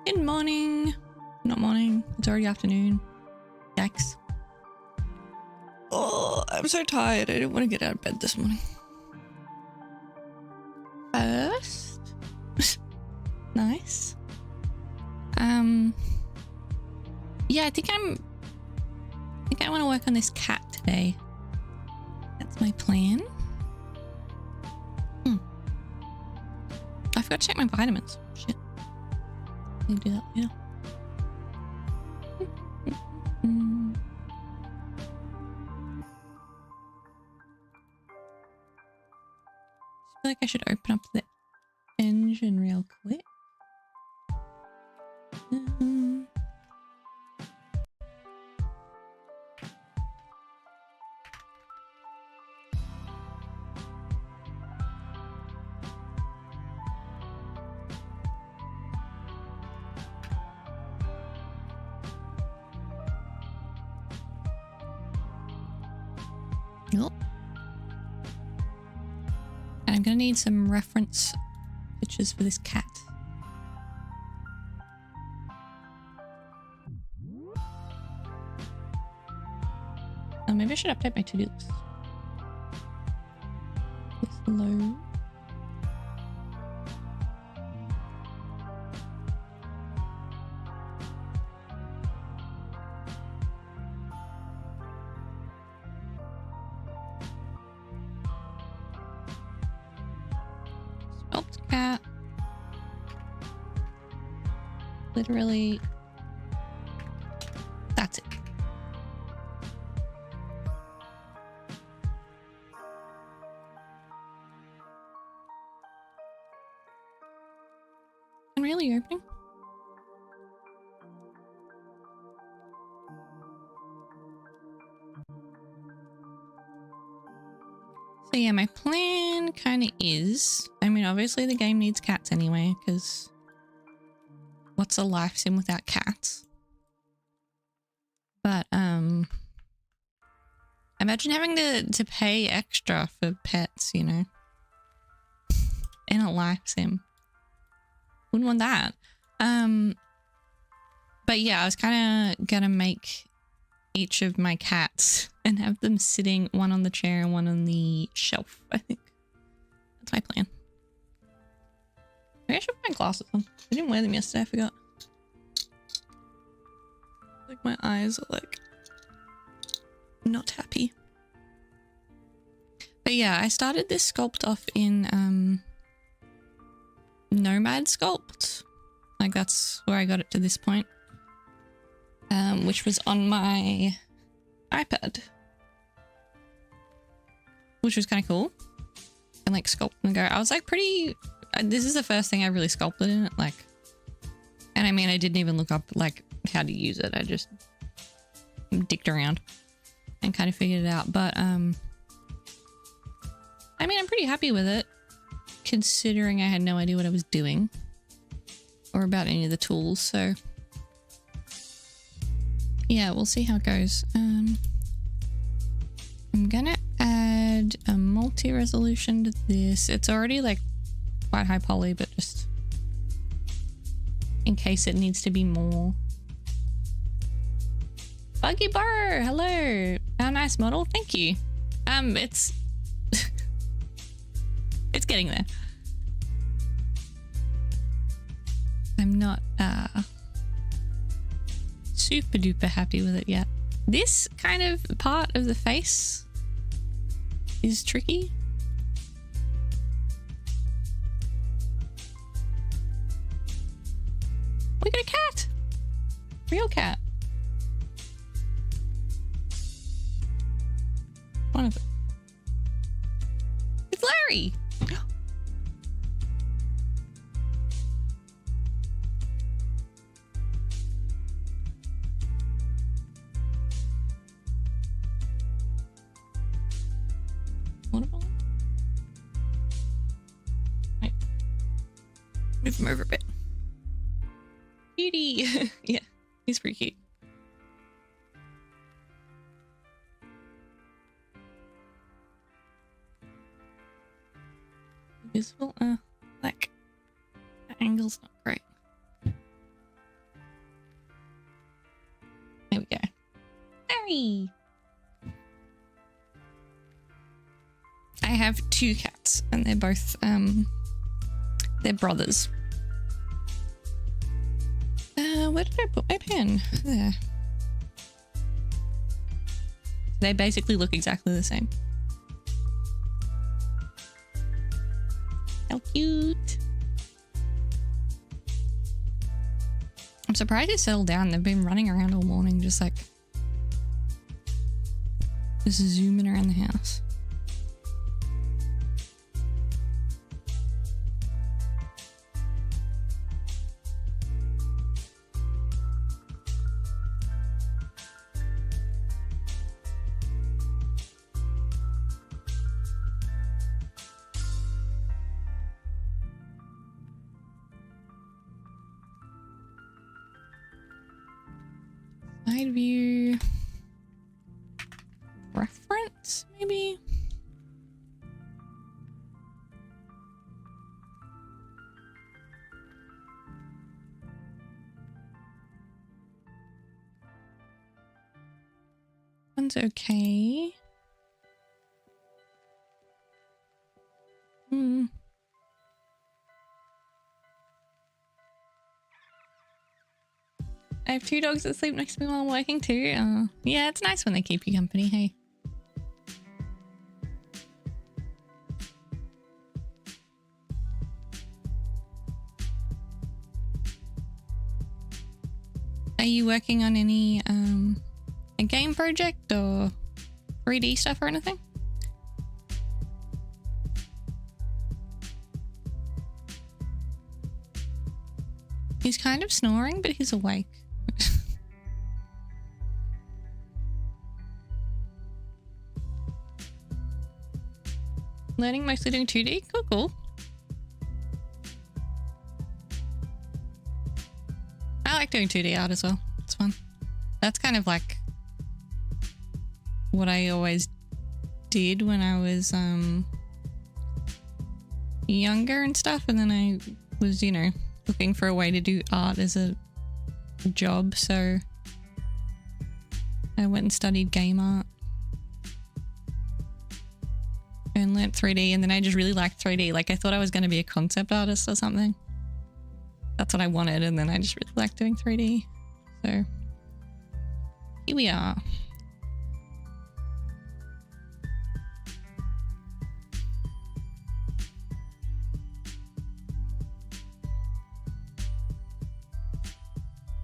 Good morning. Not morning. It's already afternoon. Yikes. Oh, I'm so tired. I didn't want to get out of bed this morning. First. Nice. Yeah, I think I want to work on this cat today. That's my plan. I forgot to check my vitamins. Shit. I'll do that later. I feel like I should open up the engine real quick. Nope. And I'm gonna need some reference pictures for this cat. Oh, maybe I should update my to-do list. It's low. Sculpt cat. Literally, that's it. And really opening? So yeah, my plan kind of is, I mean, obviously the game needs cats anyway, because what's a life sim without cats? But imagine having to pay extra for pets, you know, in a life sim. Wouldn't want that. But yeah, I was kind of gonna make each of my cats and have them sitting, one on the chair and one on the shelf, I think. That's my plan. Maybe I should put my glasses on. I didn't wear them yesterday, I forgot. Like my eyes are like not happy. But yeah, I started this sculpt off in Nomad Sculpt. Like that's where I got it to this point. Which was on my iPad. Which was kind of cool. And like sculpt and go. I was like pretty, this is the first thing I really sculpted in it. Like, and I mean, I didn't even look up like how to use it. I just dicked around and kind of figured it out. But I mean, I'm pretty happy with it, considering I had no idea what I was doing or about any of the tools. So yeah, we'll see how it goes. I'm gonna add a multi-resolution to this. It's already like quite high poly, but just in case it needs to be more. Buggy Bar, hello. How nice model, thank you. It's it's getting there. I'm not super duper happy with it yet. This kind of part of the face is tricky. We got a cat. Real cat. One of them. It's Larry. Right. Move him over a bit. Cutie. Yeah, he's pretty cute. visible. Like the angle's not great. There we go. Harry. I have 2 cats and they're both they're brothers. Where did I put my pen? There. They basically look exactly the same. How cute. I'm surprised they settled down. They've been running around all morning just like just zooming around the house. Side view reference, maybe? One's okay. I have 2 dogs that sleep next to me while I'm working too. Yeah, it's nice when they keep you company, hey. Are you working on any a game project or 3D stuff or anything? He's kind of snoring, but he's awake. Learning mostly doing 2D? Cool, cool. I like doing 2D art as well. It's fun. That's kind of like what I always did when I was younger and stuff, and then I was, you know, looking for a way to do art as a job, so I went and studied game art and learnt 3D, and then I just really liked 3D. Like, I thought I was going to be a concept artist or something. That's what I wanted, and then I just really liked doing 3D. So here we are.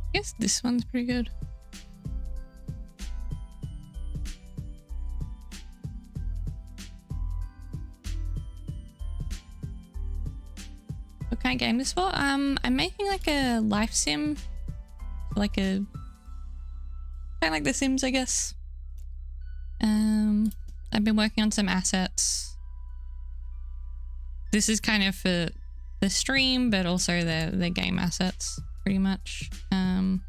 I guess this one's pretty good. What kind of game this for? I'm making like a life sim, like a kind of like The Sims, I guess. I've been working on some assets. This is kind of for the stream, but also the game assets, pretty much. And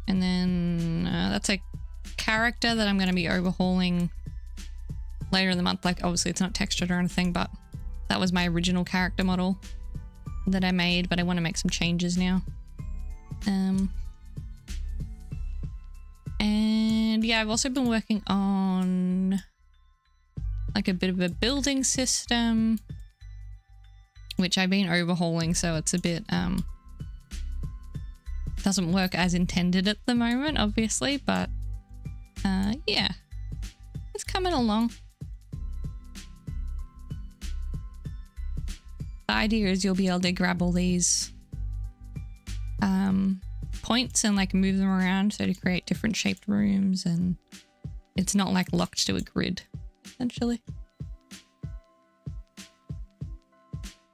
then that's a character that I'm going to be overhauling later in the month. Like, obviously it's not textured or anything, but that was my original character model that I made, but I want to make some changes now. And yeah, I've also been working on like a bit of a building system, which I've been overhauling, so it's a bit doesn't work as intended at the moment, obviously, but yeah, it's coming along. The idea is you'll be able to grab all these points and like move them around, so to create different shaped rooms, and it's not like locked to a grid, essentially.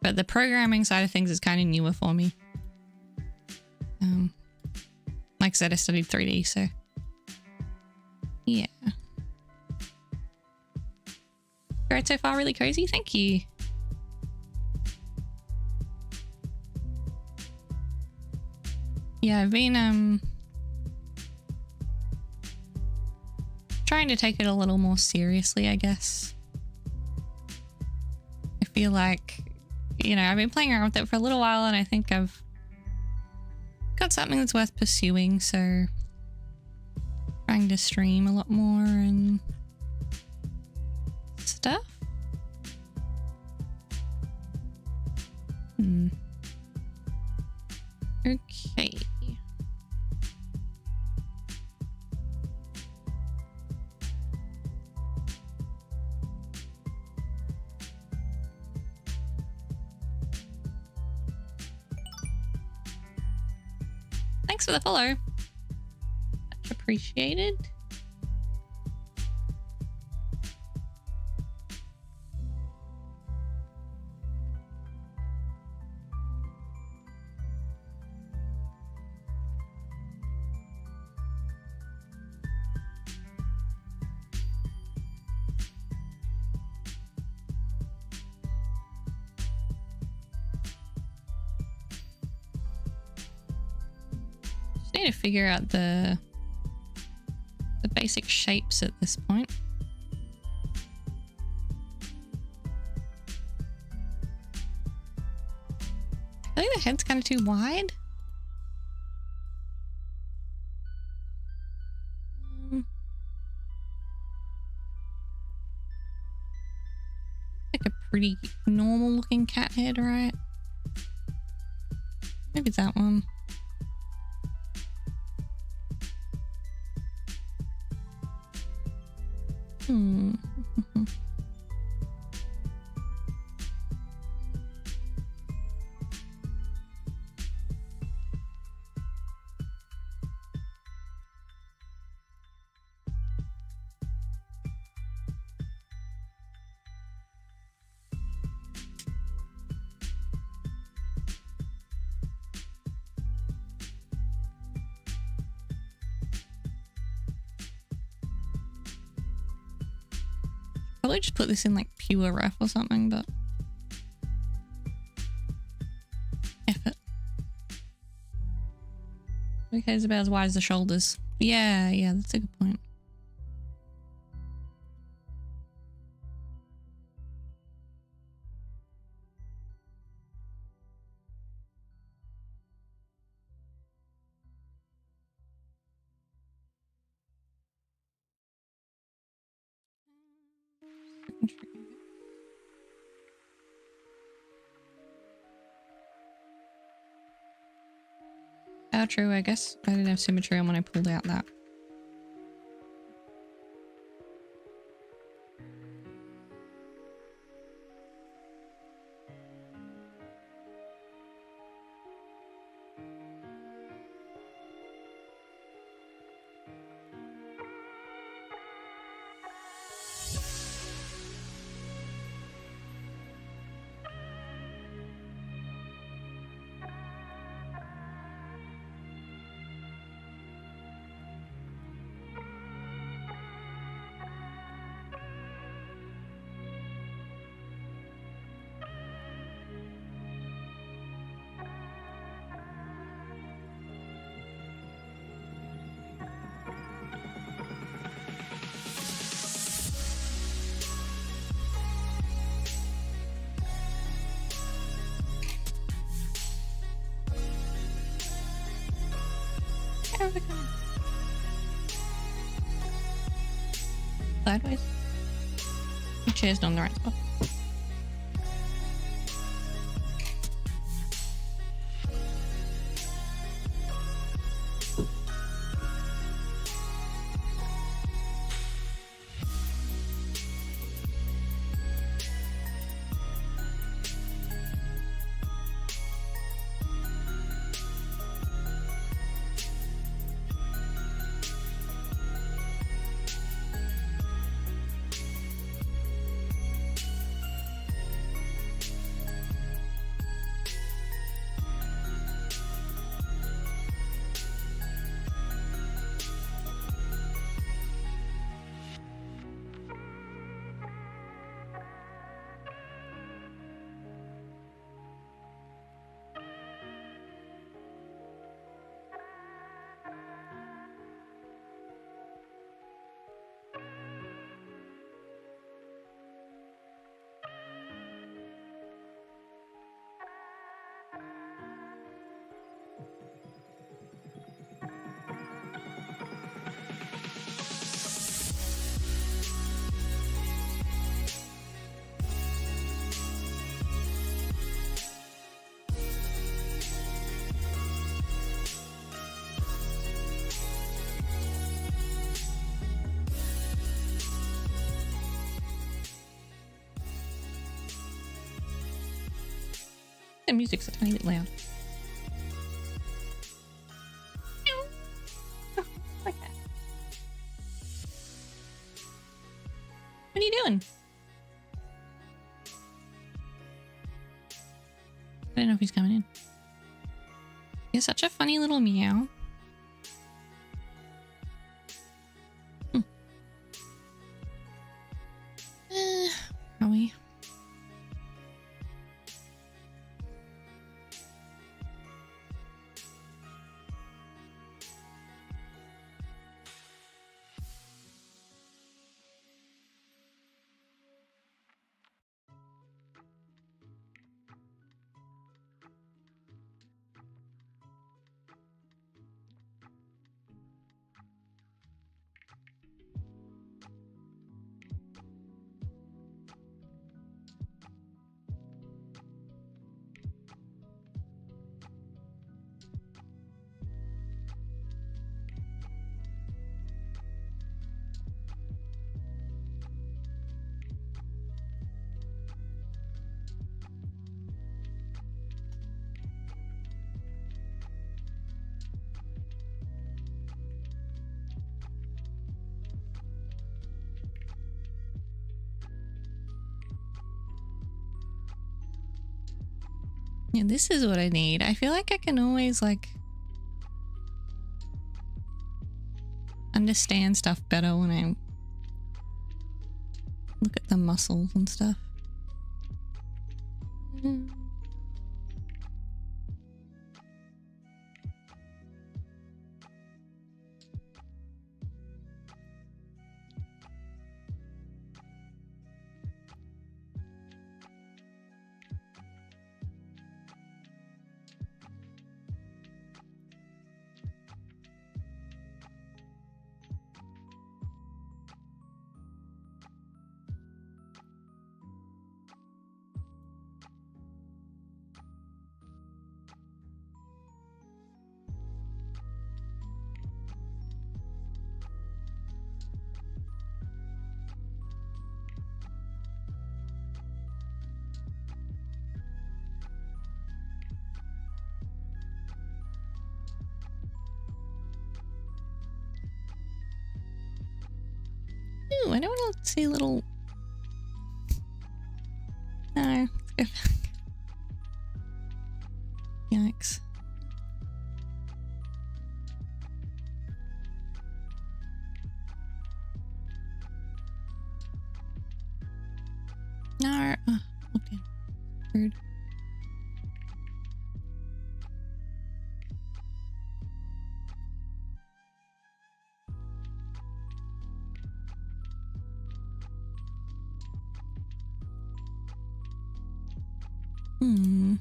But the programming side of things is kind of newer for me. Like I said, I studied 3D, so yeah. Great so far, really cozy. Thank you. Yeah, I've been trying to take it a little more seriously, I guess. I feel like, you know, I've been playing around with it for a little while and I think I've got something that's worth pursuing, so trying to stream a lot more and stuff. Okay. Thanks for the follow. Much appreciated. Need to figure out the basic shapes at this point. I think the head's kind of too wide. Like a pretty normal looking cat head, right? Maybe it's that one. Probably just put this in like pure ref or something, but effort. Okay, it's about as wide as the shoulders. Yeah, that's a good point. How true, I guess. I didn't have symmetry on when I pulled out that. Sideways. Your chair's not in the right spot. the music's a tiny bit loud. Oh, like that. What are you doing? I don't know if he's coming in. You're such a funny little meow. Are we? Yeah, this is what I need. I feel like I can always like understand stuff better when I look at the muscles and stuff. Ooh, I don't want to see little... No, let's go back. Yikes. No, look in. Rude. Hmm.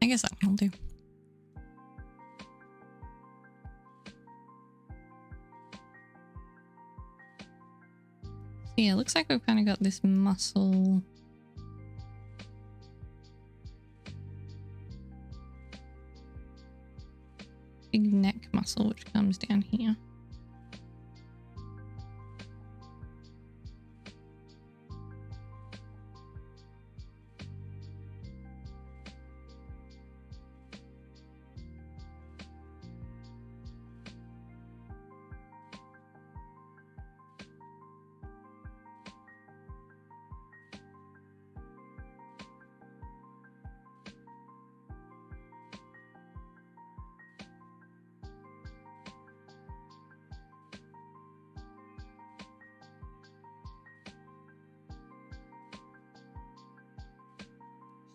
I guess that one will do. So yeah, it looks like we've kind of got this muscle. Big neck muscle, which comes down here.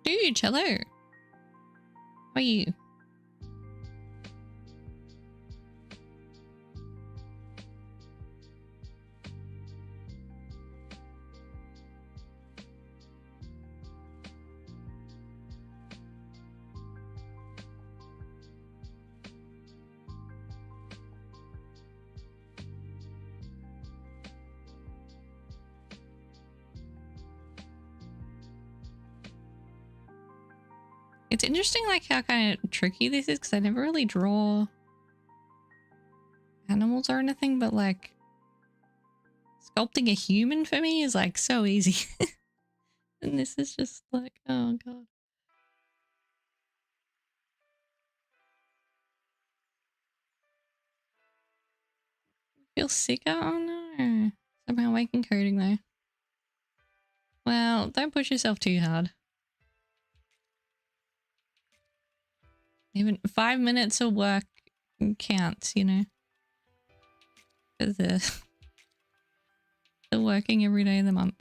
Dude, hello. How are you? It's interesting like how kind of tricky this is because I never really draw animals or anything, but like sculpting a human for me is like so easy. And this is just like, oh god. Feel sicker? Oh no. Somehow waking coding though. Well, don't push yourself too hard. Even 5 minutes of work counts, you know. For the working every day of the month.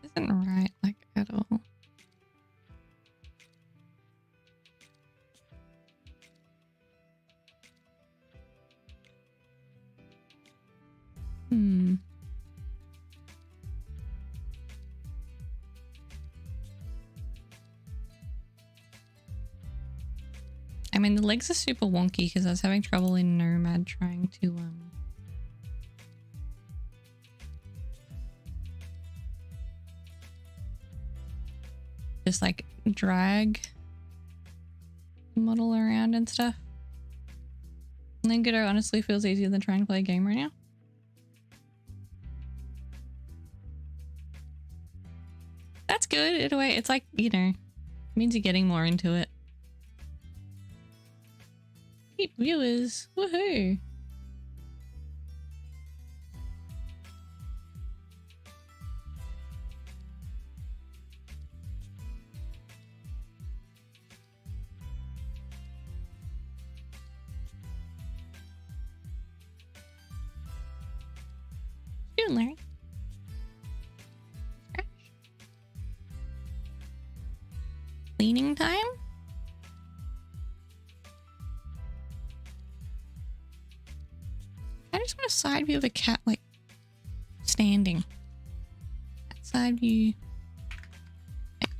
This isn't right, like, at all. I mean, the legs are super wonky because I was having trouble in Nomad trying to, just like drag the model around and stuff. And then Godot honestly feels easier than trying to play a game right now. That's good in a way. It's like, you know, it means you're getting more into it. Keep viewers. Woohoo. Doing, Larry? Cleaning time? I just want a side view of a cat, like, standing. That side view. It's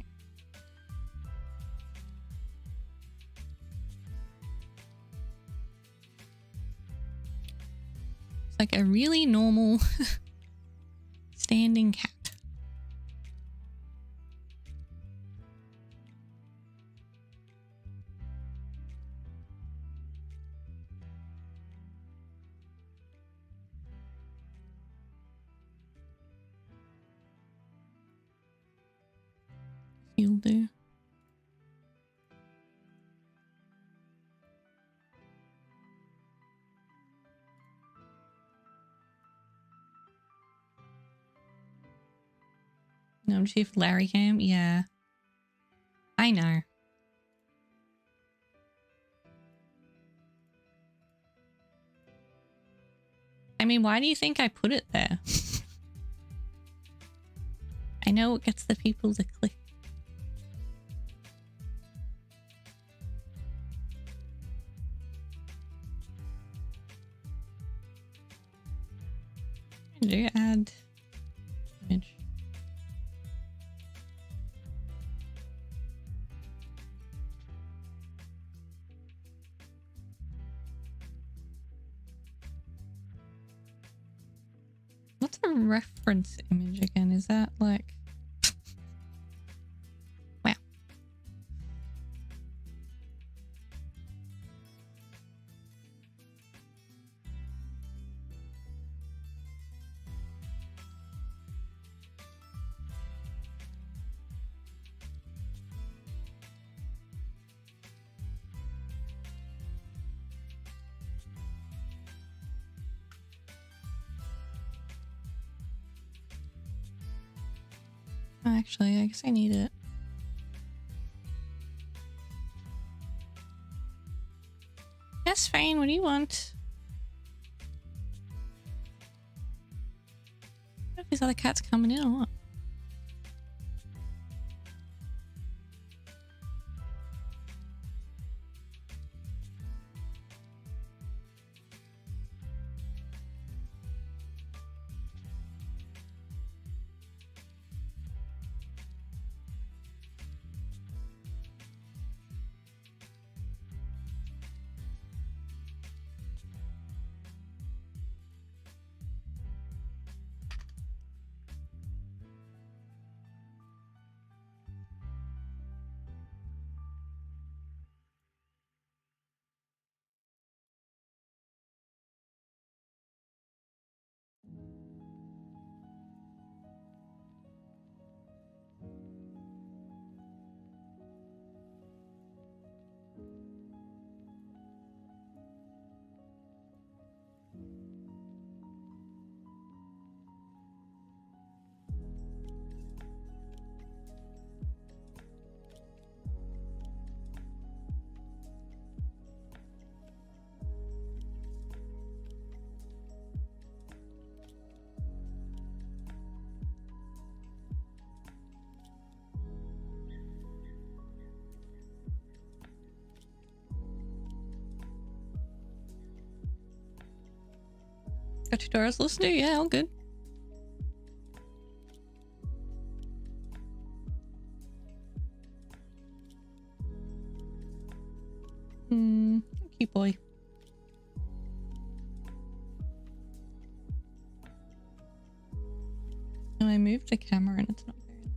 like a really normal standing cat. You'll do. No, Chief Larry came. Yeah. I know. I mean, why do you think I put it there? I know it gets the people to click. Do add image. What's a reference image again? Is that like... Wow. Actually, I guess I need it. Yes, fine. What do you want? What if these other cats coming in or what? got tutorials to listen to? Yeah, all good. Cute boy. And I moved the camera and it's not very light.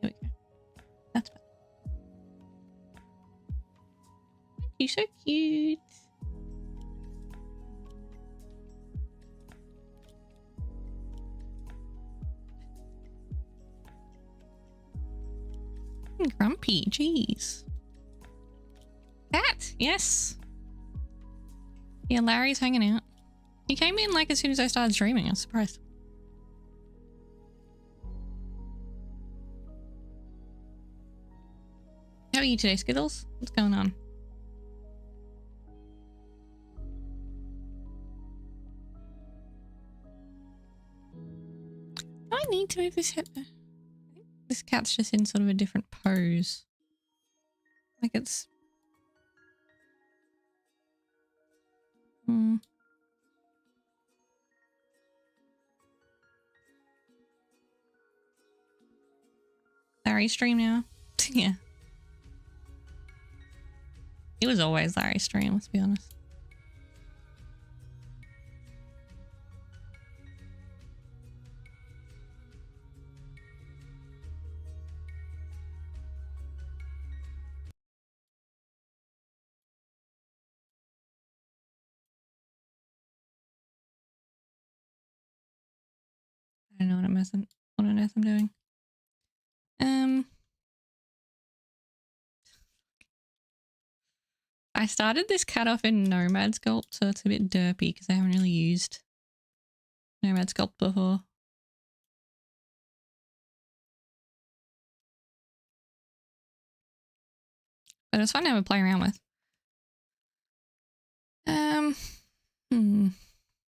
There we go. That's better. You're so cute. Grumpy, jeez. Cat, yes. Yeah, Larry's hanging out. He came in like as soon as I started streaming. I was surprised. How are you today, Skittles? What's going on? Do I need to move this head? I think this cat's just in sort of a different pose. Like it's... Larry stream now? Yeah. It was always Larry stream, let's be honest. I don't know what on earth I'm doing. I started this cat off in Nomad Sculpt, so it's a bit derpy because I haven't really used Nomad Sculpt before. But it's fun to have a play around with.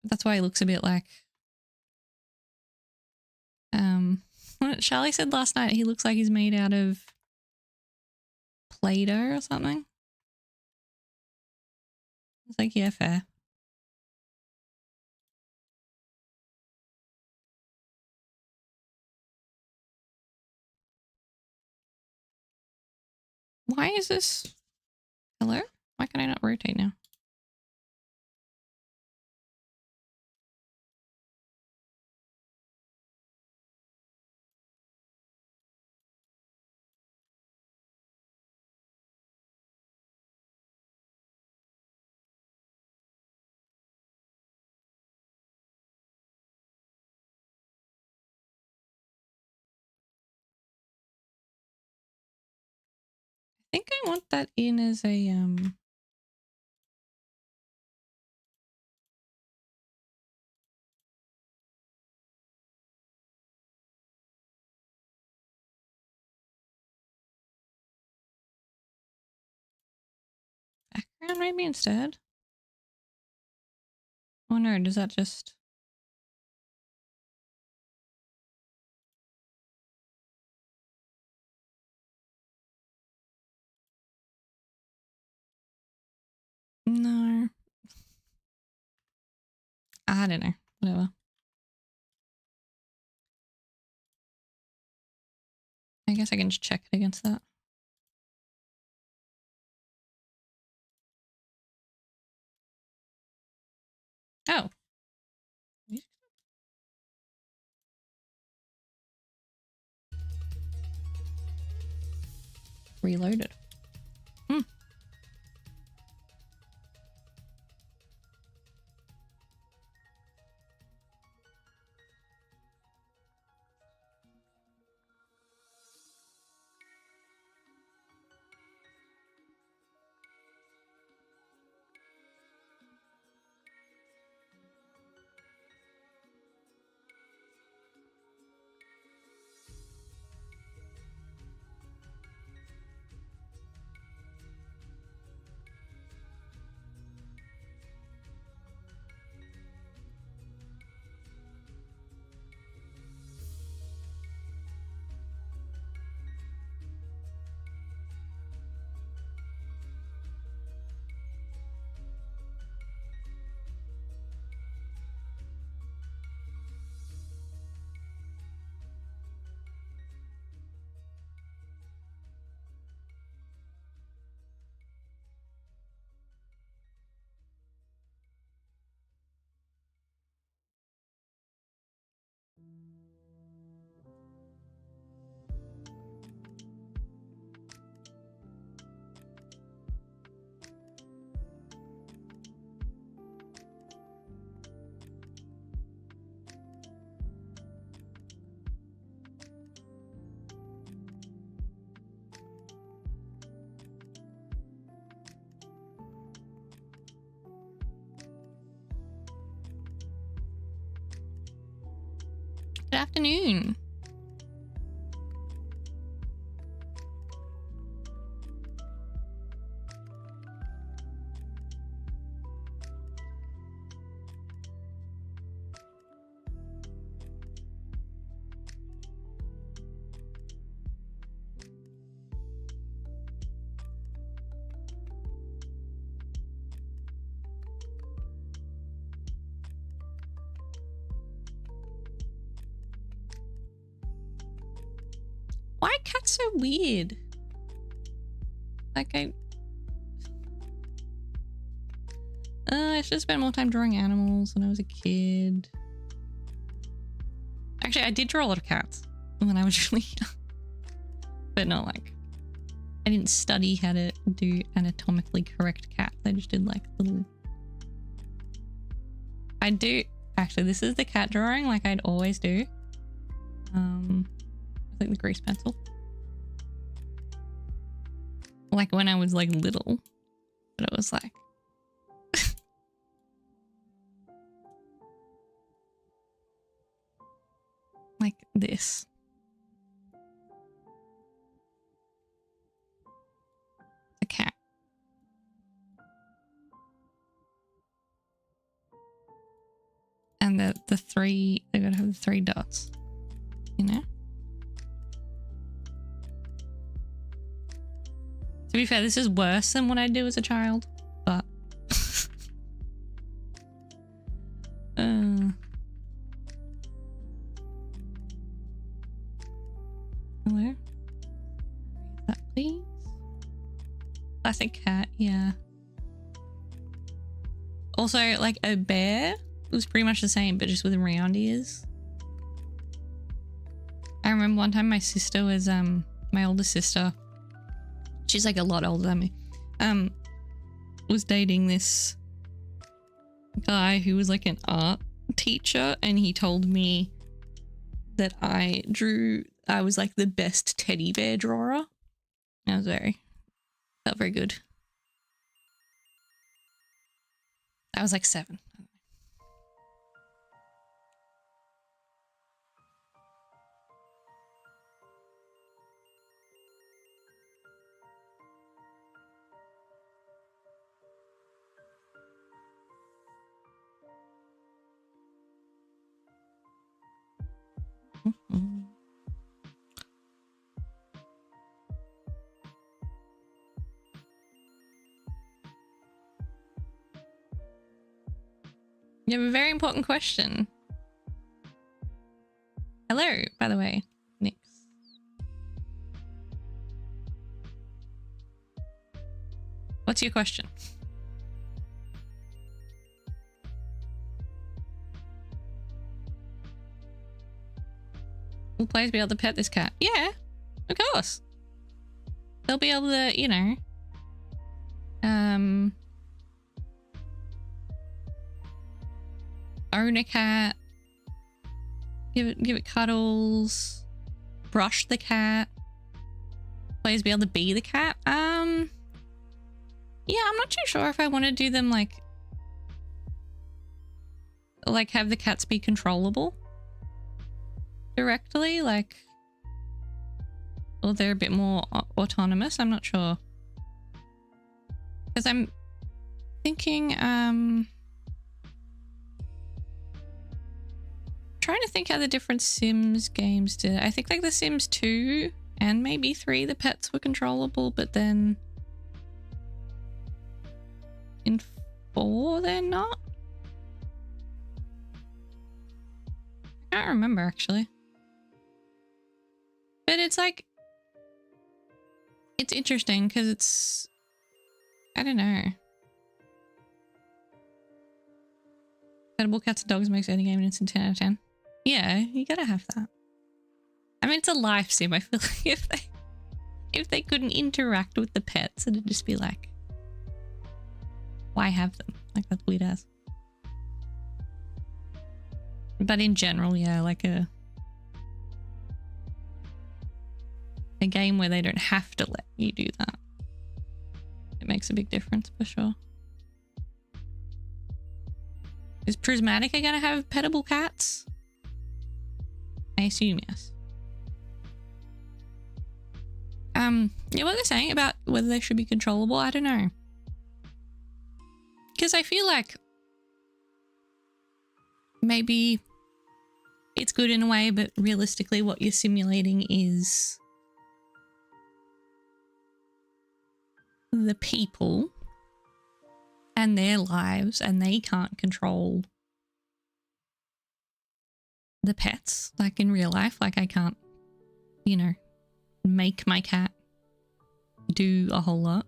That's why he looks a bit like what Charlie said last night, he looks like he's made out of Play-Doh or something. It's like, yeah, fair. Why is this? Hello? Why can I not rotate now? I think I want that in as a background maybe instead. Oh no, does that just... No. I don't know. Whatever. I guess I can just check it against that. Oh. Reloaded. Good afternoon. Why are cats so weird? Like I should have spent more time drawing animals when I was a kid. Actually, I did draw a lot of cats when I was really young. But not like... I didn't study how to do anatomically correct cats. I just did like little... I do... Actually, this is the cat drawing like I'd always do. Like the grease pencil. Like when I was like little. But it was like... like this. A cat. And the three, they gotta have the 3 dots. You know? To be fair, this is worse than what I did as a child, but... Hello? Read that, please. Classic cat, yeah. Also, like a bear was pretty much the same, but just with round ears. I remember one time my sister was, my older sister, she's like a lot older than me, was dating this guy who was like an art teacher, and he told me that I was like the best teddy bear drawer. I was felt very good. I was like 7. You have a very important question. Hello, by the way, Nix. What's your question? Will players be able to pet this cat? Yeah, of course. They'll be able to, you know, own a cat, give it cuddles, brush the cat. Players be able to be the cat. Yeah, I'm not too sure if I want to do them like have the cats be controllable directly, like, or they're a bit more autonomous. I'm not sure, because I'm thinking trying to think how the different Sims games did. I think like the Sims 2 and maybe 3 the pets were controllable, but then in 4 they're not. I can't remember actually. But it's like, it's interesting because it's, I don't know. Edible cats and dogs makes any game an instant 10 out of 10. Yeah, you gotta have that. I mean, it's a life sim. I feel like if they couldn't interact with the pets, it'd just be like, why have them? Like, that's weird as. But in general, yeah, like a game where they don't have to let you do that. It makes a big difference for sure. Is Prismatic gonna have pettable cats? I assume yes. Yeah, what they're saying about whether they should be controllable, I don't know. Because I feel like maybe it's good in a way, but realistically what you're simulating is the people and their lives, and they can't control the pets like in real life. Like I can't, you know, make my cat do a whole lot.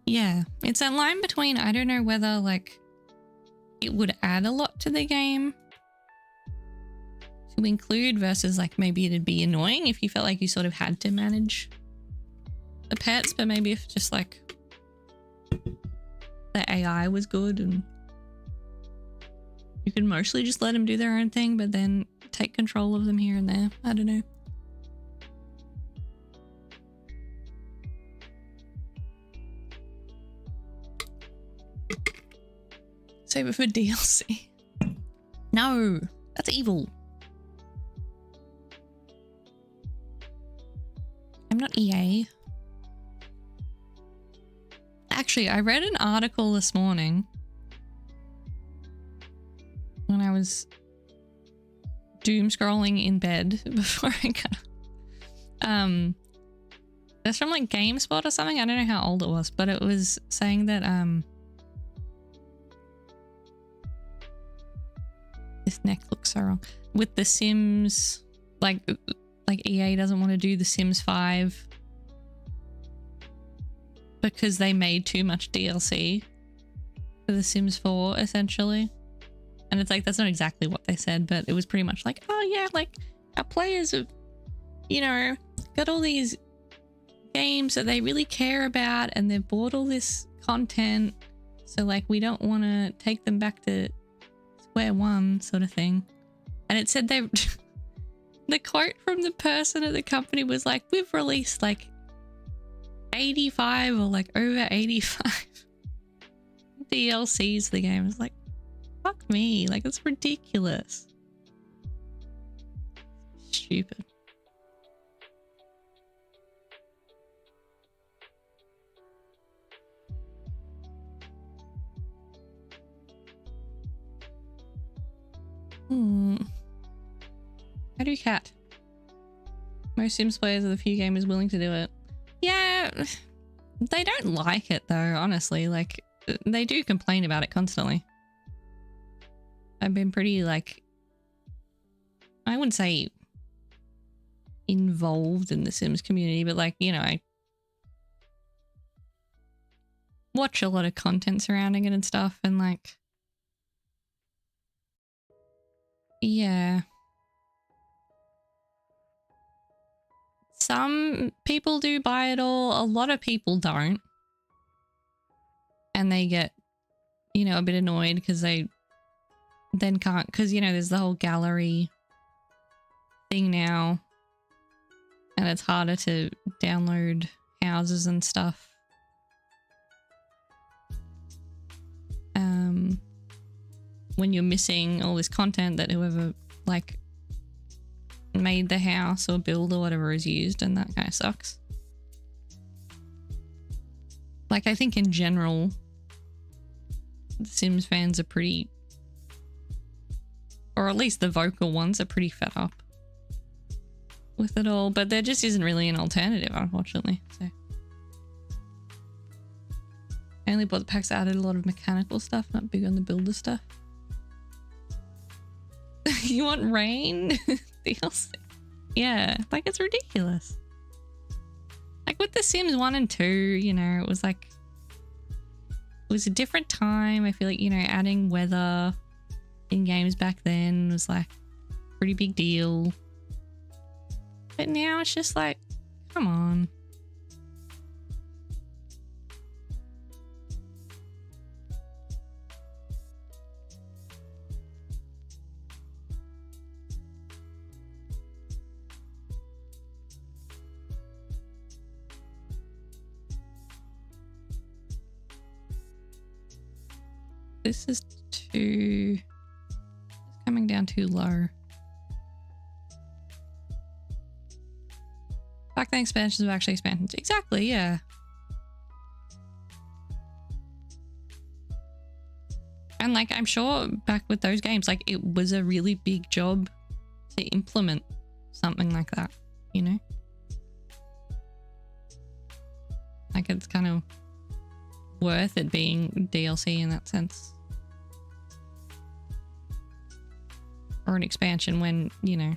Yeah, it's a line between, I don't know whether like it would add a lot to the game to include versus like maybe it'd be annoying if you felt like you sort of had to manage the pets, but maybe if just like the AI was good and you could mostly just let them do their own thing, but then take control of them here and there. I don't know. Save it for DLC. No, that's evil. I'm not EA. Actually, I read an article this morning when I was doom scrolling in bed before I got that's from like GameSpot or something. I don't know how old it was, but it was saying that this neck looks so wrong with The Sims, like EA doesn't want to do The Sims 5 because they made too much DLC for The Sims 4 essentially. And it's like, that's not exactly what they said, but it was pretty much like, oh yeah, like our players have, you know, got all these games that they really care about and they've bought all this content. So like, we don't want to take them back to square one sort of thing. And it said they, the quote from the person at the company was like, we've released like 85 or like over 85 DLCs for the game. It's like, fuck me, like it's ridiculous. Stupid. How do you cat? Most Sims players are the few gamers willing to do it. Yeah, they don't like it though, honestly. Like, they do complain about it constantly. I've been pretty, like, I wouldn't say involved in the Sims community, but like, you know, I watch a lot of content surrounding it and stuff, and like, yeah. Some people do buy it all, a lot of people don't. And they get, you know, a bit annoyed because they then can't, because, you know, there's the whole gallery thing now. And it's harder to download houses and stuff. When you're missing all this content that whoever, like, made the house or build or whatever is used, and that kind of sucks. Like, I think in general, the Sims fans are pretty, or at least the vocal ones are pretty fed up with it all, but there just isn't really an alternative, unfortunately. So I only bought the packs that added a lot of mechanical stuff, not big on the builder stuff. You want rain? DLC? Yeah, like it's ridiculous. Like with The Sims 1 and 2, you know, it was like, it was a different time. I feel like, you know, adding weather in games back then was like a pretty big deal. But now it's just like, come on. This is too... It's coming down too low. Back then expansions were actually expansions. Exactly, yeah. And like, I'm sure back with those games, like it was a really big job to implement something like that, you know? Like it's kind of worth it being DLC in that sense. Or an expansion when, you know,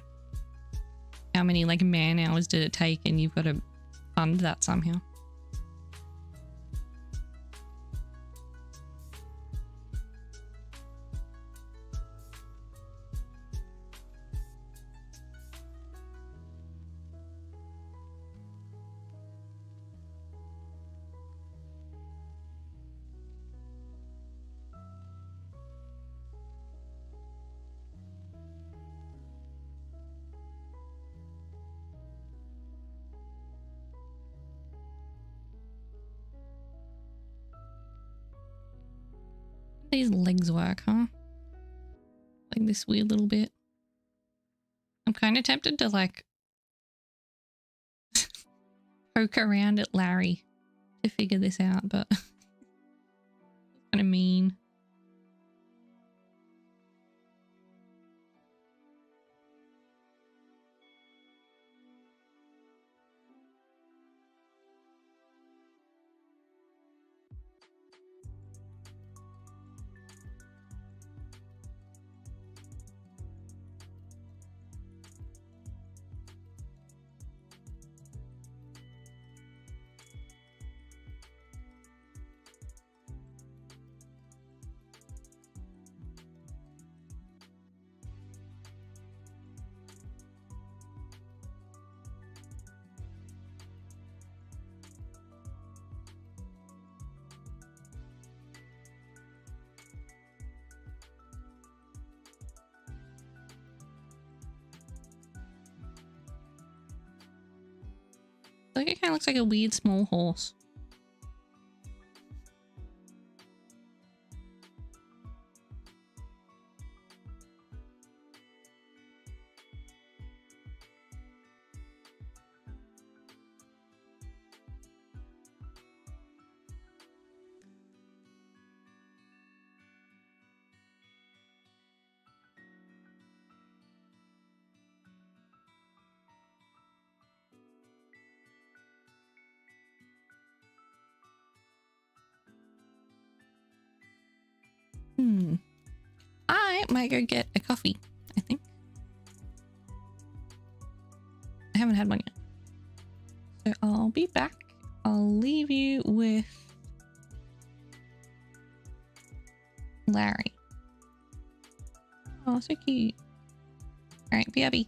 how many like man hours did it take and you've got to fund that somehow. These legs work, huh? Like this weird little bit. I'm kind of tempted to like poke around at Larry to figure this out, but it's kind of mean. Like it kind of looks like a weird small horse. I might go get a coffee, I think. I haven't had one yet. So I'll be back. I'll leave you with Larry. Oh, so cute. All right, BRB.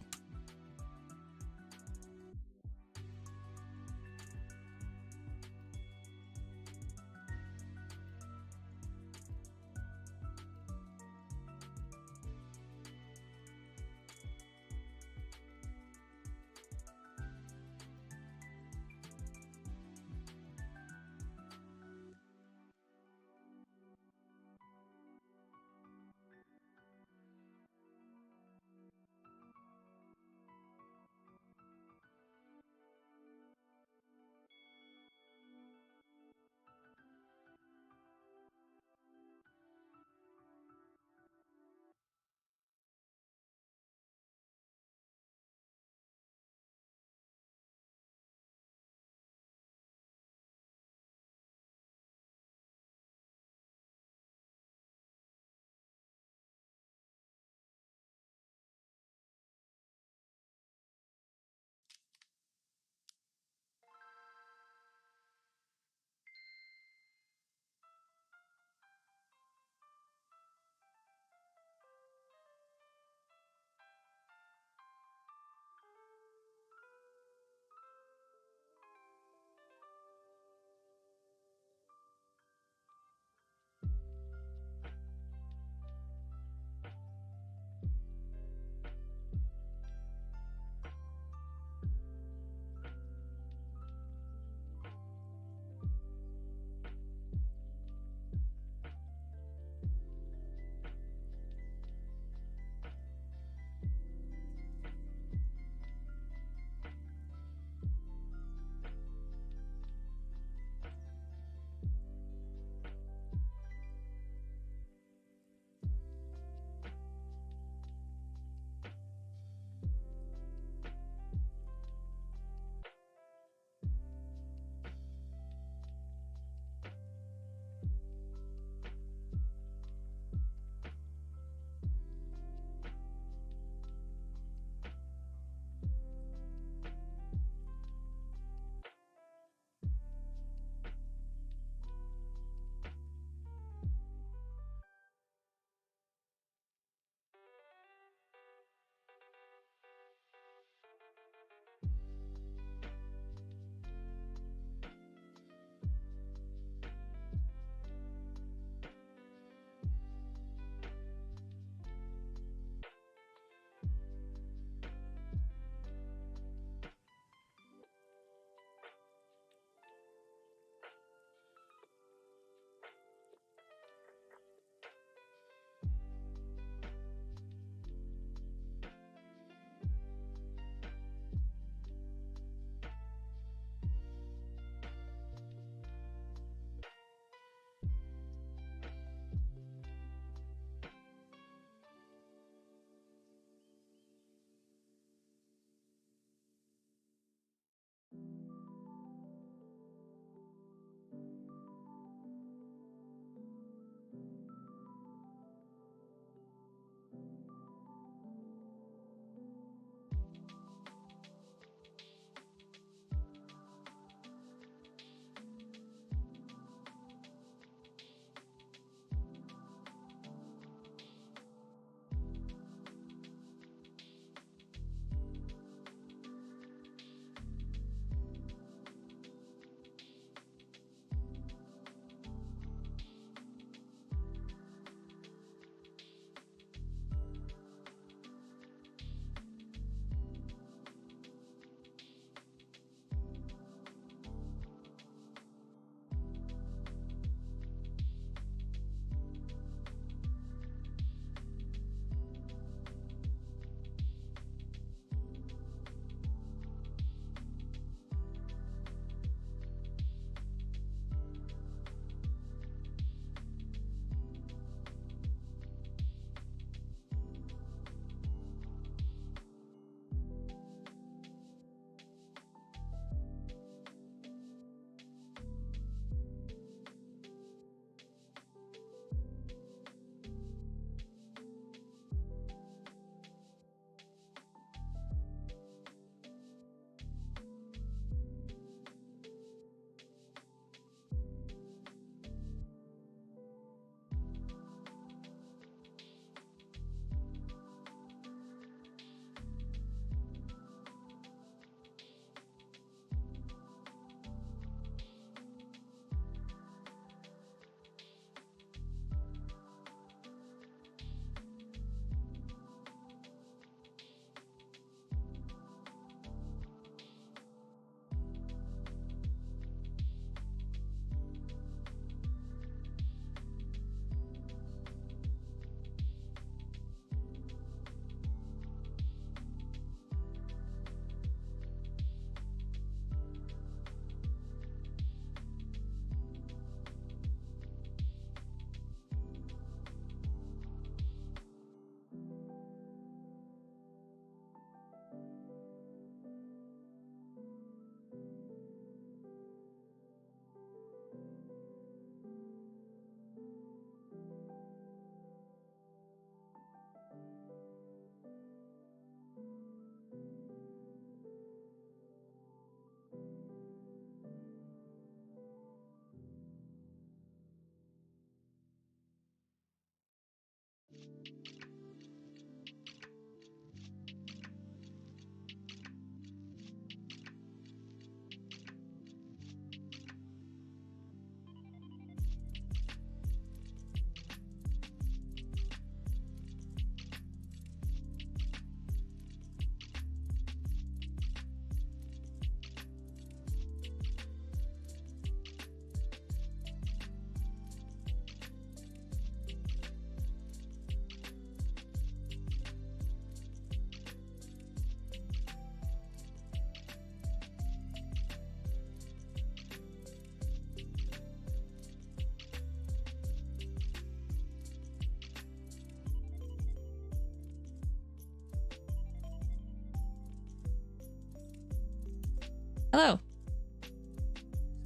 Hello.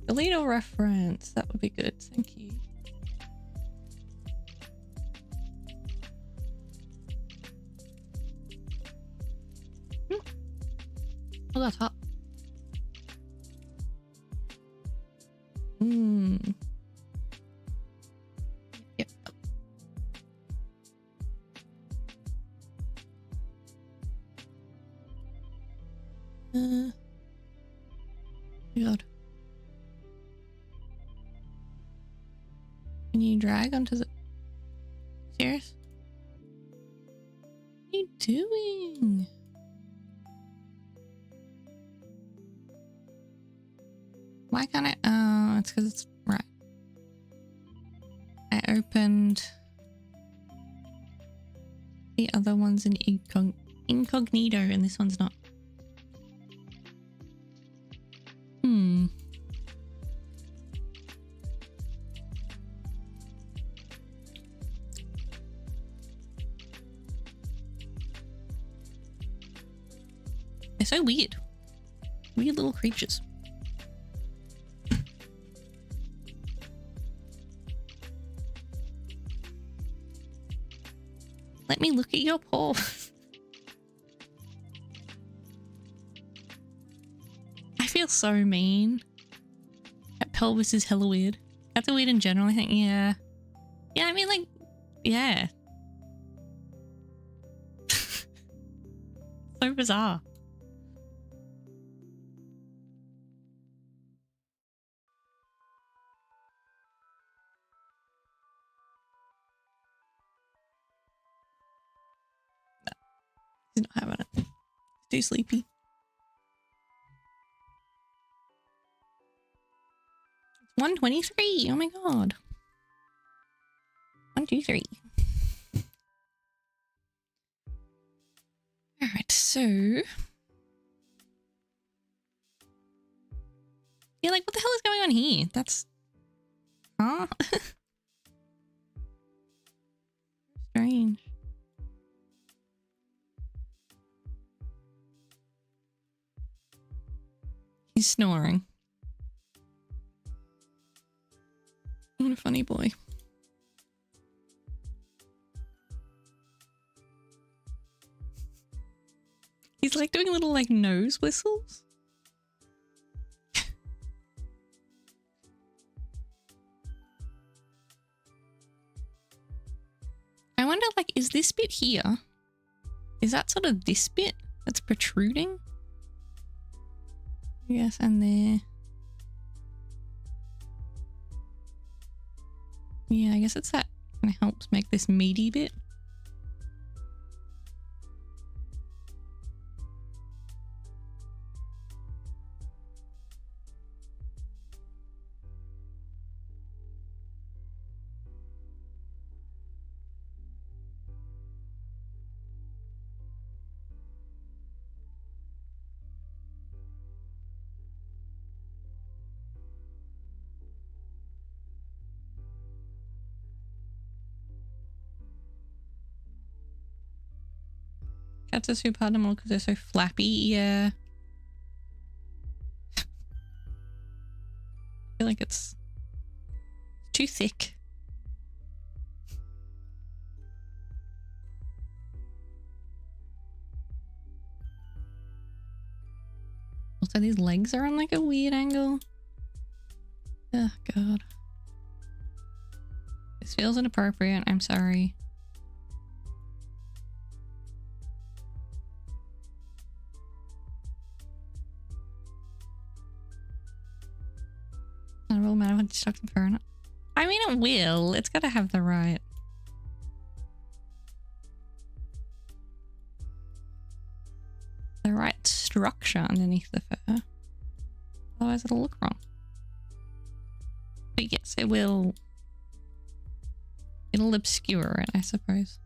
Toledo reference. That would be good. Thank you. Oh, that's hot. Yep. God. Can you drag onto the... Serious? What are you doing? Why can't I? Oh, it's because it's... Right. I opened... The other one's in incognito and this one's not. They're so weird. Weird little creatures. Let me look at your paw. I feel so mean. That pelvis is hella weird. Cats are weird in general, I think. Yeah. Yeah, I mean, like, yeah. So bizarre. He's not having it. He's too sleepy. It's 1:23. Oh my god. 1, 2, 3. Alright, so... Yeah, like, what the hell is going on here? That's... Huh? Strange. He's snoring. What a funny boy. He's like doing little like nose whistles. I wonder, like, is this bit here? Is that sort of this bit that's protruding? Yes, and there. Yeah, I guess it's that kind of helps make this meaty bit. Cats are super hard to model because they're so flappy. Yeah. I feel like it's too thick. Also, these legs are on like a weird angle. Oh, God. This feels inappropriate. I'm sorry. Not a real matter when to stuck the fur on it. I mean, it will. It's got to have the right. The right structure underneath the fur. Otherwise, it'll look wrong. But yes, it will. It'll obscure it, I suppose.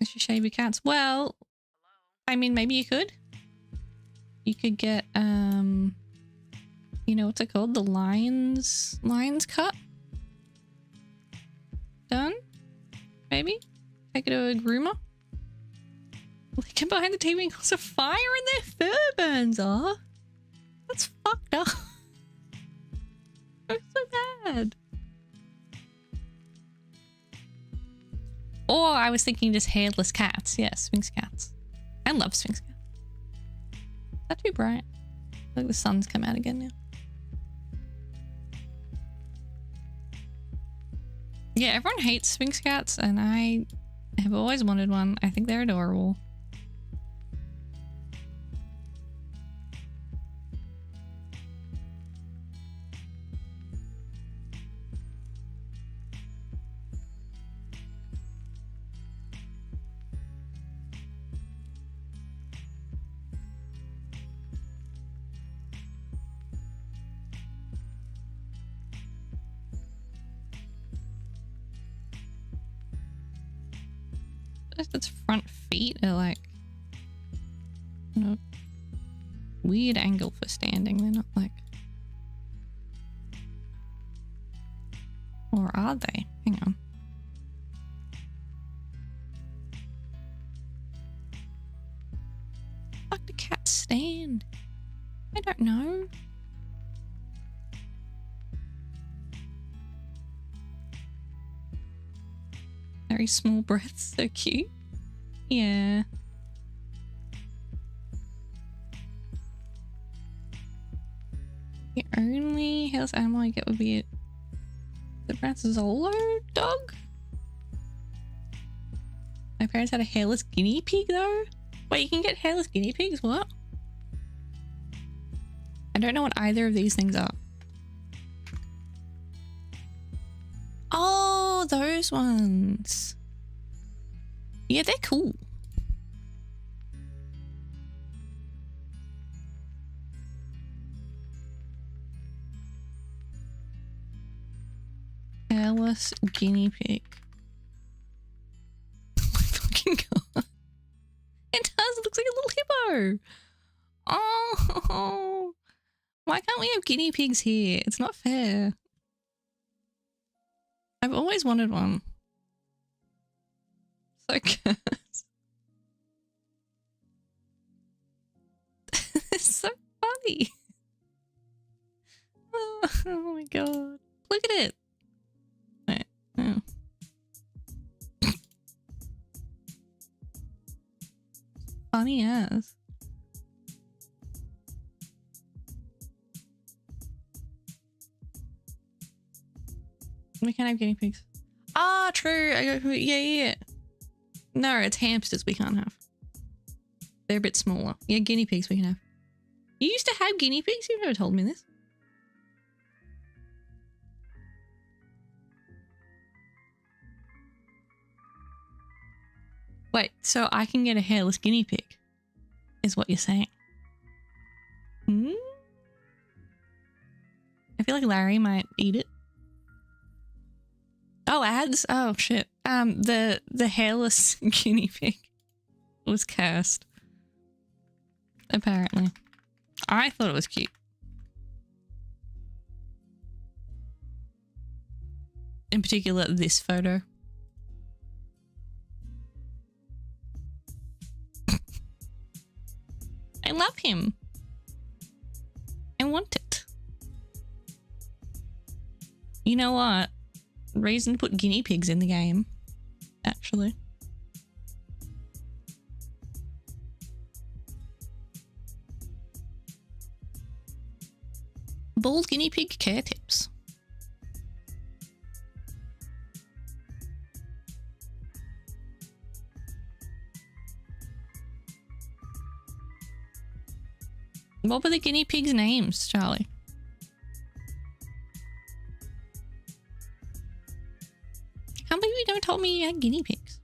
I should shave your cats. Well, I mean, maybe you could. You could get, you know, what's it called? The lion's cut? Done? Maybe? Take it to a groomer? Get behind the TV and cause a fire and their fur burns off. That's fucked up. That's so bad. Or I was thinking just hairless cats. Yeah, Sphinx cats. I love Sphinx cats. Is that too bright? Like the sun's come out again now. Yeah, everyone hates Sphinx cats and I have always wanted one. I think they're adorable. Its front feet are like, you know, weird angle for standing. They're not like, or are they? Hang on. How the fuck do cats stand? I don't know. Very small breaths, so cute. Yeah. The only hairless animal I get would be the Brazzolo dog. My parents had a hairless guinea pig though. Wait, you can get hairless guinea pigs? What? I don't know what either of these things are. Oh, those ones. Yeah, they're cool. Hairless guinea pig. Oh my fucking god. It does. It looks like a little hippo. Oh. Why can't we have guinea pigs here? It's not fair. I've always wanted one. So cursed. It's so funny. Oh my god. Look at it. Wait, oh. Funny as. We can't have guinea pigs. Ah, true. Yeah. No, it's hamsters we can't have. They're a bit smaller. Yeah, guinea pigs we can have. You used to have guinea pigs? You've never told me this. Wait, so I can get a hairless guinea pig? Is what you're saying? Hmm? I feel like Larry might eat it. Oh, ads? Oh, shit. The hairless guinea pig was cursed. Apparently. I thought it was cute. In particular, this photo. I love him. I want it. You know what? Reason to put guinea pigs in the game, actually. Bald guinea pig care tips. What were the guinea pigs' names, Charlie? I can't believe you never told me you had guinea pigs.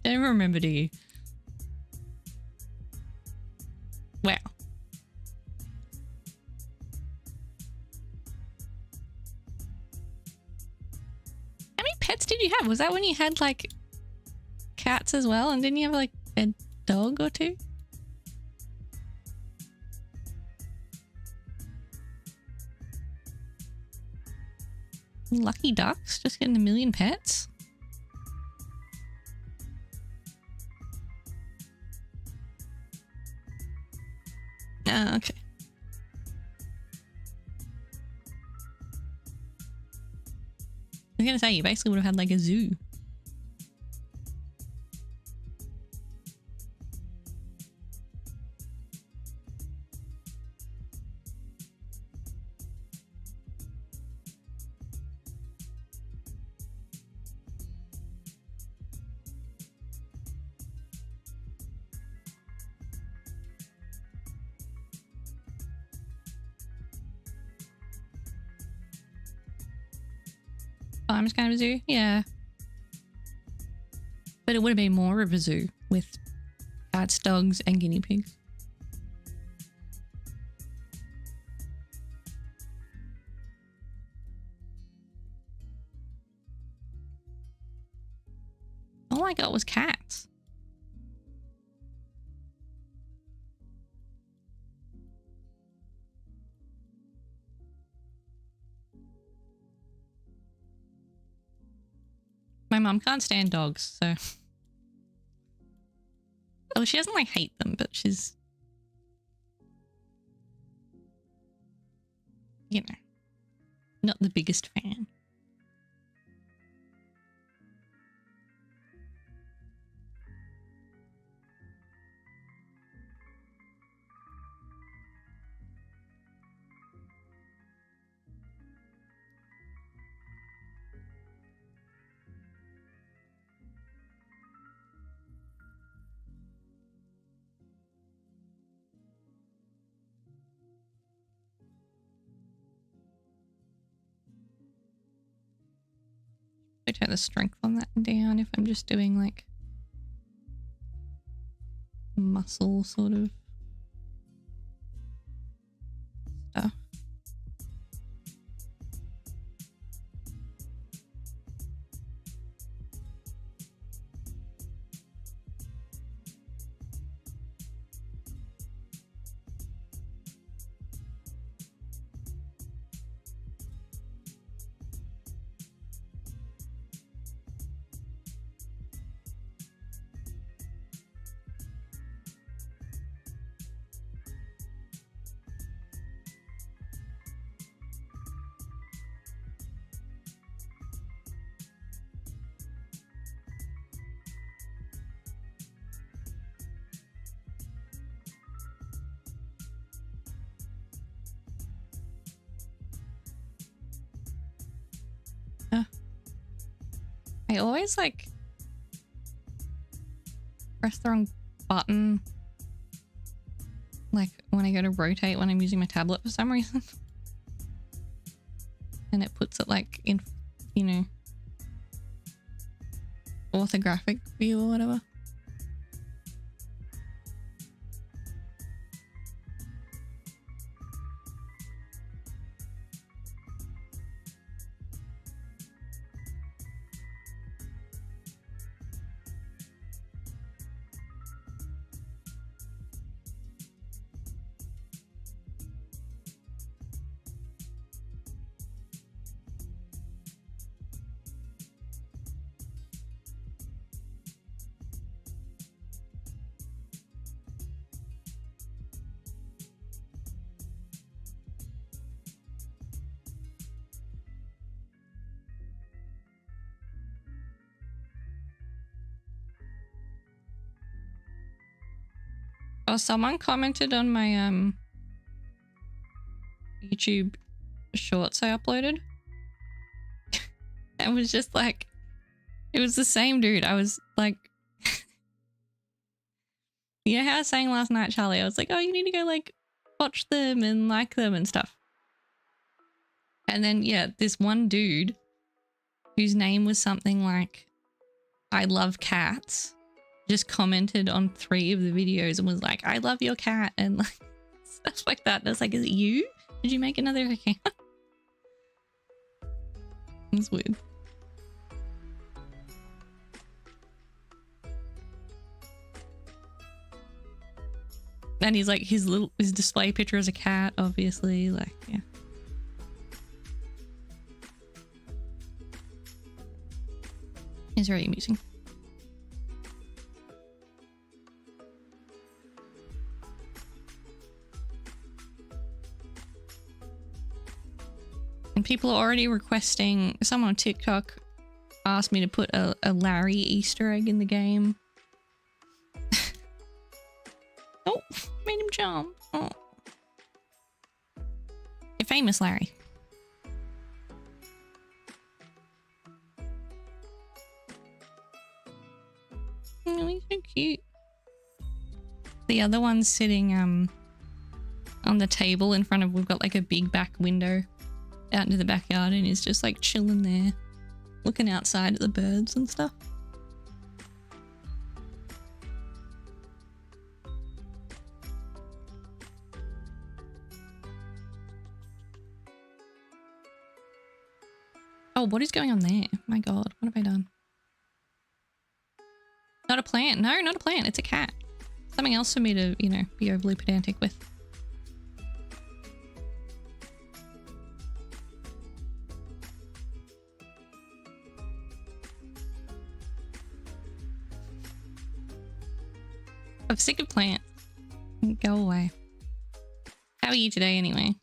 Don't remember, do you? Wow. How many pets did you have? Was that when you had like cats as well? And didn't you have like dog or two. Lucky ducks, just getting a million pets. Ah, okay. I was gonna say, you basically would have had like a zoo. Farm's kind of a zoo, yeah. But it would have been more of a zoo with cats, dogs, and guinea pigs. All I got was cats. My mum can't stand dogs, so... Oh, she doesn't like hate them, but she's... You know, not the biggest fan. I turn the strength on that down if I'm just doing like muscle sort of stuff. I always like press the wrong button like when I go to rotate when I'm using my tablet for some reason. And it puts it like in, you know, orthographic view or whatever. Oh, someone commented on my YouTube shorts I uploaded. It was just like, it was the same dude. I was like, you know how I was saying last night, Charlie? I was like, oh, you need to go like watch them and like them and stuff. And then, yeah, this one dude whose name was something like, I love cats, just commented on 3 of the videos and was like, I love your cat, and like stuff like that. And I was like, is it you? Did you make another account? It's weird. And he's like, his display picture is a cat, obviously. Like, yeah. It's very amusing. And people are already requesting, someone on TikTok asked me to put a Larry Easter egg in the game. Oh, made him jump. Oh. You're famous, Larry. Oh, he's so cute. The other one's sitting on the table in front of, we've got like a big back window out into the backyard, and he's just like chilling there, looking outside at the birds and stuff. Oh, what is going on there? My God, what have I done? Not a plant. No, not a plant. It's a cat. Something else for me to, you know, be overly pedantic with. I'm sick of plants. Go away. How are you today anyway?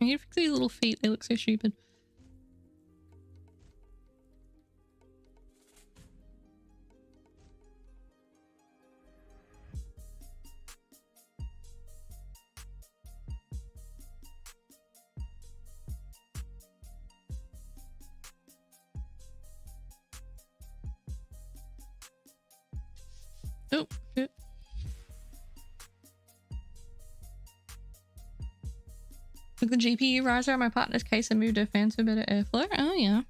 I need to fix these little feet. They look so stupid. Oh, shit. Took the GPU riser out of my partner's case and moved her fan to better airflow. Oh, yeah.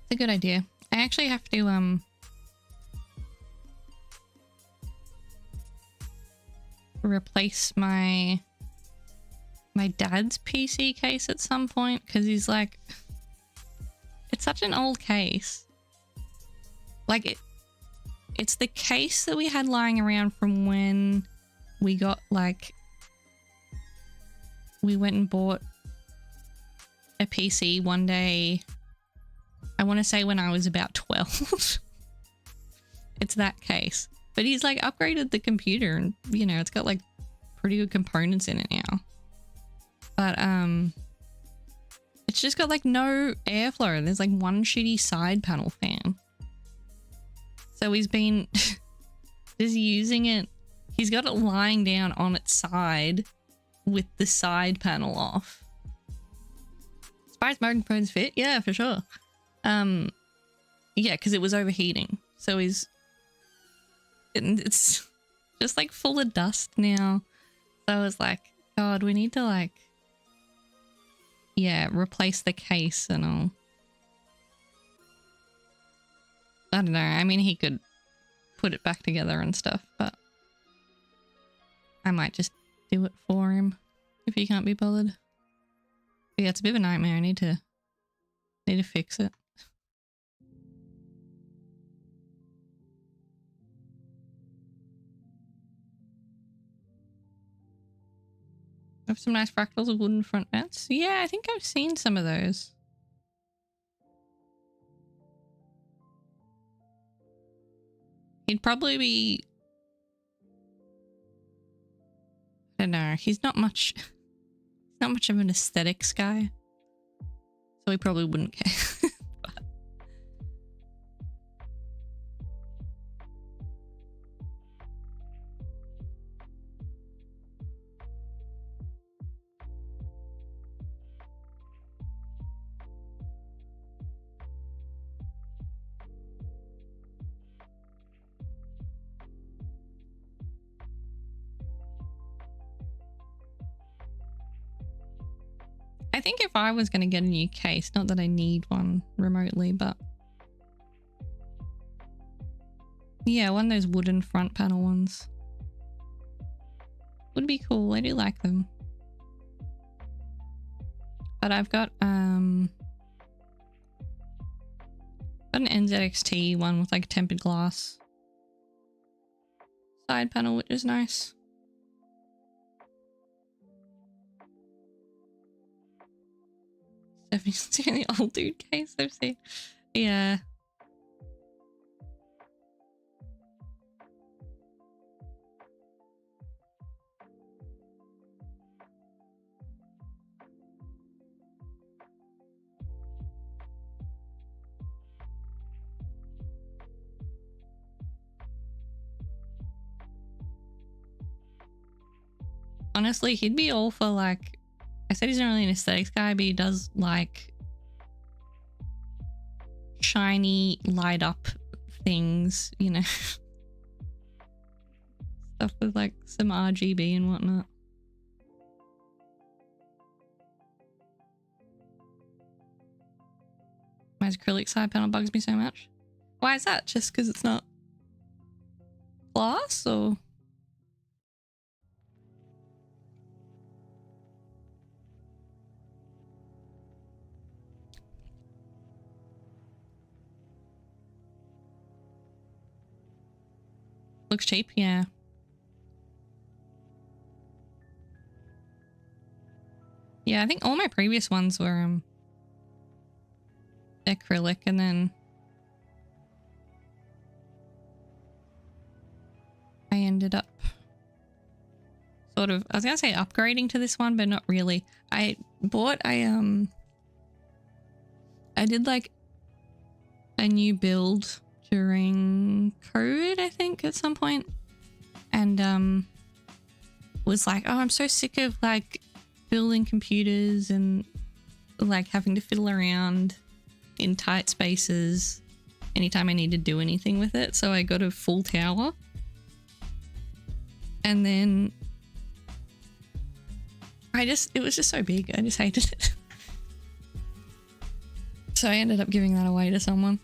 It's a good idea. I actually have to, replace my dad's PC case at some point, because he's like, it's such an old case. Like, it's the case that we had lying around from when we got, like, we went and bought a PC one day. I want to say when I was about 12. It's that case. But he's like upgraded the computer and, you know, it's got like pretty good components in it now. But it's just got like no airflow. There's like one shitty side panel fan. So he's been just using it. He's got it lying down on its side with the side panel off. Spice mode components fit? Yeah, for sure. Yeah, because it was overheating. So it's just like full of dust now. So I was like, God, we need to like, yeah, replace the case and all. I don't know. I mean, he could put it back together and stuff, but I might just do it for him if he can't be bothered. But yeah, it's a bit of a nightmare. I need to fix it. I have some nice fractals with wooden front vents. Yeah, I think I've seen some of those. He'd probably be... I don't know. He's not much... He's not much of an aesthetics guy. So he probably wouldn't care. But... I think if I was going to get a new case, not that I need one remotely, but yeah, one of those wooden front panel ones would be cool. I do like them. But I've got an NZXT one with like tempered glass side panel, which is nice. Stephanie's the only old dude case I've seen. Yeah. Honestly, he'd be all for like, I said he's not really an aesthetics guy, but he does like shiny light up things, you know. Stuff with like some RGB and whatnot. My acrylic side panel bugs me so much. Why is that? Just because it's not glass or? Looks cheap, yeah. Yeah, I think all my previous ones were acrylic, and then I ended up sort of, I was gonna say upgrading to this one, but not really. I did like a new build during COVID, I think, at some point, and was like, oh, I'm so sick of like building computers and like having to fiddle around in tight spaces anytime I need to do anything with it. So I got a full tower, and then it was just so big, I just hated it. So I ended up giving that away to someone.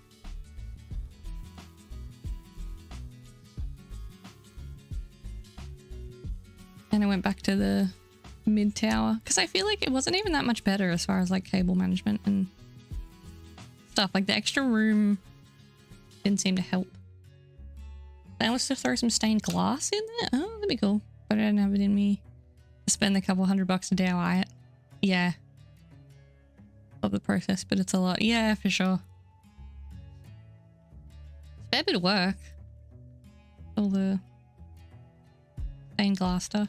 And I went back to the mid tower because I feel like it wasn't even that much better as far as like cable management and stuff. Like the extra room didn't seem to help. I was to throw some stained glass in there. Oh, that'd be cool. But I didn't have it in me to spend a couple $100 to DIY it. Yeah. Love the process, but it's a lot. Yeah, for sure. It's a fair bit of work. All the stained glass stuff.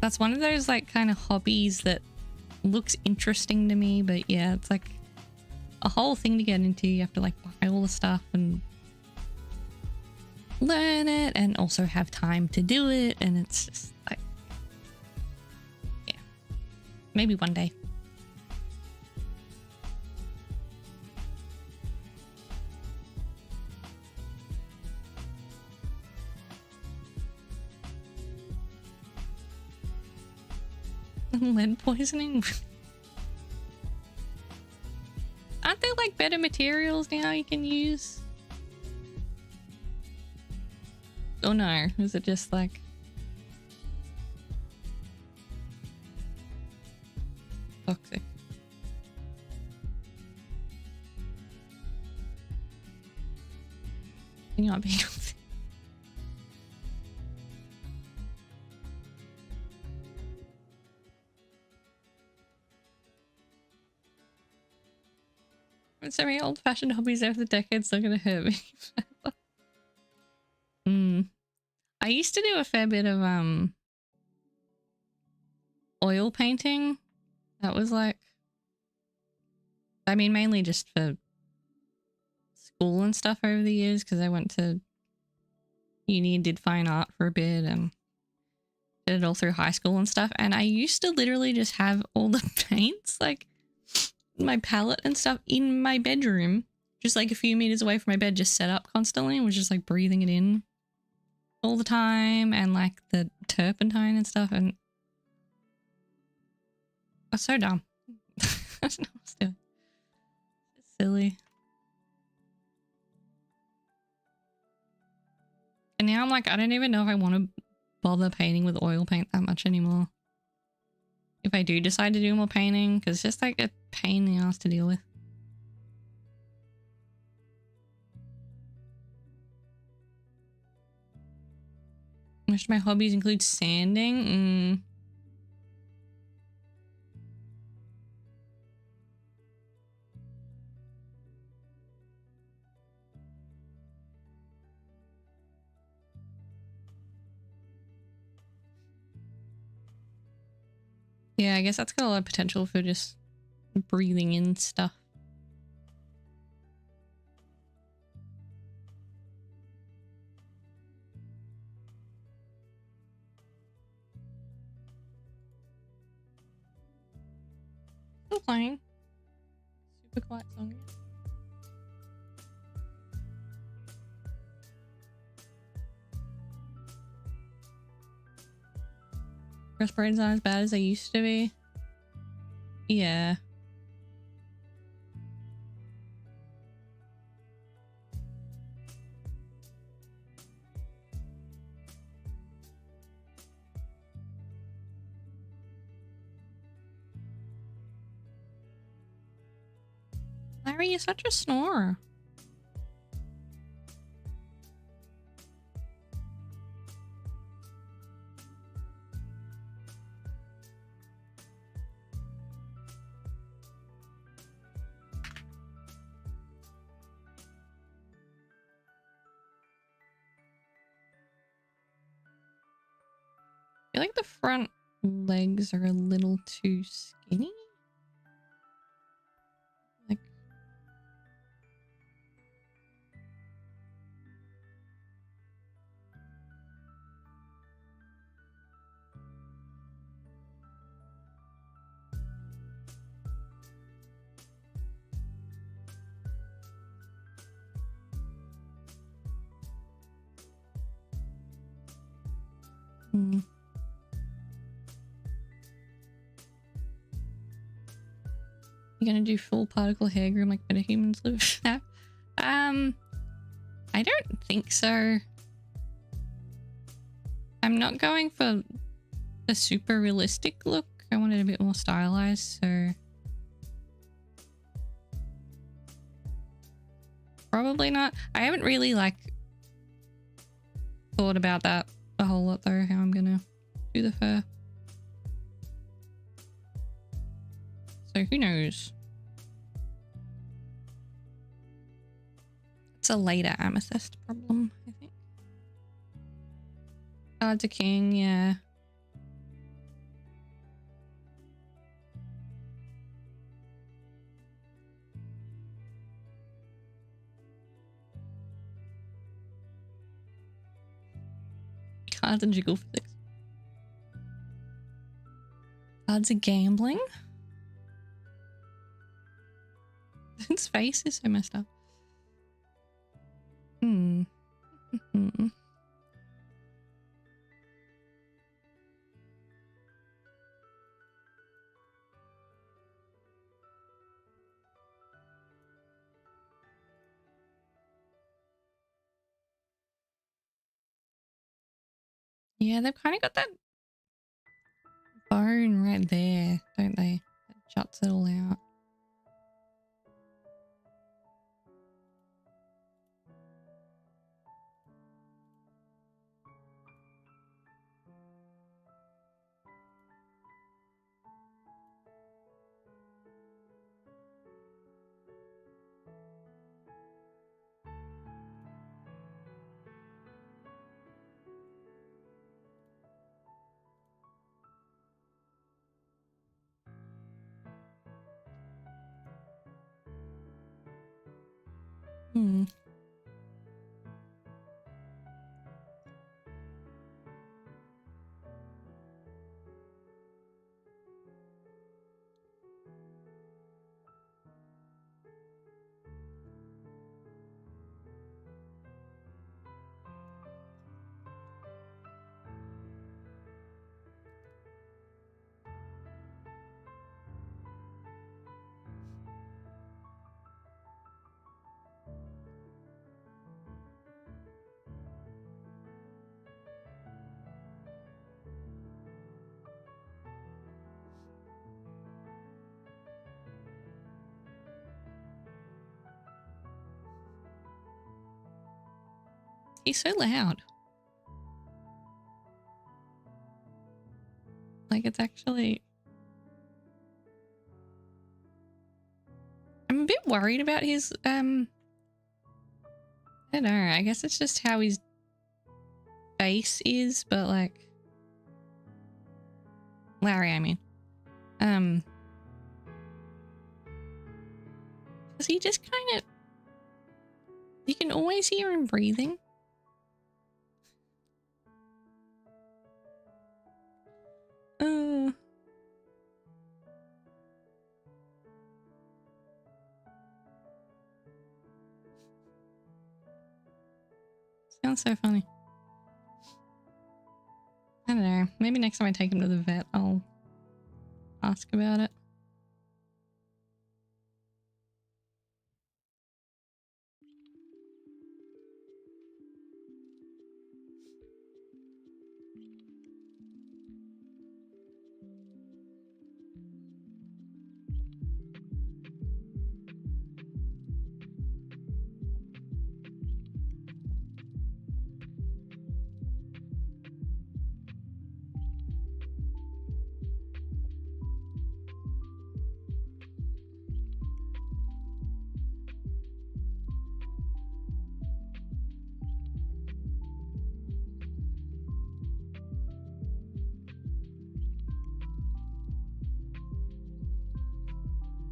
That's one of those like kind of hobbies that looks interesting to me, but yeah, it's like a whole thing to get into. You have to like buy all the stuff and learn it and also have time to do it, and it's just like, yeah, maybe one day. Lead poisoning? Aren't there like better materials now you can use? Oh no, is it just like toxic? Can you not be so many old-fashioned hobbies over the decades are gonna hurt me. I used to do a fair bit of oil painting. That was like, I mean, mainly just for school and stuff over the years, because I went to uni and did fine art for a bit and did it all through high school and stuff. And I used to literally just have all the paints, like my palette and stuff, in my bedroom, just like a few meters away from my bed, just set up constantly and was just like breathing it in. all the time and like the turpentine and stuff, and I was so dumb. I don't know what I was doing. It's silly. And now I'm like, I don't even know if I want to bother painting with oil paint that much anymore. If I do decide to do more painting, because it's just like a pain in the ass to deal with. Most of my hobbies include sanding. Yeah, I guess that's got a lot of potential for just breathing in stuff. Still playing. Super quiet song. Respirator's not as bad as they used to be. Yeah. Larry, you're such a snorer. I feel like the front legs are a little too skinny. Like, You gonna do full particle hair groom like metahumans live? No. I don't think so. I'm not going for a super realistic look. I want it a bit more stylized, so probably not. I haven't really like thought about that a whole lot though, how I'm gonna do the fur. So who knows? It's a later amethyst problem, I think. Cards a king, yeah. Cards and jiggle physics. Cards are gambling. His face is so messed up. Yeah, they've kind of got that bone right there, don't they? That juts it all out. He's so loud. Like, it's actually... I'm a bit worried about his, I don't know, I guess it's just how his face is, but like... Larry, I mean. Because he just kind of... You can always hear him breathing. Sounds so funny. I don't know. Maybe next time I take him to the vet, I'll ask about it.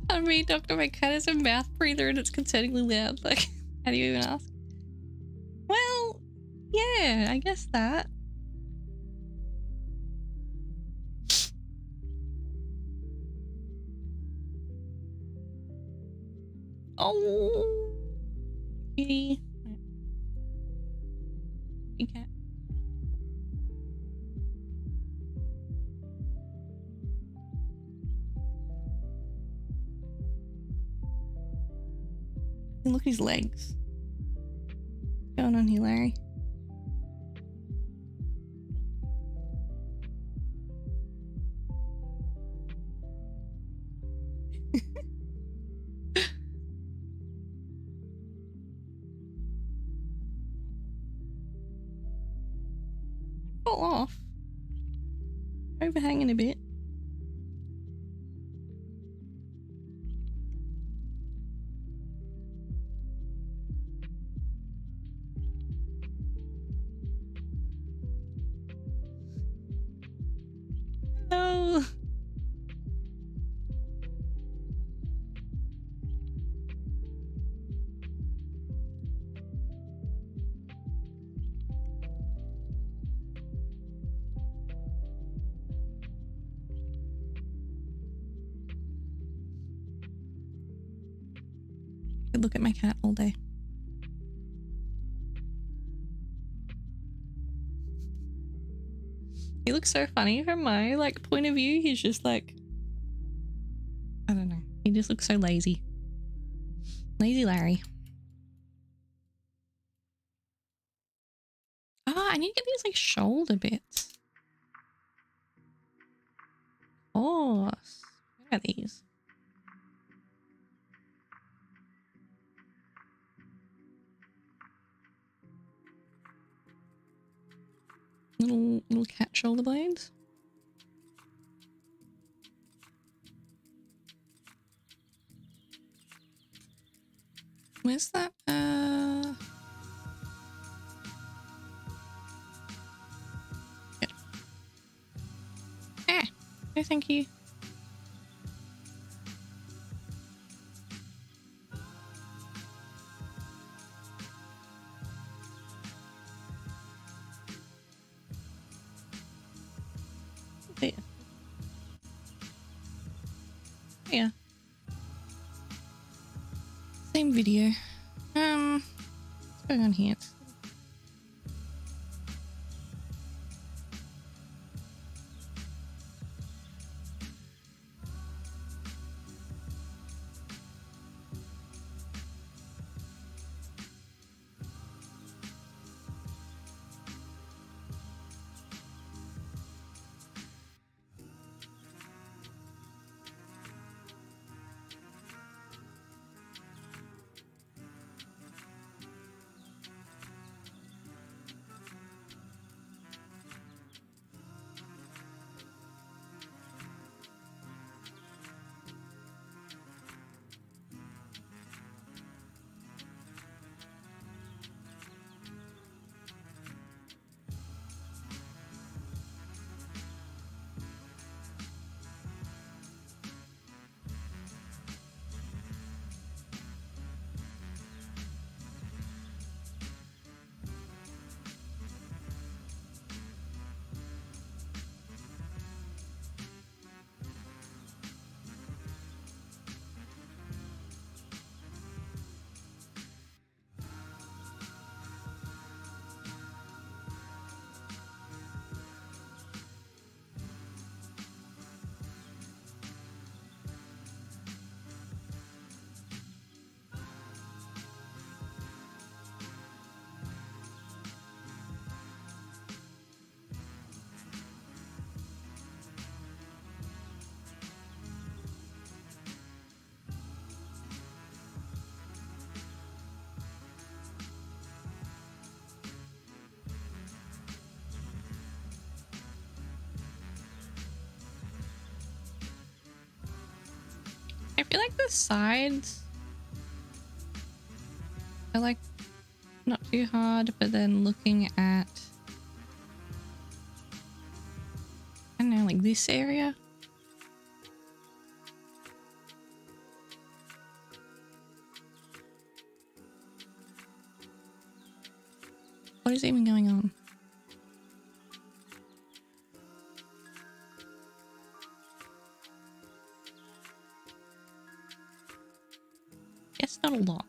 I mean, Doctor, my cat is a mouth breather and it's concerningly loud. Like, how do you even ask? Well, yeah, I guess that. Oh, kitty. Kitty cat. And look at his legs. What's going on here, Larry? Fall off. Overhanging a bit. No. Could look at my cat all day. He looks so funny from my like point of view. He's just like, I don't know. He just looks so lazy. Lazy Larry. Ah, I need to get these like shoulder bits. Oh, what are these? Little cat shoulder blades. Where's that? Good. Ah, no thank you. There. Yeah. Same video. What's going on here? feel like the sides are like not too hard, but then looking at, I don't know, like this area. What is even going on? Guess not a lot.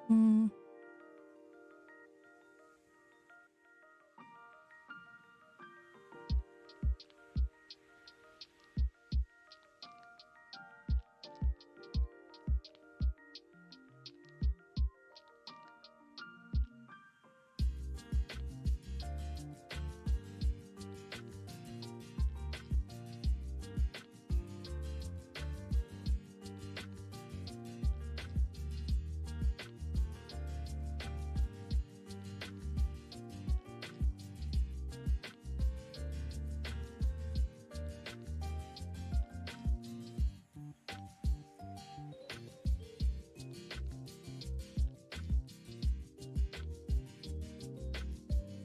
Hmm.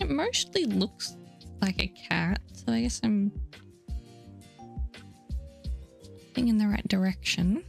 It mostly looks like a cat, so I guess I'm going in the right direction.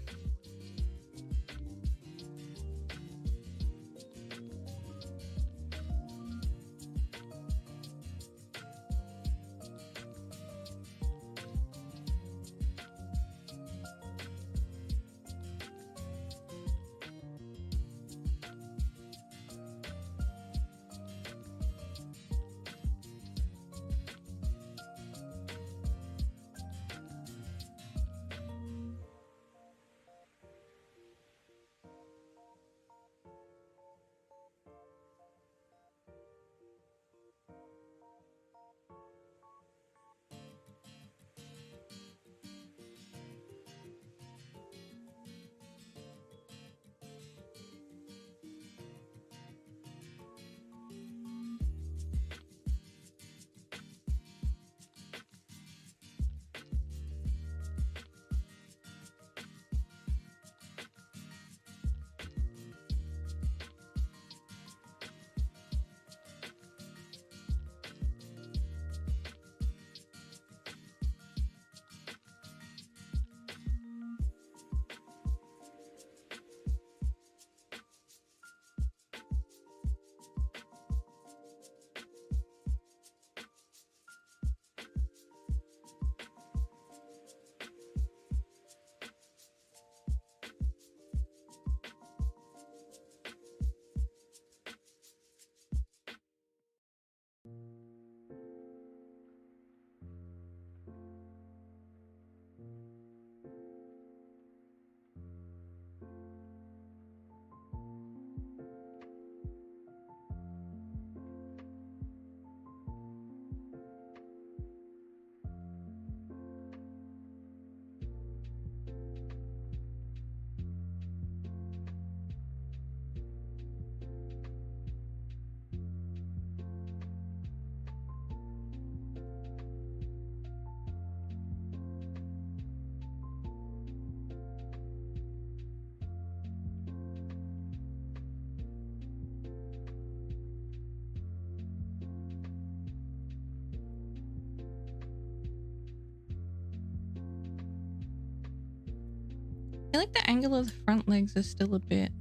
feel like the angle of the front legs is still a bit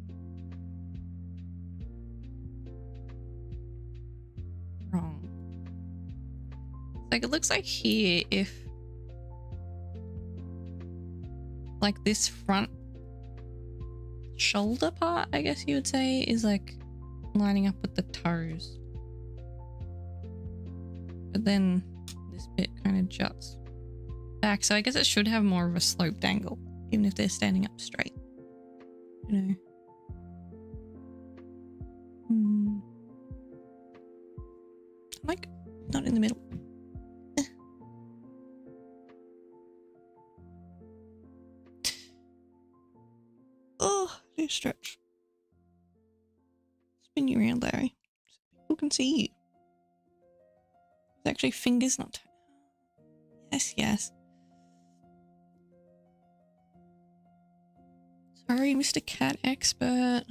wrong. Like it looks like here, if like this front shoulder part, I guess you would say, is like lining up with the toes. But then this bit kind of juts back. So I guess it should have more of a sloped angle, even if they're standing up straight. You know. Like, not in the middle. Oh, do stretch. Spin you around, Larry, so people can see you. It's actually fingers, not toes. Yes, yes. Sorry, Mr. Cat Expert.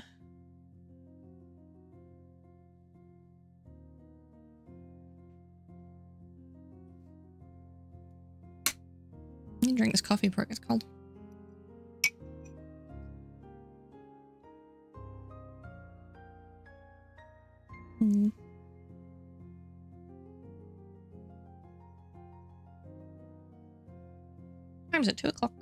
You can drink this coffee before it gets cold. Time's at 2 o'clock.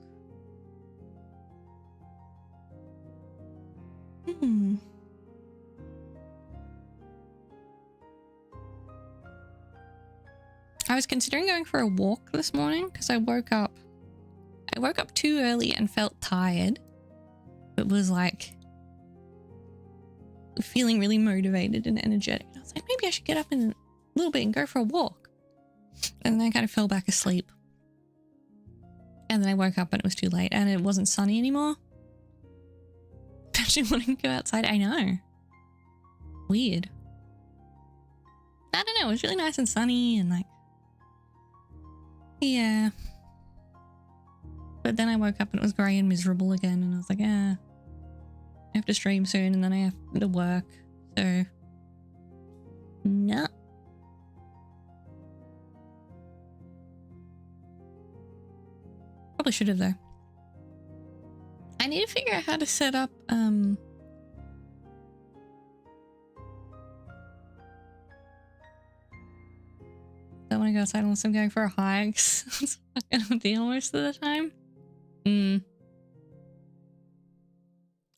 I was considering going for a walk this morning because I woke up too early and felt tired. It was like feeling really motivated and energetic. I was like, maybe I should get up in a little bit and go for a walk. And then I kind of fell back asleep. And then I woke up and it was too late and it wasn't sunny anymore. Actually wanting to go outside. I know. Weird. I don't know. It was really nice and sunny and like, yeah. But then I woke up and it was grey and miserable again and I was like, I have to stream soon and then I have to work. So, no. Probably should have though. I need to figure out how to set up, don't want to go outside unless I'm going for a hike. It's not gonna deal most of the time.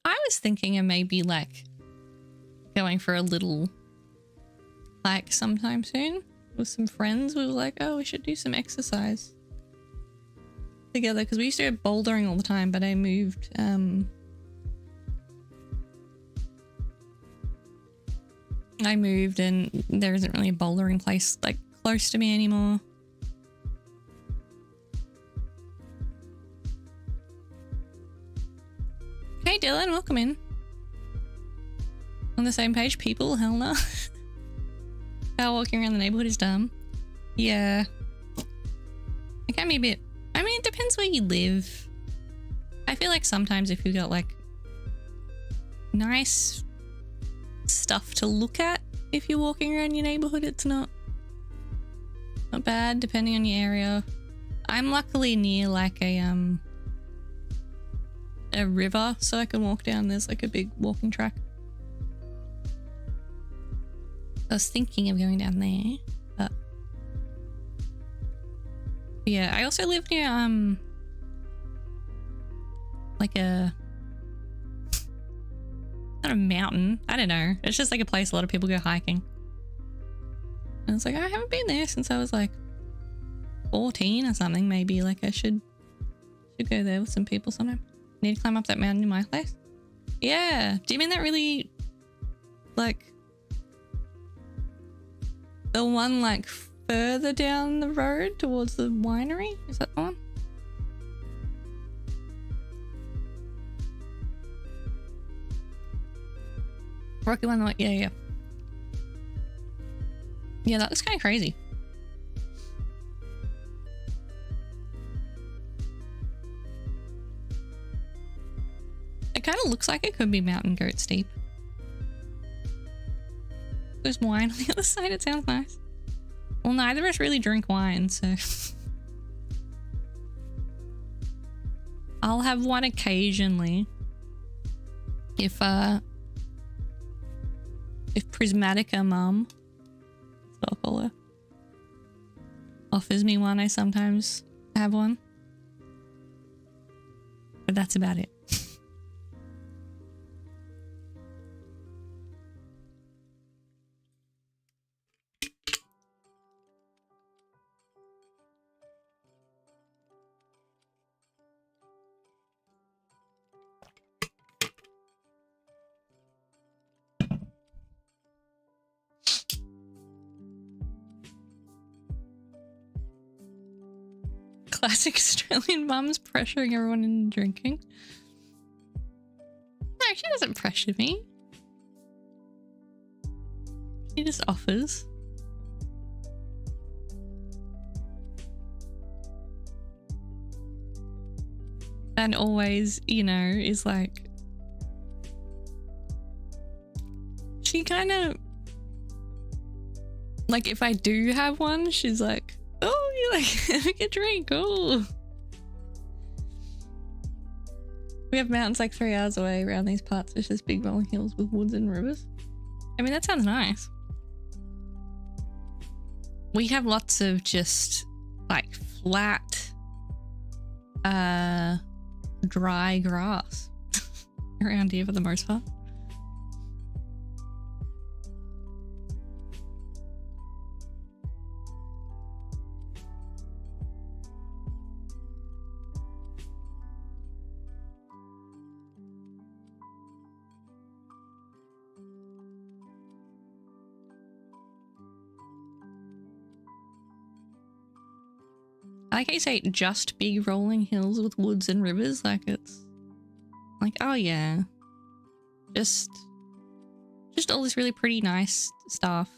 I was thinking of maybe like going for a little hike sometime soon with some friends. We were like, oh, we should do some exercise together because we used to go bouldering all the time, but I moved. I moved and there isn't really a bouldering place like close to me anymore. Hey Dylan, welcome in. On the same page, people? Hell no. How walking around the neighborhood is dumb. Yeah. It can be a bit... I mean, it depends where you live. I feel like sometimes if you got like nice stuff to look at if you're walking around your neighborhood, it's not bad depending on your area. I'm luckily near like a river so I can walk down. There's like a big walking track. I was thinking of going down there, but yeah, I also live near like a not a mountain, I don't know, it's just like a place a lot of people go hiking. And I was like, I haven't been there since I was like 14 or something. Maybe like I should go there with some people sometime. Need to climb up that mountain in my place. Yeah, do you mean that really like the one like further down the road towards the winery? Is that the one? Rocky one, yeah. Yeah, that was kind of crazy. It kind of looks like it could be Mountain Goat Steep. There's wine on the other side, it sounds nice. Well, neither of us really drink wine, so... I'll have one occasionally. If Prismatica Mum, that's what I'll call her, offers me one, I sometimes have one. But that's about it. Classic Australian mums pressuring everyone into drinking. No, she doesn't pressure me. She just offers. And always, you know, is like... She kind of... Like, if I do have one, she's like... Oh, you like make a drink. Oh, we have mountains like 3 hours away around these parts. It's just big rolling hills with woods and rivers. I mean, that sounds nice. We have lots of just like flat, dry grass around here for the most part. I like how you say just big rolling hills with woods and rivers, like it's like, oh yeah, just all this really pretty nice stuff.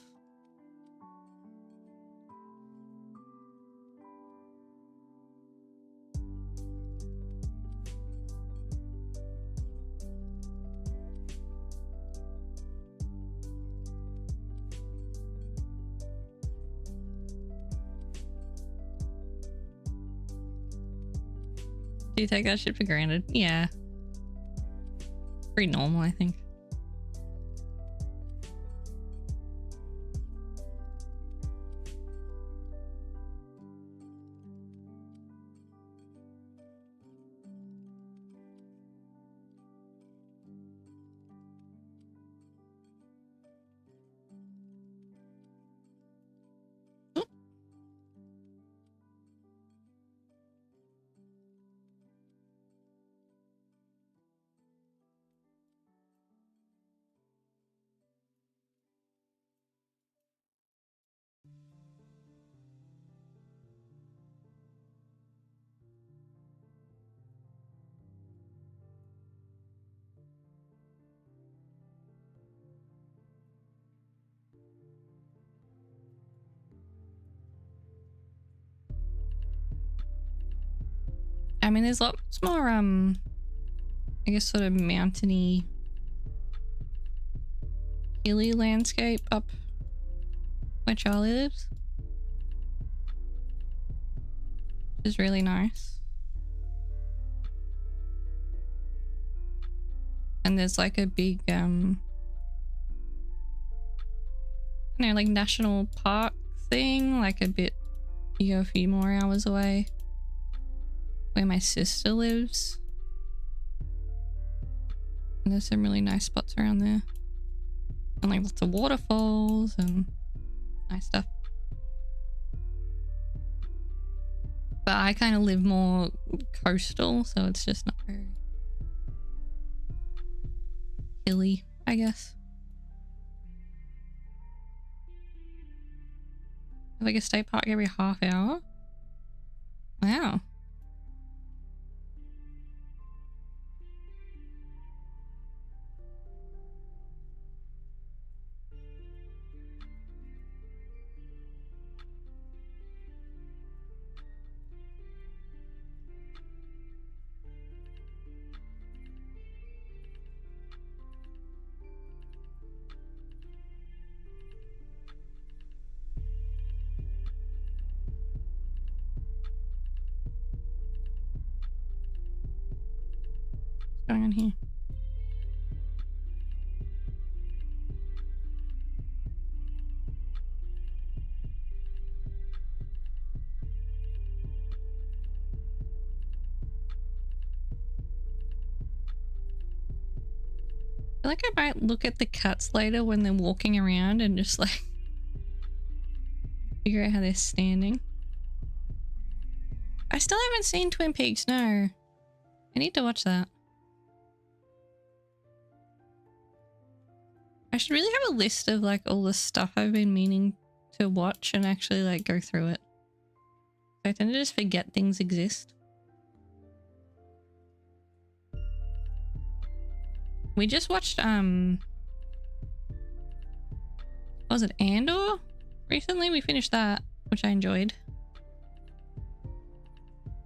Do you take that shit for granted? Yeah. Pretty normal, I think. I mean, there's lots more, I guess sort of mountainy, hilly landscape up where Charlie lives. Which is really nice. And there's like a big, you know, like national park thing, like a bit, you go a few more hours away. Where my sister lives. And there's some really nice spots around there. And like lots of waterfalls and nice stuff. But I kind of live more coastal, so it's just not very hilly, I guess. Like a state park every half hour? Wow. going on here? I feel like I might look at the cuts later when they're walking around and just like figure out how they're standing. I still haven't seen Twin Peaks, no. I need to watch that. I should really have a list of like all the stuff I've been meaning to watch and actually like go through it. I tend to just forget things exist. We just watched what was it, Andor? Recently we finished that, which I enjoyed.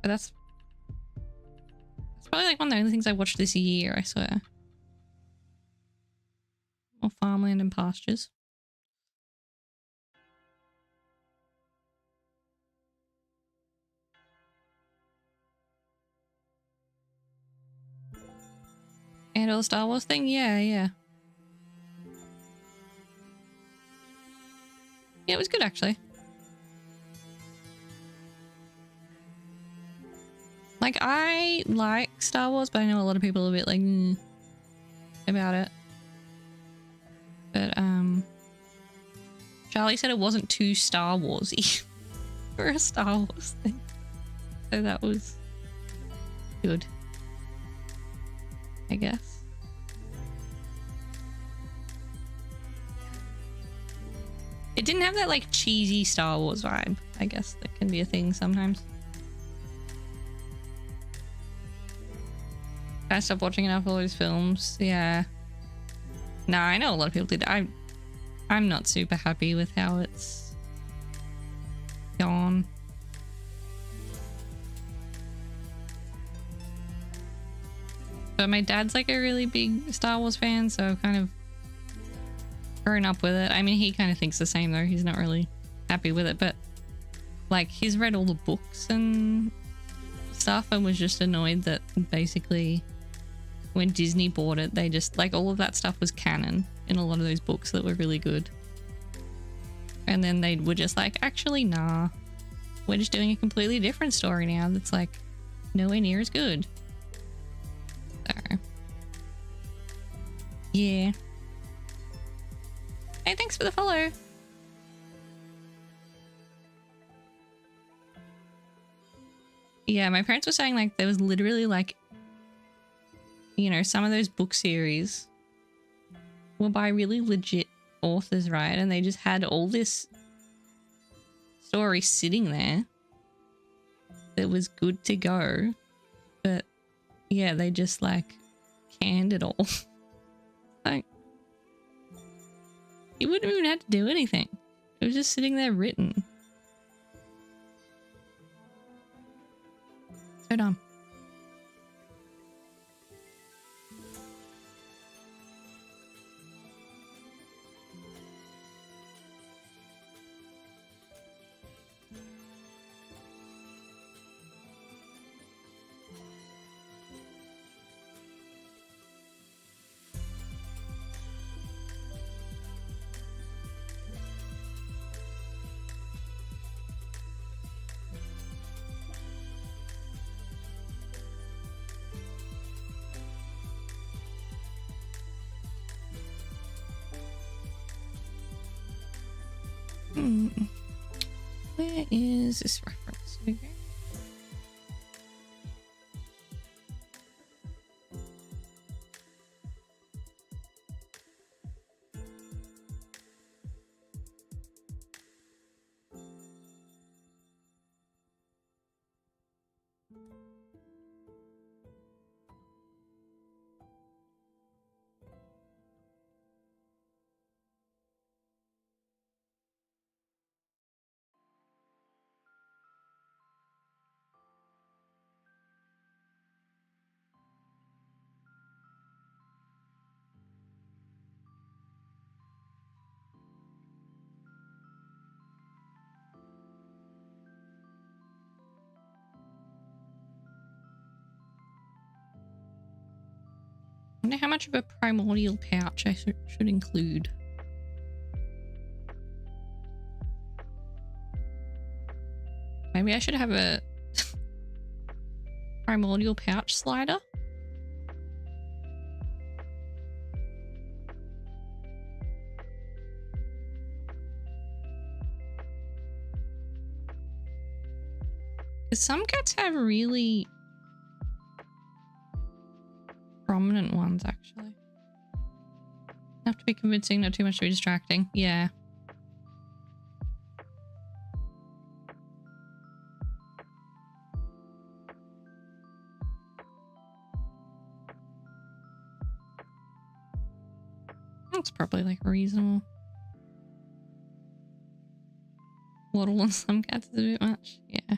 But that's probably like one of the only things I watched this year, I swear. More farmland and pastures. And all the Star Wars thing? Yeah. Yeah, it was good actually. Like, I like Star Wars, but I know a lot of people are a bit like about it. But Charlie said it wasn't too Star Warsy for a Star Wars thing. So that was good, I guess. It didn't have that like cheesy Star Wars vibe. I guess that can be a thing sometimes. I stopped watching enough of all those films. Yeah. No, I know a lot of people did. I'm not super happy with how it's gone. But my dad's like a really big Star Wars fan, so I've kind of grown up with it. I mean, he kind of thinks the same though. He's not really happy with it, but like he's read all the books and stuff and was just annoyed that basically when Disney bought it, they just like all of that stuff was canon in a lot of those books that were really good. And then they were just like, actually, nah, we're just doing a completely different story now that's like nowhere near as good. So, yeah. Hey, thanks for the follow. Yeah, my parents were saying like there was literally like, you know, some of those book series were by really legit authors, right? And they just had all this story sitting there that was good to go. But yeah, they just like canned it all. Like, you wouldn't even have to do anything. It was just sitting there written. So dumb. Where is this reference? Okay. wonder how much of a primordial pouch I should include. Maybe I should have a primordial pouch slider. Because some cats have really prominent ones, actually. Have to be convincing, not too much to be distracting. Yeah. That's probably like reasonable. Waddle on some cats is a bit much. Yeah.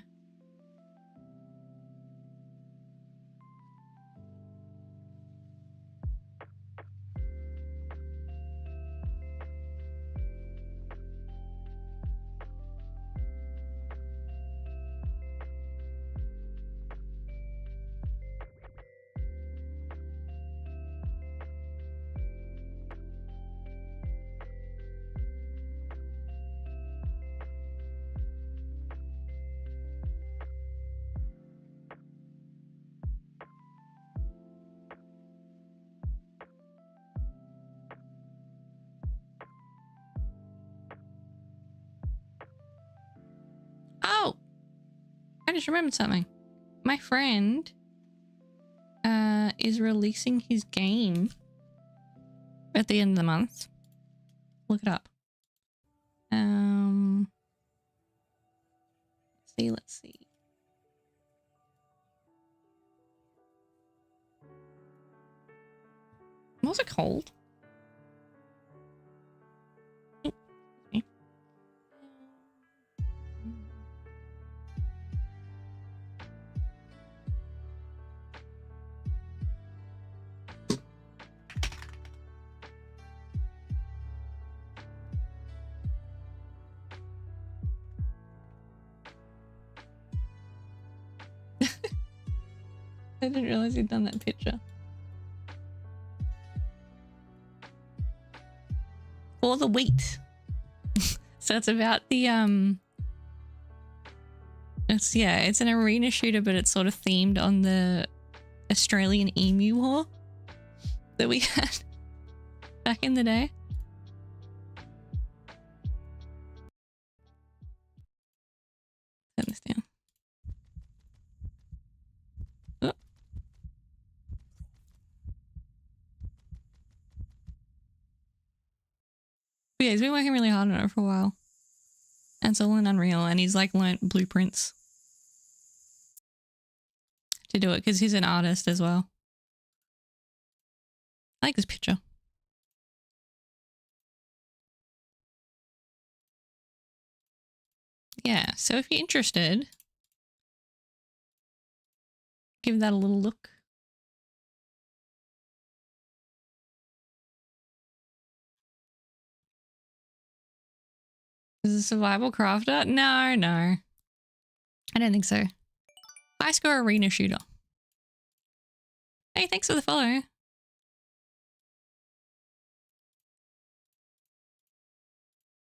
Oh! I just remembered something. My friend is releasing his game at the end of the month. Look it up. Let's see. Was it cold? Okay. I didn't realize he'd done that picture. For the wheat. So it's about the it's an arena shooter, but it's sort of themed on the Australian emu war that we had back in the day. Turn this down. Oh. But yeah, he's been working really hard on it for a while. And it's all in Unreal, and he's like learnt blueprints to do it because he's an artist as well. I like this picture. Yeah, so if you're interested, give that a little look. Is it a survival crafter? No, no. I don't think so. High score arena shooter. Hey, thanks for the follow.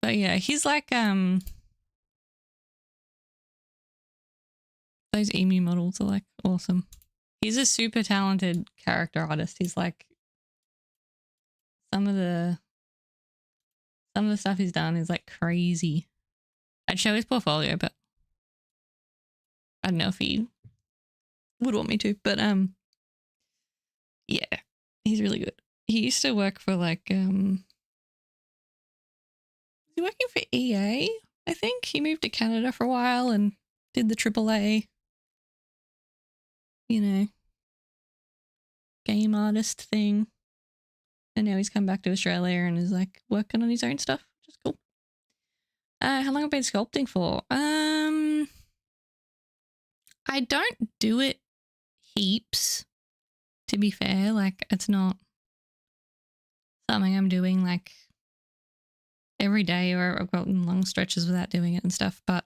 But yeah, he's like those emu models are like awesome. He's a super talented character artist. He's like some of the stuff he's done is like crazy. I'd show his portfolio, but I don't know if he would want me to, but yeah, he's really good. He used to work for like was he working for EA? I think he moved to Canada for a while and did the AAA, you know, game artist thing. And now he's come back to Australia and is like working on his own stuff, which is cool. How long have I been sculpting for? I don't do it heaps, to be fair. Like, it's not something I'm doing like every day, or I've gotten long stretches without doing it and stuff. But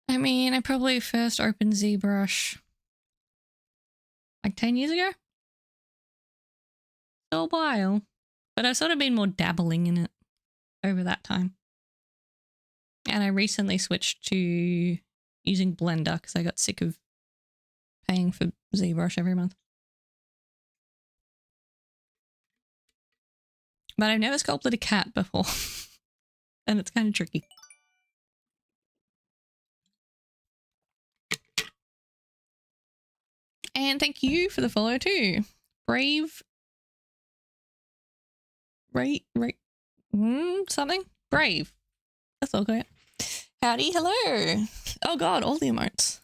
I mean, I probably first opened ZBrush like 10 years ago. a while, but I've sort of been more dabbling in it over that time. And I recently switched to using Blender because I got sick of paying for ZBrush every month. But I've never sculpted a cat before. And it's kind of tricky. And thank you for the follow too. Brave. Something? Brave. That's all good. Howdy, hello. Oh god, all the emotes.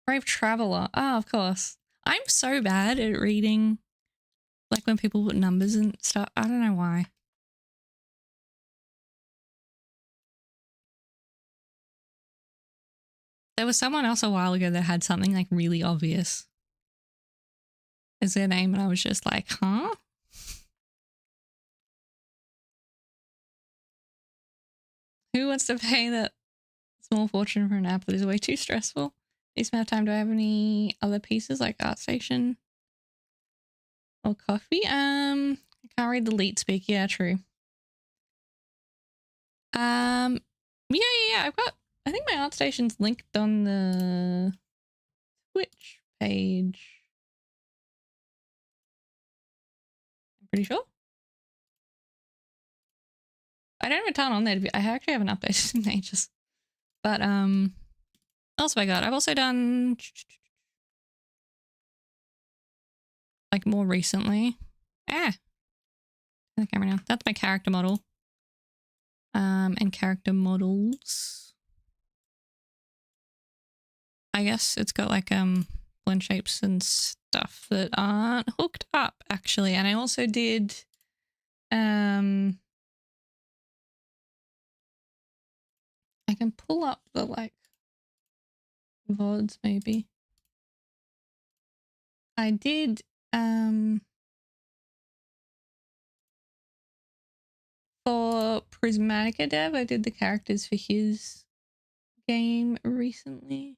Brave Traveler. Ah, of course. I'm so bad at reading, like when people put numbers and stuff. I don't know why. There was someone else a while ago that had something like really obvious as their name, and I was just like, huh? Who wants to pay that small fortune for an app that is way too stressful? This amount of time, do I have any other pieces like ArtStation or coffee? I can't read the lead speak. Yeah, true. Yeah. I've got, I think my ArtStation's linked on the Twitch page. I'm pretty sure. I don't have a ton on there. I actually haven't updated in ages. But what else have I got? I've also done like more recently. The camera now. That's my character model. And character models. I guess it's got like blend shapes and stuff that aren't hooked up actually. And I also did I can pull up the like VODs maybe. I did for Prismatica Dev, I did the characters for his game recently.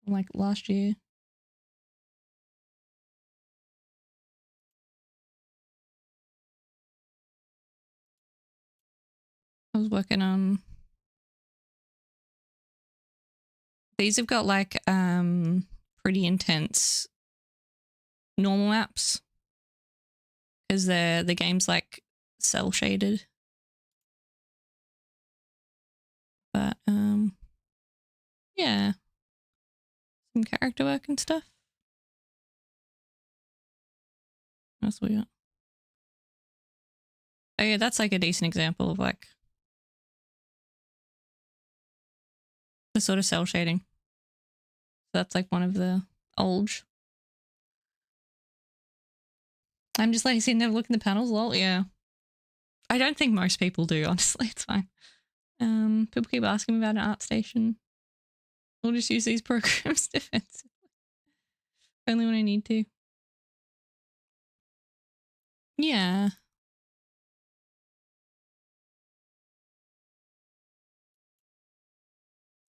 Like last year. I was working on these have got like pretty intense normal maps because the game's like cell shaded. But yeah. Some character work and stuff. What else we got? Oh yeah, that's like a decent example of like the sort of cell shading. So that's like one of the old. I'm just lazy and never look in the panels. Lol, yeah. I don't think most people do, honestly. It's fine. People keep asking me about an ArtStation. I'll just use these programs defensively. Only when I need to. Yeah.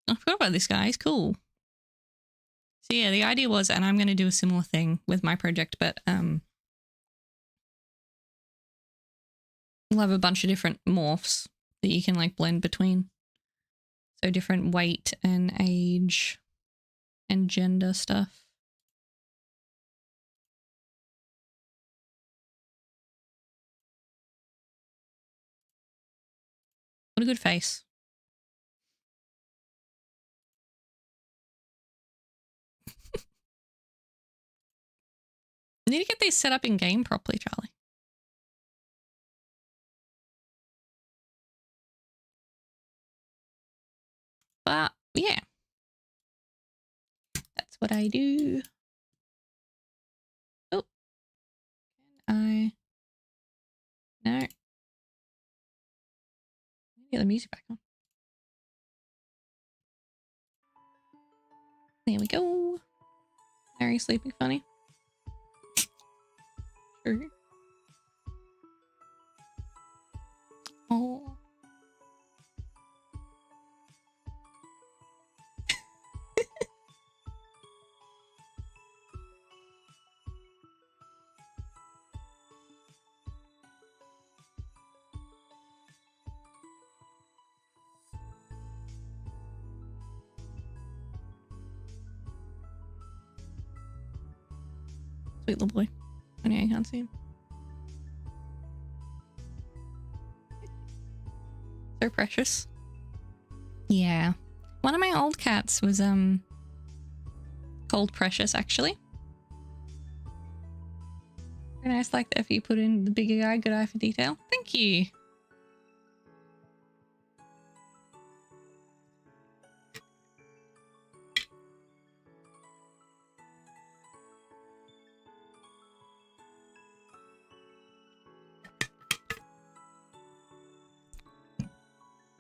I forgot about this guy. He's cool. So yeah, the idea was, and I'm going to do a similar thing with my project, but we'll have a bunch of different morphs that you can like blend between. So different weight and age and gender stuff. What a good face. I need to get these set up in game properly, Charlie. But yeah, that's what I do. Oh, can I? No. Get the music back on. There we go. Mary sleeping funny. Sure. Oh. Sweet little boy. I know you can't see him. So precious. Yeah. One of my old cats was called Precious, actually. Very nice, like if you put in the bigger guy, good eye for detail. Thank you.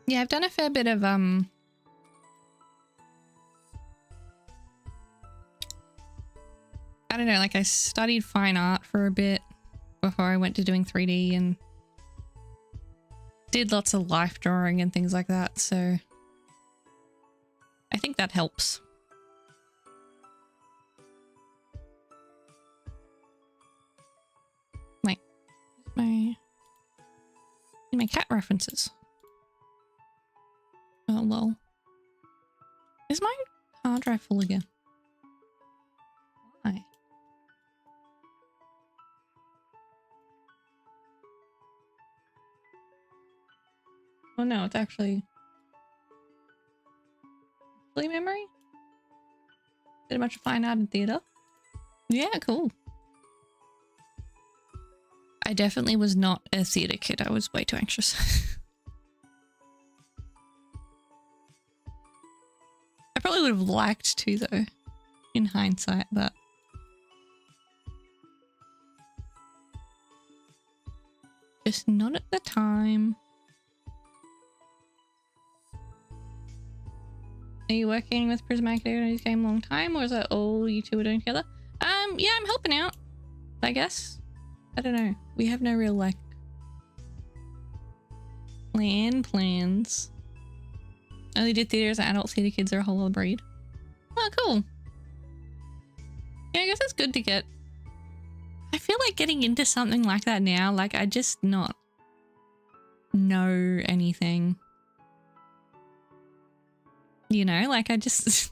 Yeah, I've done a fair bit of I don't know, like I studied fine art for a bit before I went to doing 3D and did lots of life drawing and things like that, so I think that helps. Wait, my cat references. Oh lol. Is my hard drive full again? Why? Oh no, it's actually memory? Did a bunch of fine art in theatre? Yeah, cool. I definitely was not a theatre kid. I was way too anxious. I probably would have liked to though, in hindsight, but just not at the time. Are you working with Prismatic on this game a long time, or is that all you two are doing together? Yeah, I'm helping out, I guess. I don't know. We have no real, like, plans. I only did theatre as an adult. Theatre kids are a whole other breed. Oh, cool. Yeah, I guess it's good to get... I feel like getting into something like that now, like, I just not know anything. You know, like, I just...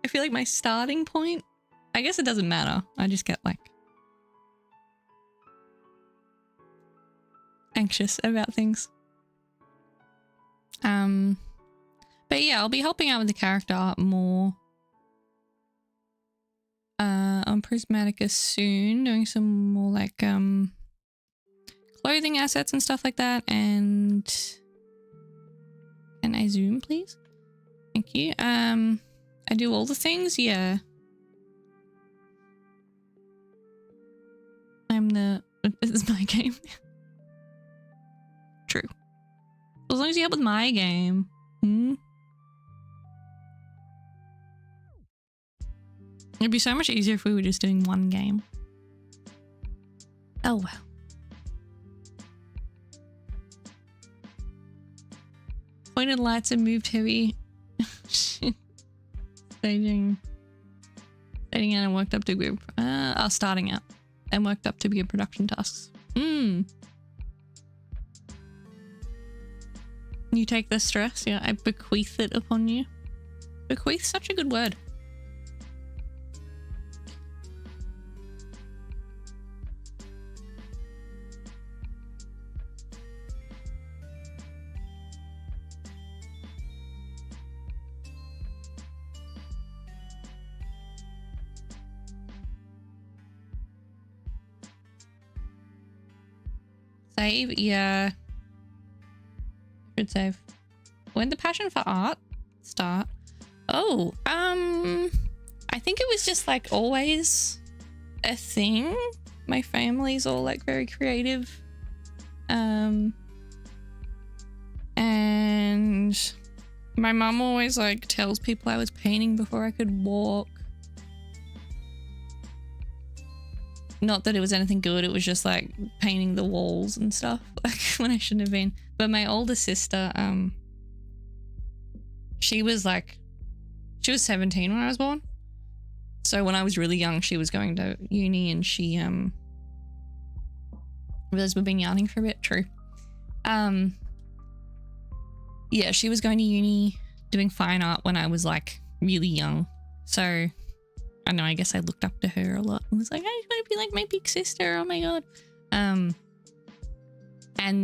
I feel like my starting point... I guess it doesn't matter. I just get, like... anxious about things. But yeah, I'll be helping out with the character art more on Prismatica soon, doing some more like clothing assets and stuff like that. And can I zoom, please? Thank you. I do all the things, yeah. This is my game. True. As long as you help with my game. It'd be so much easier if we were just doing one game. Oh well. Pointed lights and moved heavy. Staging out and worked up to good starting out and worked up to bigger production tasks. You take the stress? Yeah, I bequeath it upon you. Bequeath, such a good word. Save? Yeah. Should save. When did the passion for art start? Oh, I think it was just like always a thing. My family's all like very creative. And my mum always like tells people I was painting before I could walk. Not that it was anything good, it was just like painting the walls and stuff, like when I shouldn't have been. But my older sister, she was 17 when I was born. So when I was really young, she was going to uni and she, realized we've been yarning for a bit, true. Yeah, she was going to uni doing fine art when I was like really young. So I know, I guess I looked up to her a lot and was like, I just want to be like my big sister. Oh my God. And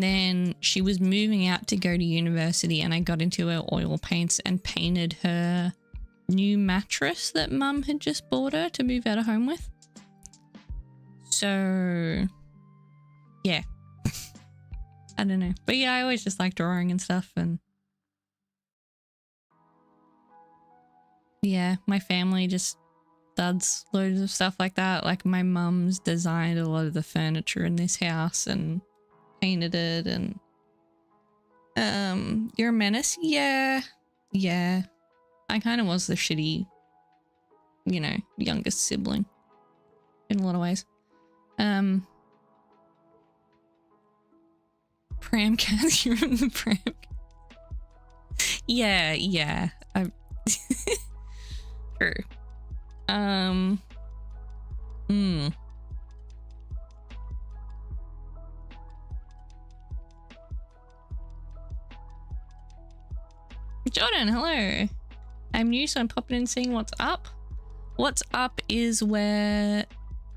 then she was moving out to go to university and I got into her oil paints and painted her new mattress that mum had just bought her to move out of home with. So yeah, I don't know. But yeah, I always just like drawing and stuff. And yeah, my family just does loads of stuff like that. Like my mum's designed a lot of the furniture in this house and painted it. And you're a menace. Yeah. I kind of was the shitty, you know, youngest sibling in a lot of ways. Pram cats, you remember the pram? Yeah. True. Jordan, hello. I'm new, so I'm popping in seeing what's up. What's up is we're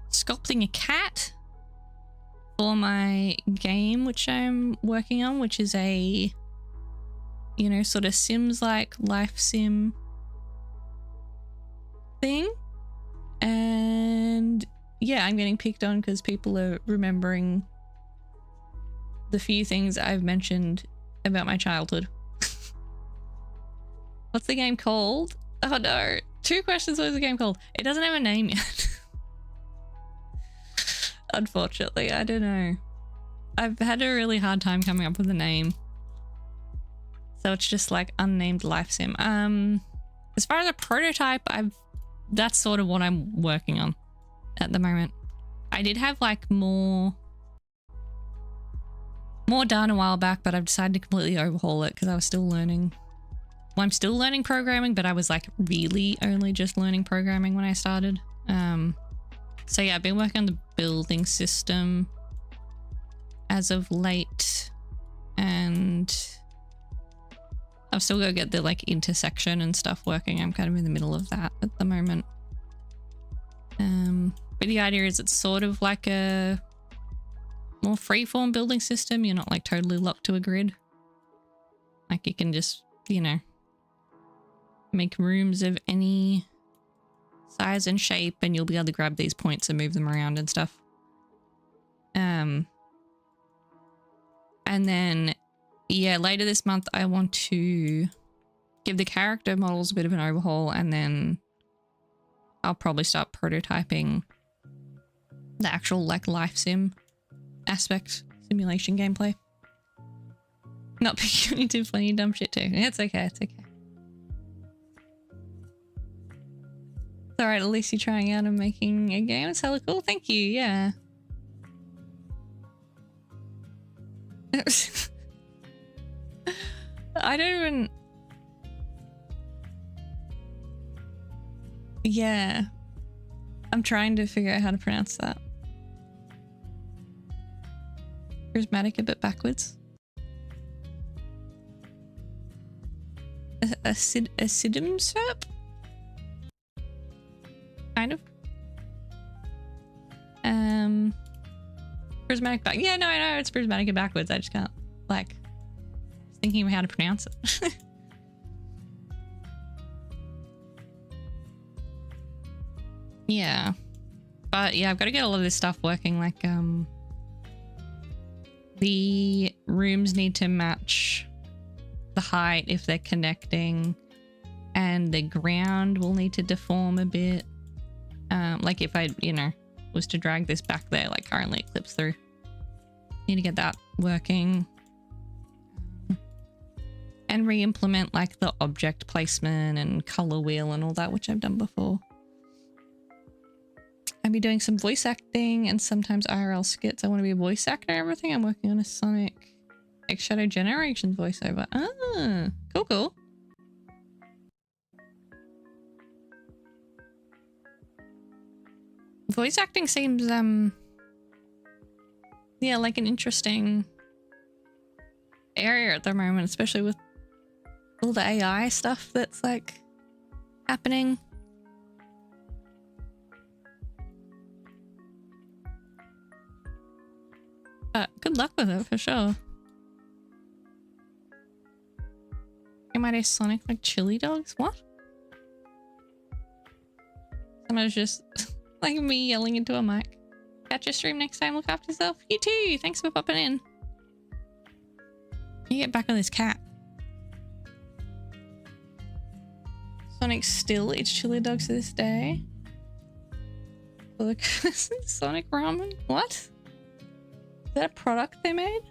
sculpting a cat for my game, which I'm working on, which is a, you know, sort of Sims-like life sim thing. And yeah, I'm getting picked on because people are remembering the few things I've mentioned about my childhood. What's the game called? Oh no. 2 questions. What's the game called? It doesn't have a name yet. Unfortunately, I don't know. I've had a really hard time coming up with a name. So it's just like unnamed life sim. As far as a prototype, that's sort of what I'm working on at the moment. I did have like more done a while back, but I've decided to completely overhaul it because I was still learning. Well, I'm still learning programming, but I was like really only just learning programming when I started. So yeah, I've been working on the building system as of late, and I've still got to get the like intersection and stuff working. I'm kind of in the middle of that at the moment. But the idea is it's sort of like a more freeform building system. You're not like totally locked to a grid. Like you can just, you know, make rooms of any size and shape and you'll be able to grab these points and move them around and stuff. And then yeah, later this month I want to give the character models a bit of an overhaul, and then I'll probably start prototyping the actual like life sim aspect, simulation gameplay. Not picking into plenty of dumb shit too. It's okay, it's okay. It's alright, at least you're trying out and making a game. It's hella cool. Thank you, yeah. I don't even... Yeah. I'm trying to figure out how to pronounce that. Prismatic a bit backwards. Acidum syrup? Kind of. Prismatic back. Yeah, no, I know it's prismatic and backwards. I just can't, like, thinking of how to pronounce it. Yeah. But yeah, I've got to get a lot of this stuff working. Like, the rooms need to match the height if they're connecting, and the ground will need to deform a bit. Like if I, you know, was to drag this back there, like currently it clips through. Need to get that working. And re-implement like the object placement and color wheel and all that, which I've done before. I'll be doing some voice acting and sometimes IRL skits. I want to be a voice actor and everything. I'm working on a Sonic X Shadow Generations voiceover. Ah, cool, cool. Voice acting seems, yeah, like an interesting area at the moment, especially with all the AI stuff that's like happening. But good luck with it for sure. Am I Sonic like chili dogs? What? Somebody's just like me yelling into a mic. Catch your stream next time. Look after yourself. You too. Thanks for popping in. You get back on this cat. Sonic still eats chili dogs to this day. Look, Sonic ramen? What? Is that a product they made?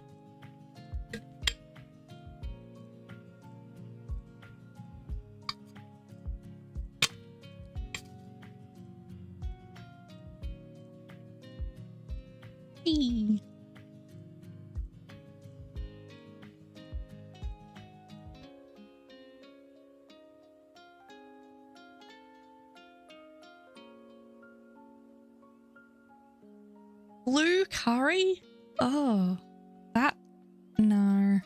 Eee. Blue curry? Oh, that, no.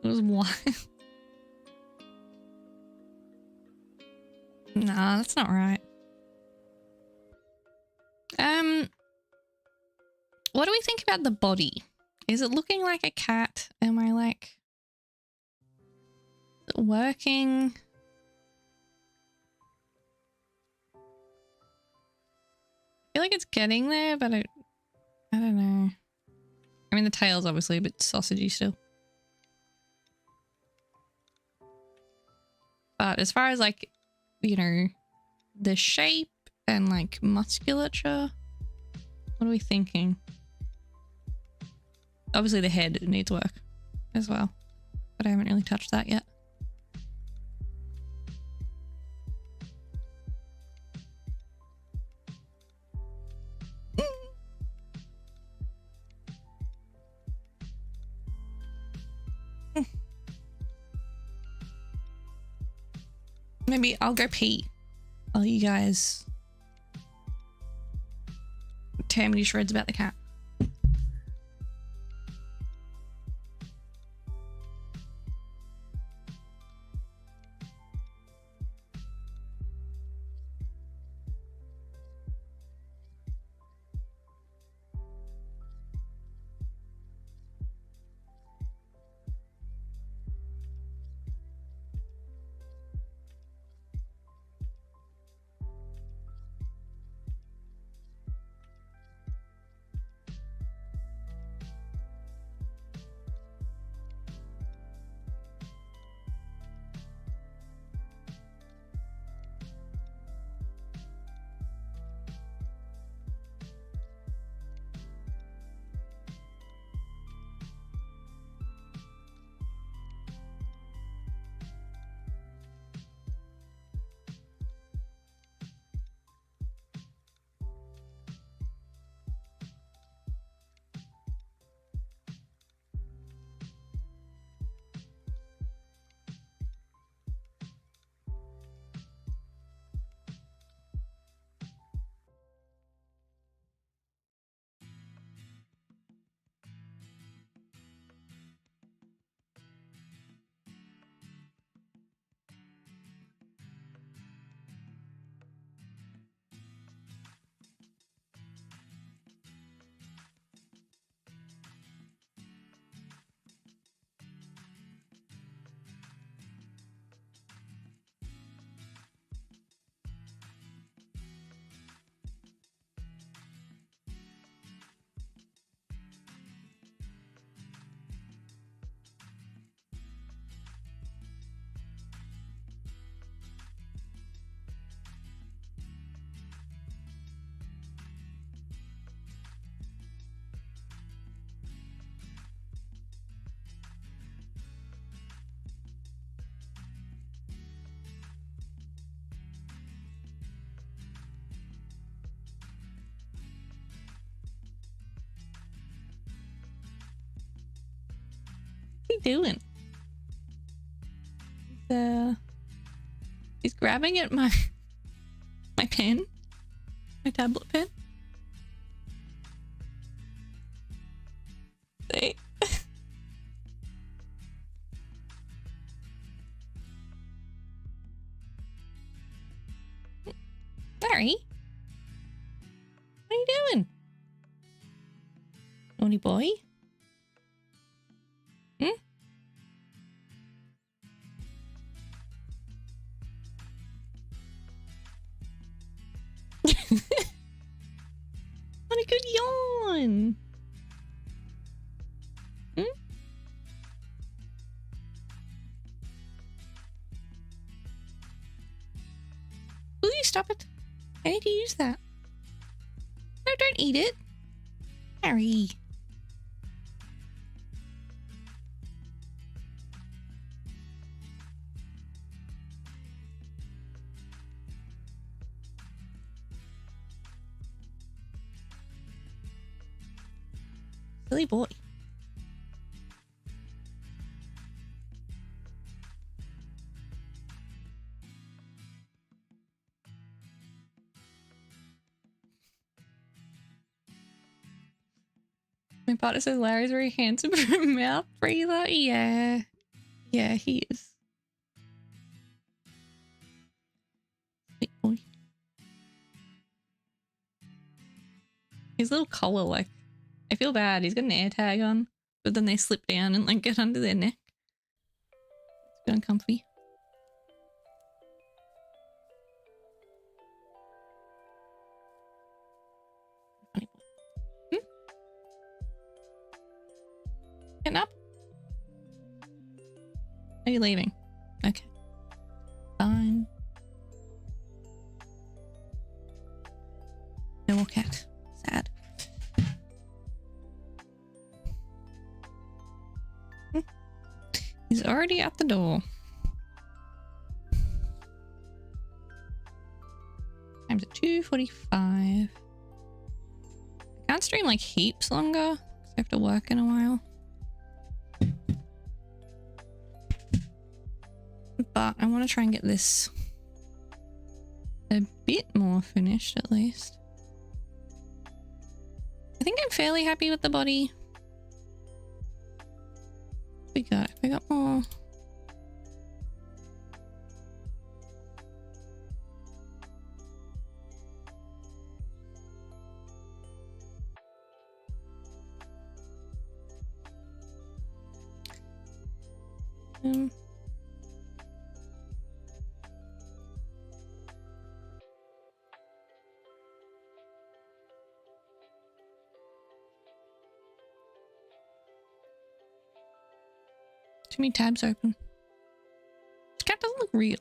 It was wild. Nah, that's not right. What do we think about the body? Is it looking like a cat? Am I like, is it working? I feel like it's getting there, but I don't know. I mean, the tail's obviously a bit sausagey still. But as far as like, you know, the shape and like musculature, what are we thinking? Obviously the head needs work as well, but I haven't really touched that yet. Maybe I'll go pee while you guys tear me to shreds about the cat. What's he doing? He's grabbing at my pen, my tablet pen. See? Larry, what are you doing? Naughty boy. Hmm? What a good yawn. Hmm? Will you stop it? I need to use that. No, don't eat it. Harry. Silly boy. My partner says Larry's very handsome for a mouth breather. Yeah. Yeah, he is. Sweet boy. His little collar, like, I feel bad. He's got an air tag on, but then they slip down and like get under their neck. It's a bit uncomfy. Funny boy. Getting up? Are you leaving? Okay. Fine. No more cat. Sad. He's already at the door. Time's at 2:45. I can't stream like heaps longer because I have to work in a while. But I want to try and get this a bit more finished at least. I think I'm fairly happy with the body. We got more. Too many tabs open. This cat doesn't look real.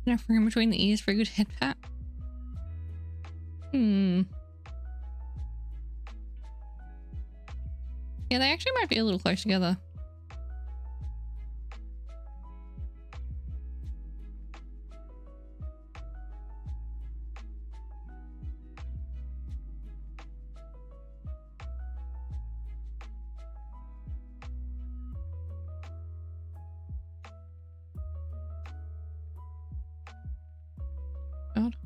Enough room between the ears for a good head pat. Yeah, they actually might be a little close together. God.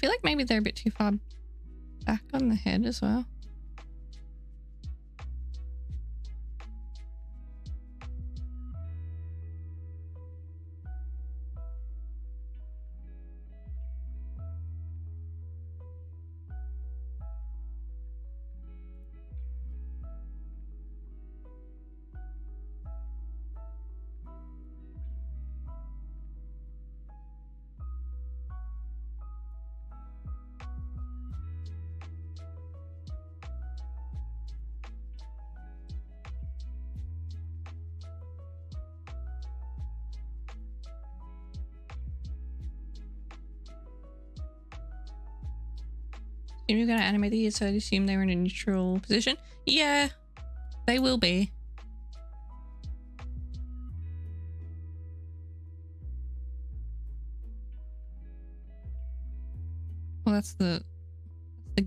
feel like maybe they're a bit too far back on the head as well. You're going to animate the ears, so I'd assume they were in a neutral position. Yeah, they will be. Well, that's the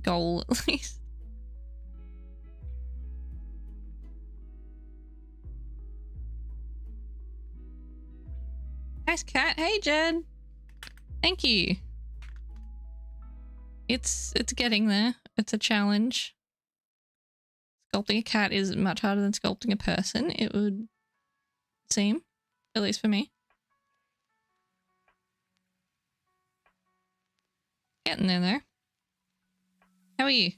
goal at least. Nice cat. Hey, Jen. Thank you. It's getting there. It's a challenge. Sculpting a cat is much harder than sculpting a person, it would seem. At least for me. Getting there though. How are you?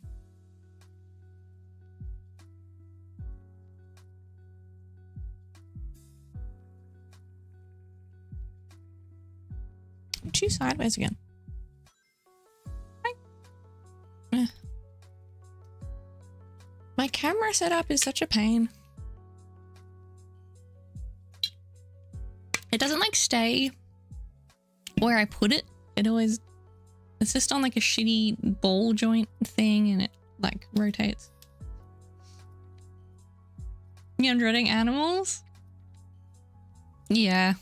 Two sideways again. My camera setup is such a pain. It doesn't like stay where I put it. It's just on like a shitty ball joint thing and it like rotates. Yeah, I'm dreading animals. Yeah.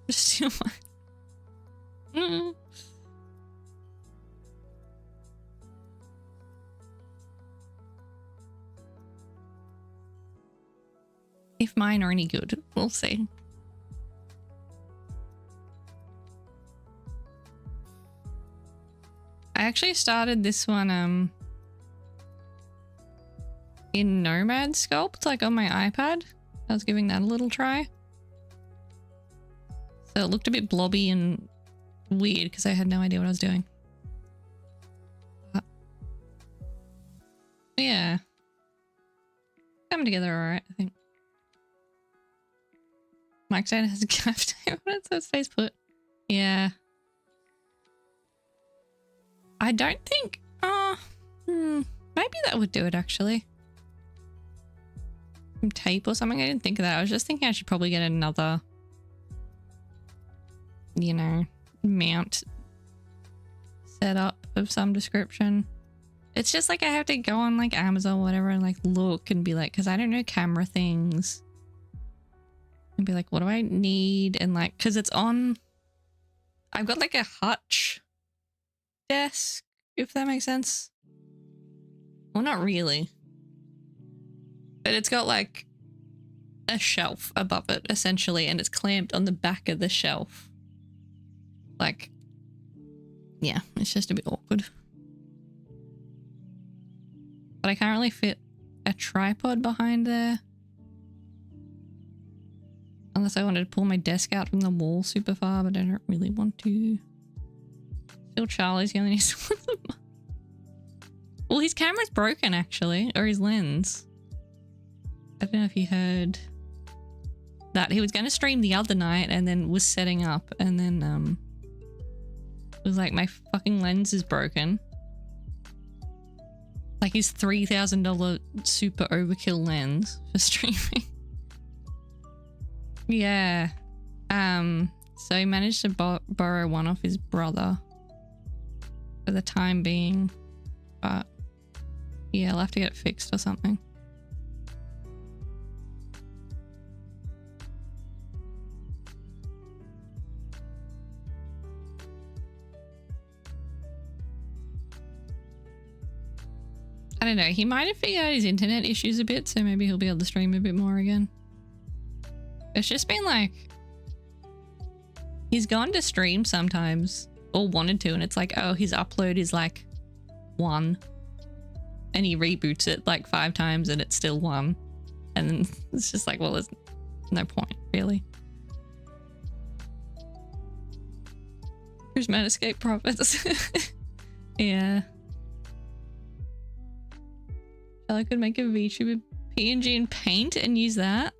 Just too much. If mine are any good, we'll see. I actually started this one in Nomad Sculpt, like on my iPad. I was giving that a little try. So it looked a bit blobby and weird because I had no idea what I was doing. But yeah. Coming together alright, I think. Mike Stone has a gaff tape on it, so it's face put. Yeah. I don't think... maybe that would do it, actually. Some tape or something. I didn't think of that. I was just thinking I should probably get another, you know, mount setup of some description. It's just like I have to go on like Amazon or whatever and like look and be like, because I don't know camera things. And be like, what do I need? And like, because it's on... I've got like a hutch desk, if that makes sense. Well, not really. But it's got like a shelf above it, essentially, and it's clamped on the back of the shelf. Like, yeah, it's just a bit awkward. But I can't really fit a tripod behind there. Unless I wanted to pull my desk out from the wall super far, but I don't really want to. Still Charlie's the only needs to put them. Well, his camera's broken actually, or his lens. I don't know if you heard that. He was going to stream the other night and then was setting up and then it was like, my fucking lens is broken. Like his $3,000 super overkill lens for streaming. Yeah. So he managed to borrow one off his brother for the time being, but yeah, I'll have to get it fixed or something. I don't know, he might have figured out his internet issues a bit, so maybe he'll be able to stream a bit more again. It's just been like, he's gone to stream sometimes, or wanted to, and it's like, oh, his upload is like 1, and he reboots it like 5 times and it's still 1, and then it's just like, well, there's no point really. Who's Manscaped profits? Yeah. I could make a VTuber PNG in Paint and use that.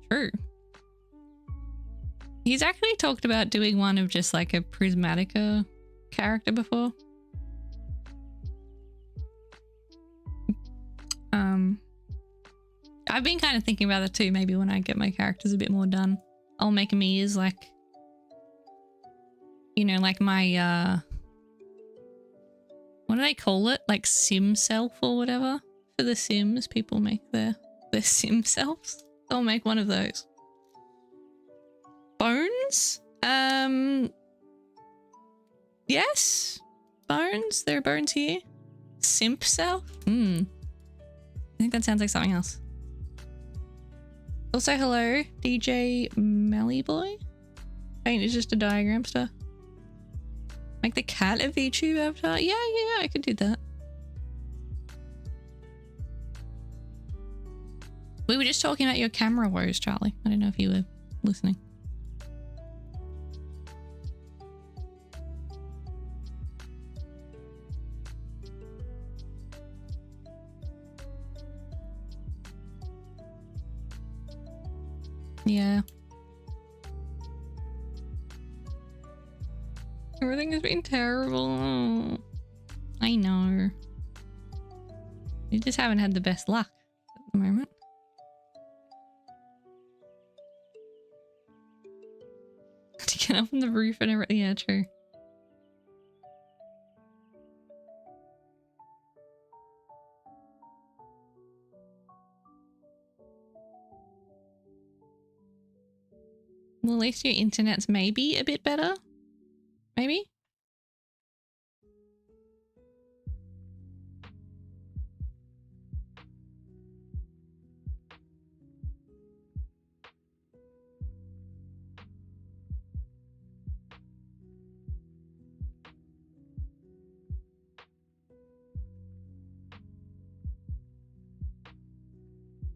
True. He's actually talked about doing one of just like a Prismatica character before. I've been kind of thinking about that too. Maybe when I get my characters a bit more done, I'll make them ears like, you know, like my, what do they call it? Like sim self or whatever? For the Sims, people make their sim selves. I'll make one of those. Bones? Yes. Bones? There are bones here. Simp self? I think that sounds like something else. Also, hello, DJ Mellyboy. Paint is just a diagram stuff. Make the cat a VTube avatar? Yeah, I could do that. We were just talking about your camera woes, Charlie. I don't know if you were listening. Yeah. Everything has been terrible. I know. We just haven't had the best luck at the moment. To get up on the roof and everything. Yeah, true. Well, at least your internet's maybe a bit better. Maybe?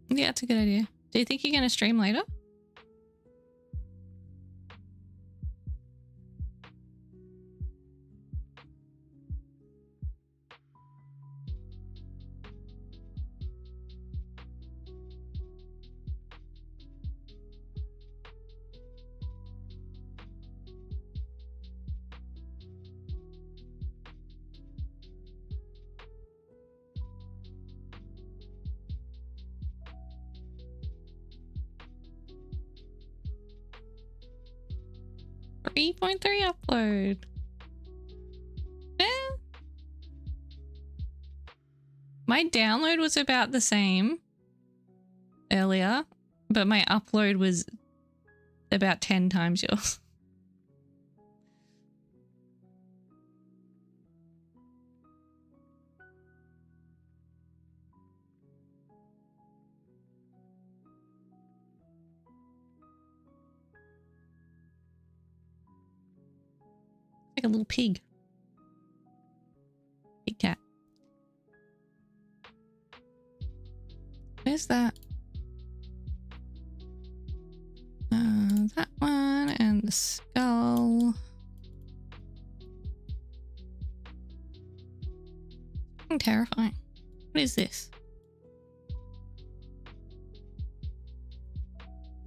Yeah, that's a good idea. Do you think you're going to stream later? .3 upload. My download was about the same earlier, but my upload was about 10 times yours. Like a little pig. Big cat. Where's that? That one and the skull. Terrifying. What is this?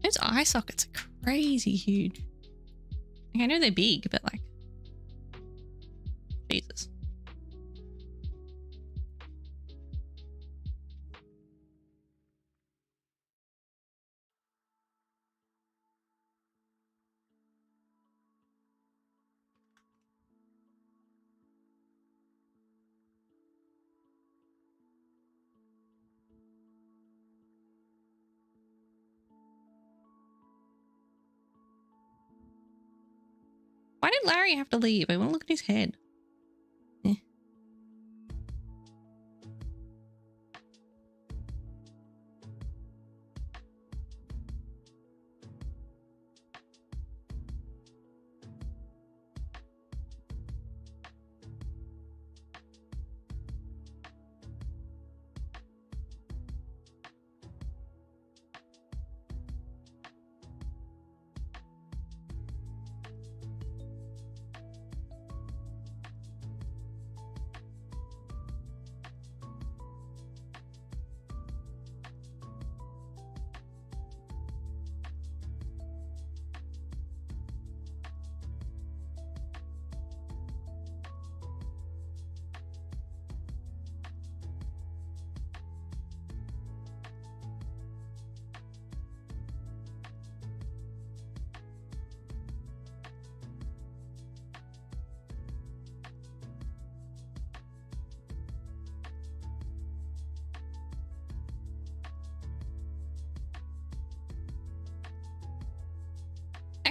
Those eye sockets are crazy huge. Like, I know they're big, but like, Jesus. Why did Larry have to leave? I want to look at his head. Eh.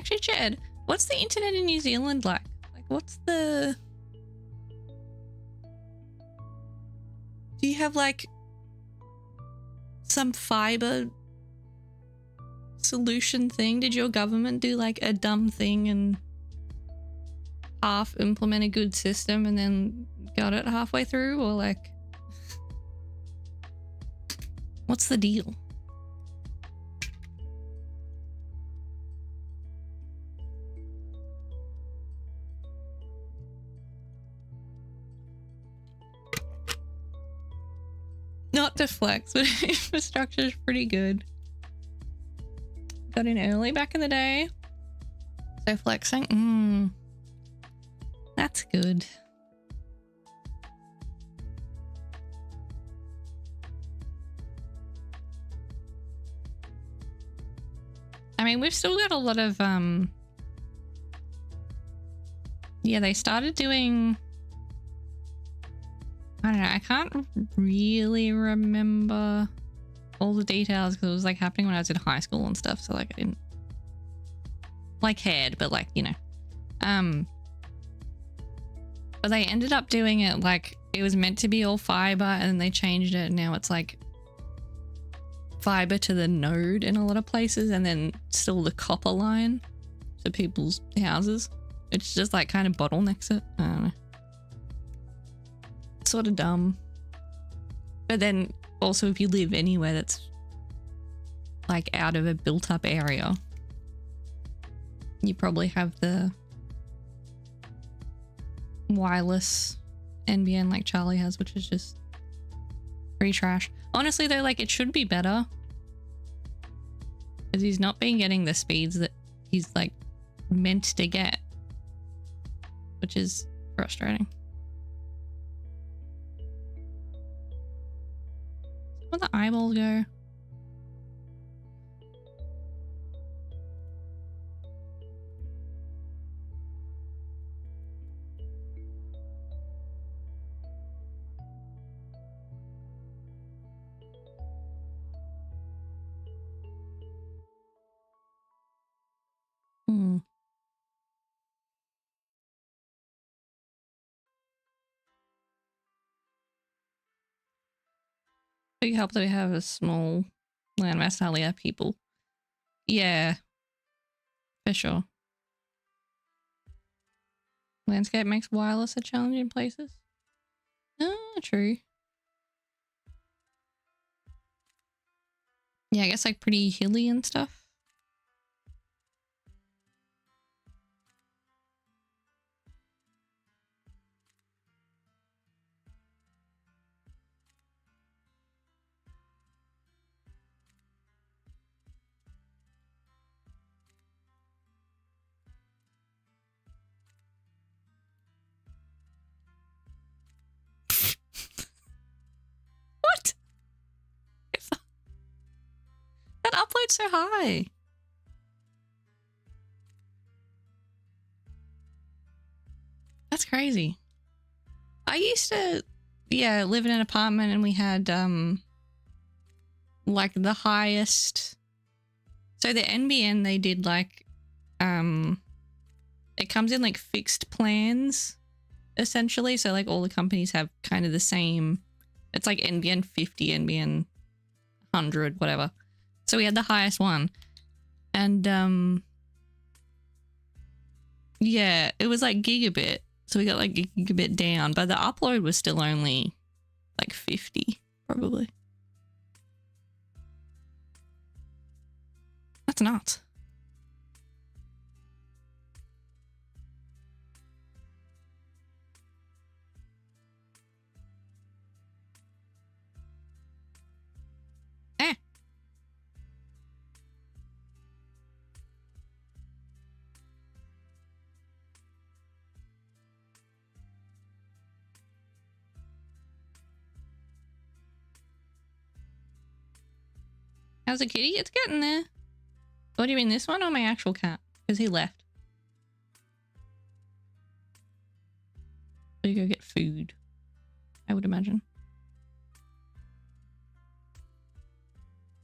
Actually, Jed, what's the internet in New Zealand like? Like, what's the... Do you have like some fiber solution thing? Did your government do like a dumb thing and half implement a good system and then got it halfway through? Or like, what's the deal? Not to flex, but infrastructure is pretty good. Got in early back in the day. So flexing, that's good. I mean, we've still got a lot of, yeah, they started doing, I don't know, I can't really remember all the details because it was like happening when I was in high school and stuff. So like I didn't like cared, but like, you know, but they ended up doing it like it was meant to be all fiber and then they changed it and now it's like fiber to the node in a lot of places and then still the copper line to people's houses. It's just like kind of bottlenecks it. I don't know. Sort of dumb. But then also if you live anywhere that's like out of a built up area, you probably have the wireless NBN like Charlie has, which is just pretty trash. Honestly though, like it should be better because he's not been getting the speeds that he's like meant to get, which is frustrating. Where'd the eyeballs go? Big help that we have a small landmass and hardly have people. Yeah, for sure. Landscape makes wireless a challenge in places. True. Yeah, I guess like pretty hilly and stuff. What? That upload's so high. That's crazy. I used to, yeah, live in an apartment and we had, like the highest. So the NBN, they did like, it comes in like fixed plans, essentially. So like all the companies have kind of the same, it's like NBN 50, NBN 100, whatever. So we had the highest one. And, yeah, it was like gigabit. So we got like gigabit down, but the upload was still only like 50, probably. That's nuts. How's the kitty? It's getting there. What do you mean, this one or my actual cat? Because he left. So you go get food, I would imagine.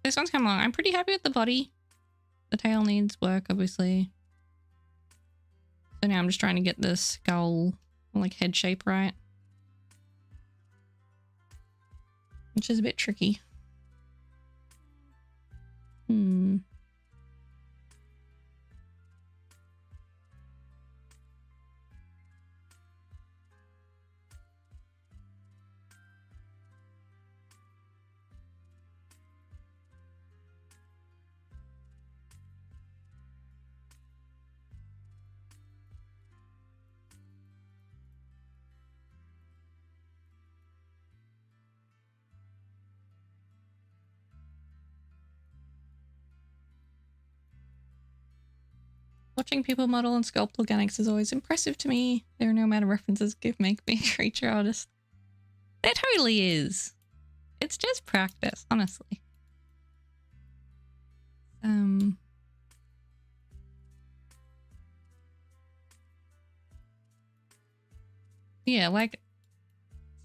This one's come along. I'm pretty happy with the body. The tail needs work, obviously. So now I'm just trying to get the skull, like head shape right. Which is a bit tricky. Watching people model and sculpt organics is always impressive to me. There are no meta references give make me a creature artist. There totally is. It's just practice, honestly. Yeah, like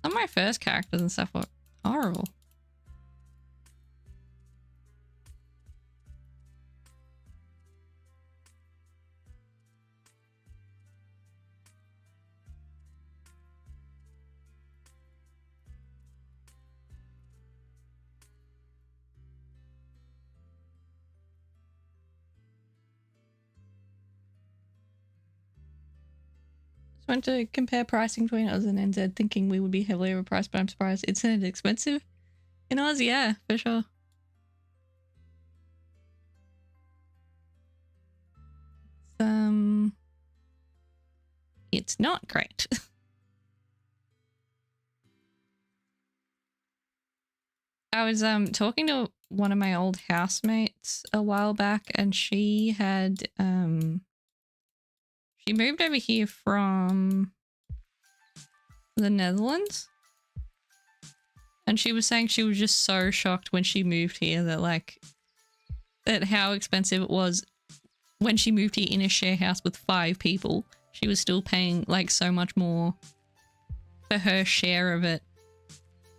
some of my first characters and stuff were horrible. Went to compare pricing between Oz and NZ thinking we would be heavily overpriced, but I'm surprised it's expensive. In Oz, yeah, for sure. It's not great. I was talking to one of my old housemates a while back, and she had she moved over here from the Netherlands, and she was saying she was just so shocked when she moved here that how expensive it was when she moved here in a share house with 5 people. She was still paying like so much more for her share of it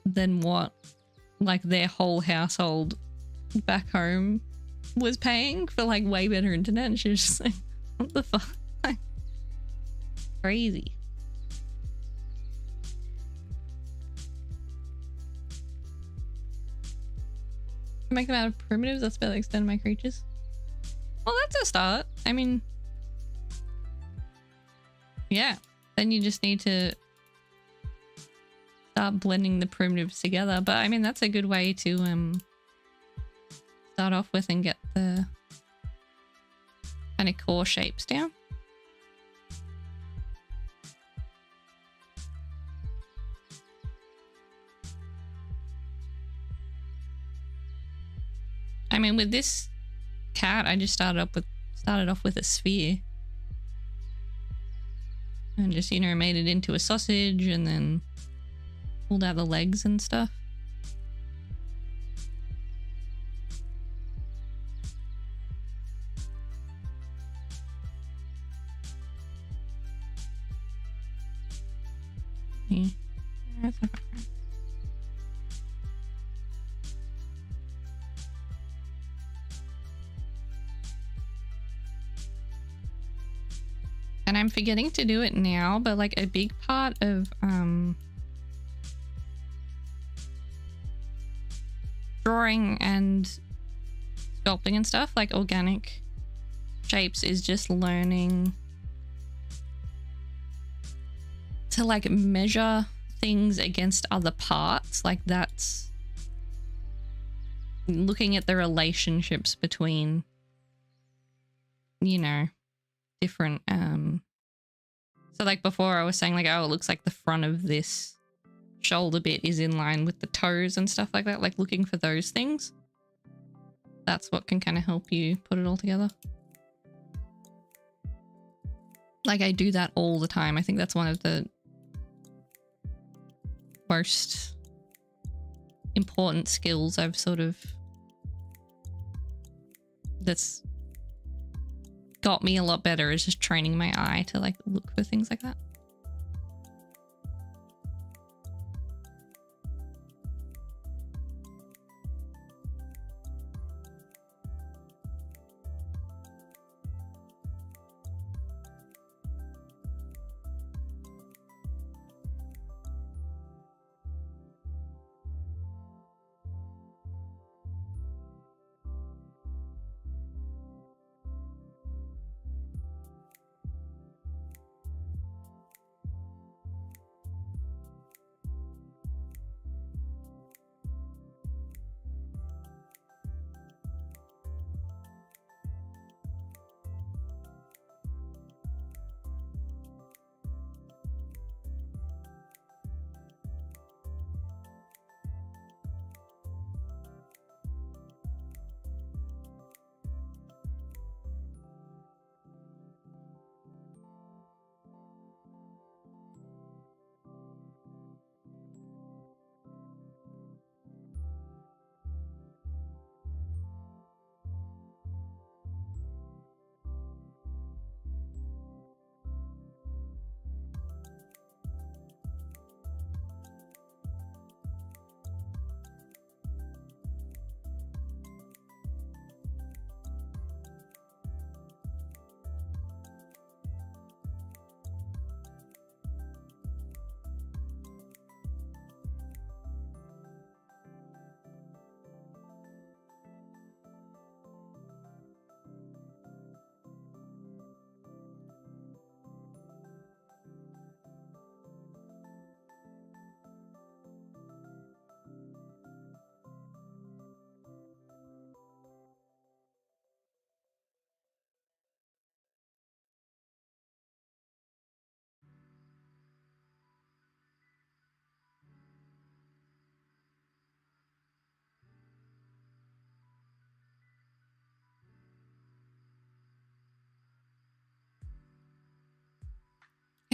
than what like their whole household back home was paying for like way better internet. And she was just like, what the fuck? Like, crazy. Make them out of primitives, that's about to extend my creatures. Well, that's a start. I mean, yeah. Then you just need to start blending the primitives together. But I mean, that's a good way to start off with and get the kind of core shapes down. I mean, with this cat, I just started off with a sphere. And just, you know, made it into a sausage and then pulled out the legs and stuff. Yeah. And I'm forgetting to do it now, but like a big part of drawing and sculpting and stuff, like organic shapes, is just learning to like measure things against other parts. Like that's looking at the relationships between, you know, different so like before I was saying like, oh, it looks like the front of this shoulder bit is in line with the toes and stuff like that, like looking for those things. That's what can kind of help you put it all together. Like I do that all the time. I think that's one of the most important skills I've sort of that's got me a lot better, is just training my eye to like look for things like that.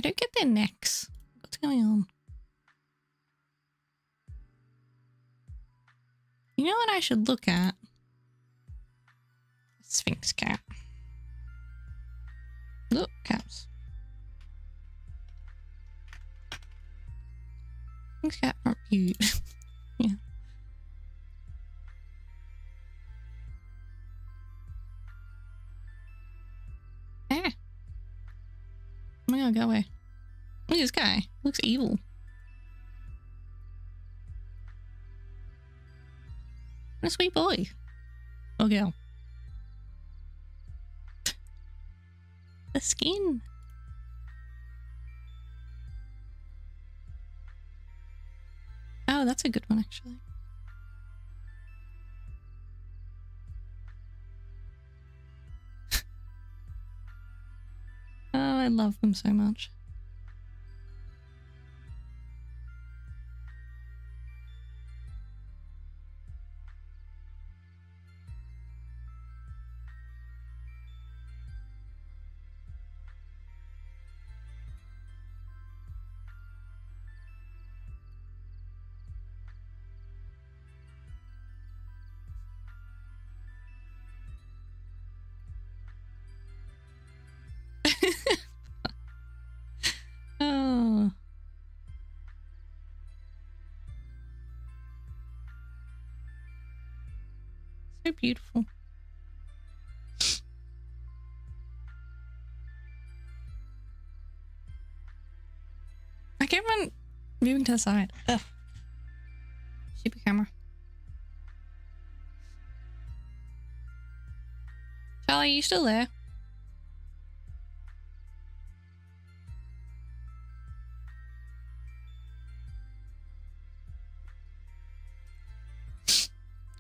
I don't get their necks. What's going on? You know what I should look at? Sphinx cat. Look, cats. Sphinx cat from you. Yeah. Ah. Oh my god, go away. Look at this guy. Looks evil. What a sweet boy. Oh, girl. The skin. Oh, that's a good one, actually. Oh, I love them so much. Oh. So beautiful. I keep on moving to the side. Ugh. Stupid camera. Charlie, are you still there?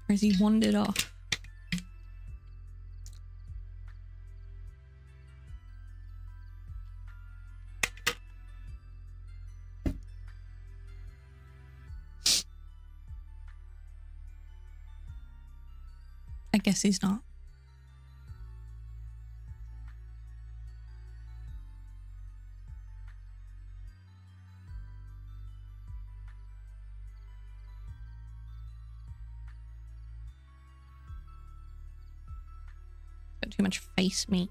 Or has he wandered off? I guess he's not. Got too much face meat.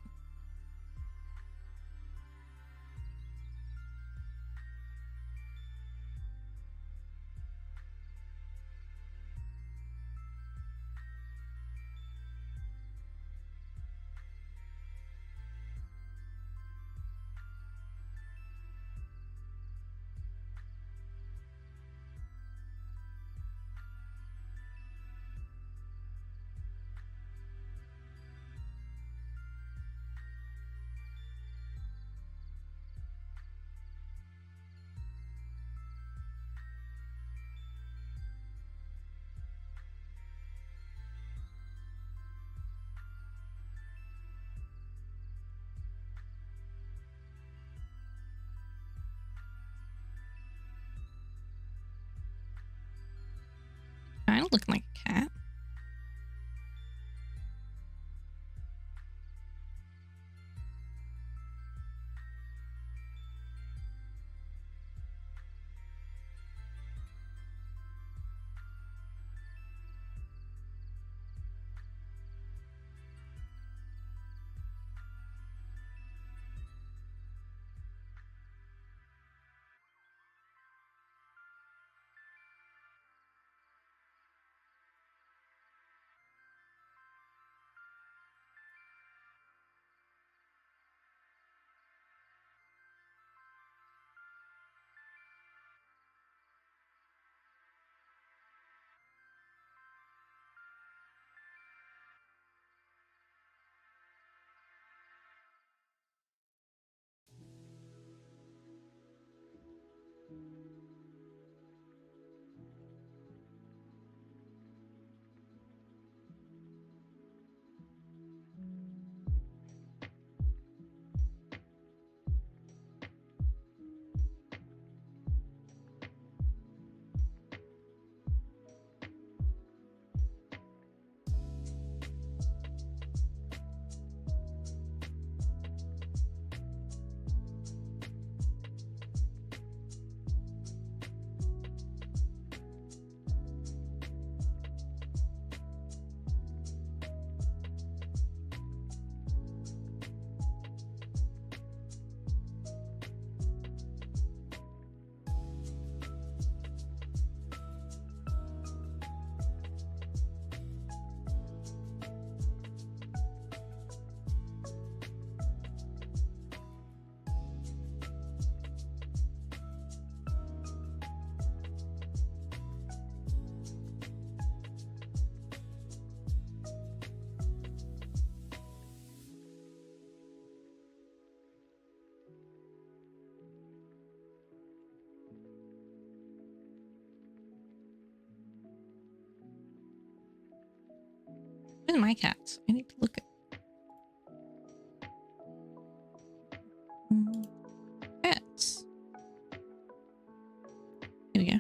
Kind of looking like a cat. Where's my cats? I need to look at cats. Here we go.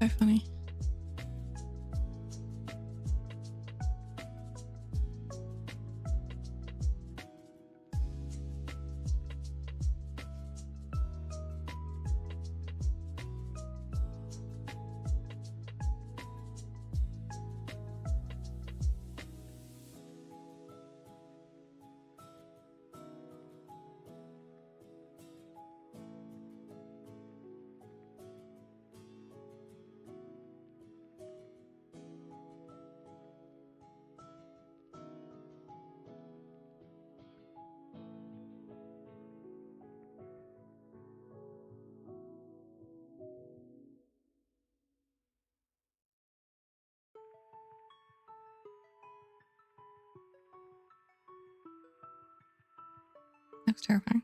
So funny. Looks terrifying.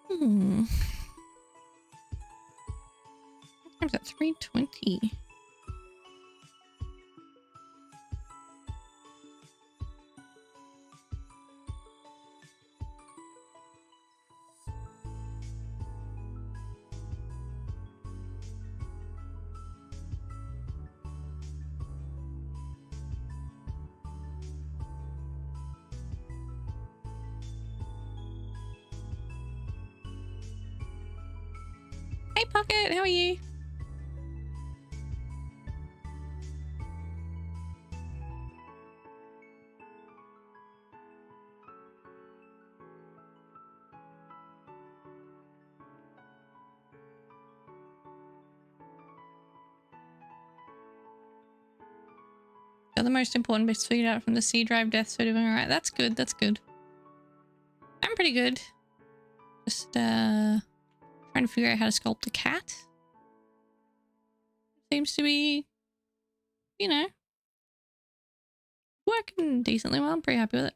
Hmm. Time's at 3:20. Hey Pocket, how are you? Got the most important bits figured out from the C drive death, so doing alright. That's good, that's good. I'm pretty good. Just trying to figure out how to sculpt a cat. Seems to be, you know, working decently well. I'm pretty happy with it.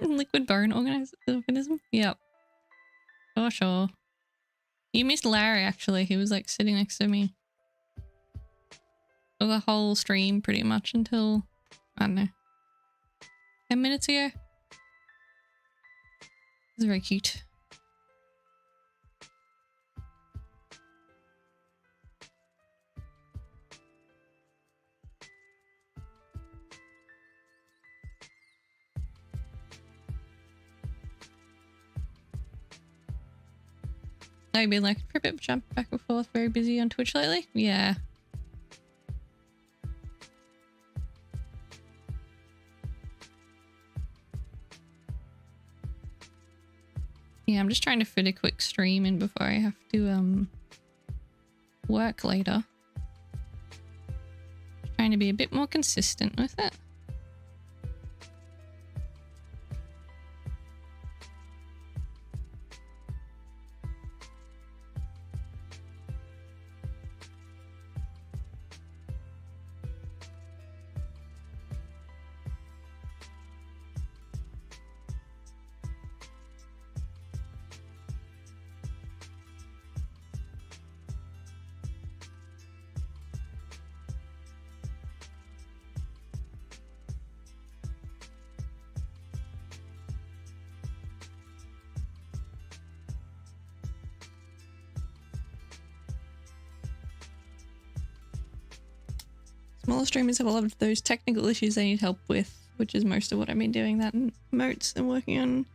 Liquid bone organism? Yep. For sure. You missed Larry, actually. He was like sitting next to me for the whole stream pretty much until, I don't know, 10 minutes ago. It was very cute. I've been like a bit jump back and forth, very busy on Twitch lately. Yeah. Yeah, I'm just trying to fit a quick stream in before I have to work later. Trying to be a bit more consistent with it. Smaller streamers have a lot of those technical issues they need help with, which is most of what I've been doing. That and emotes and working on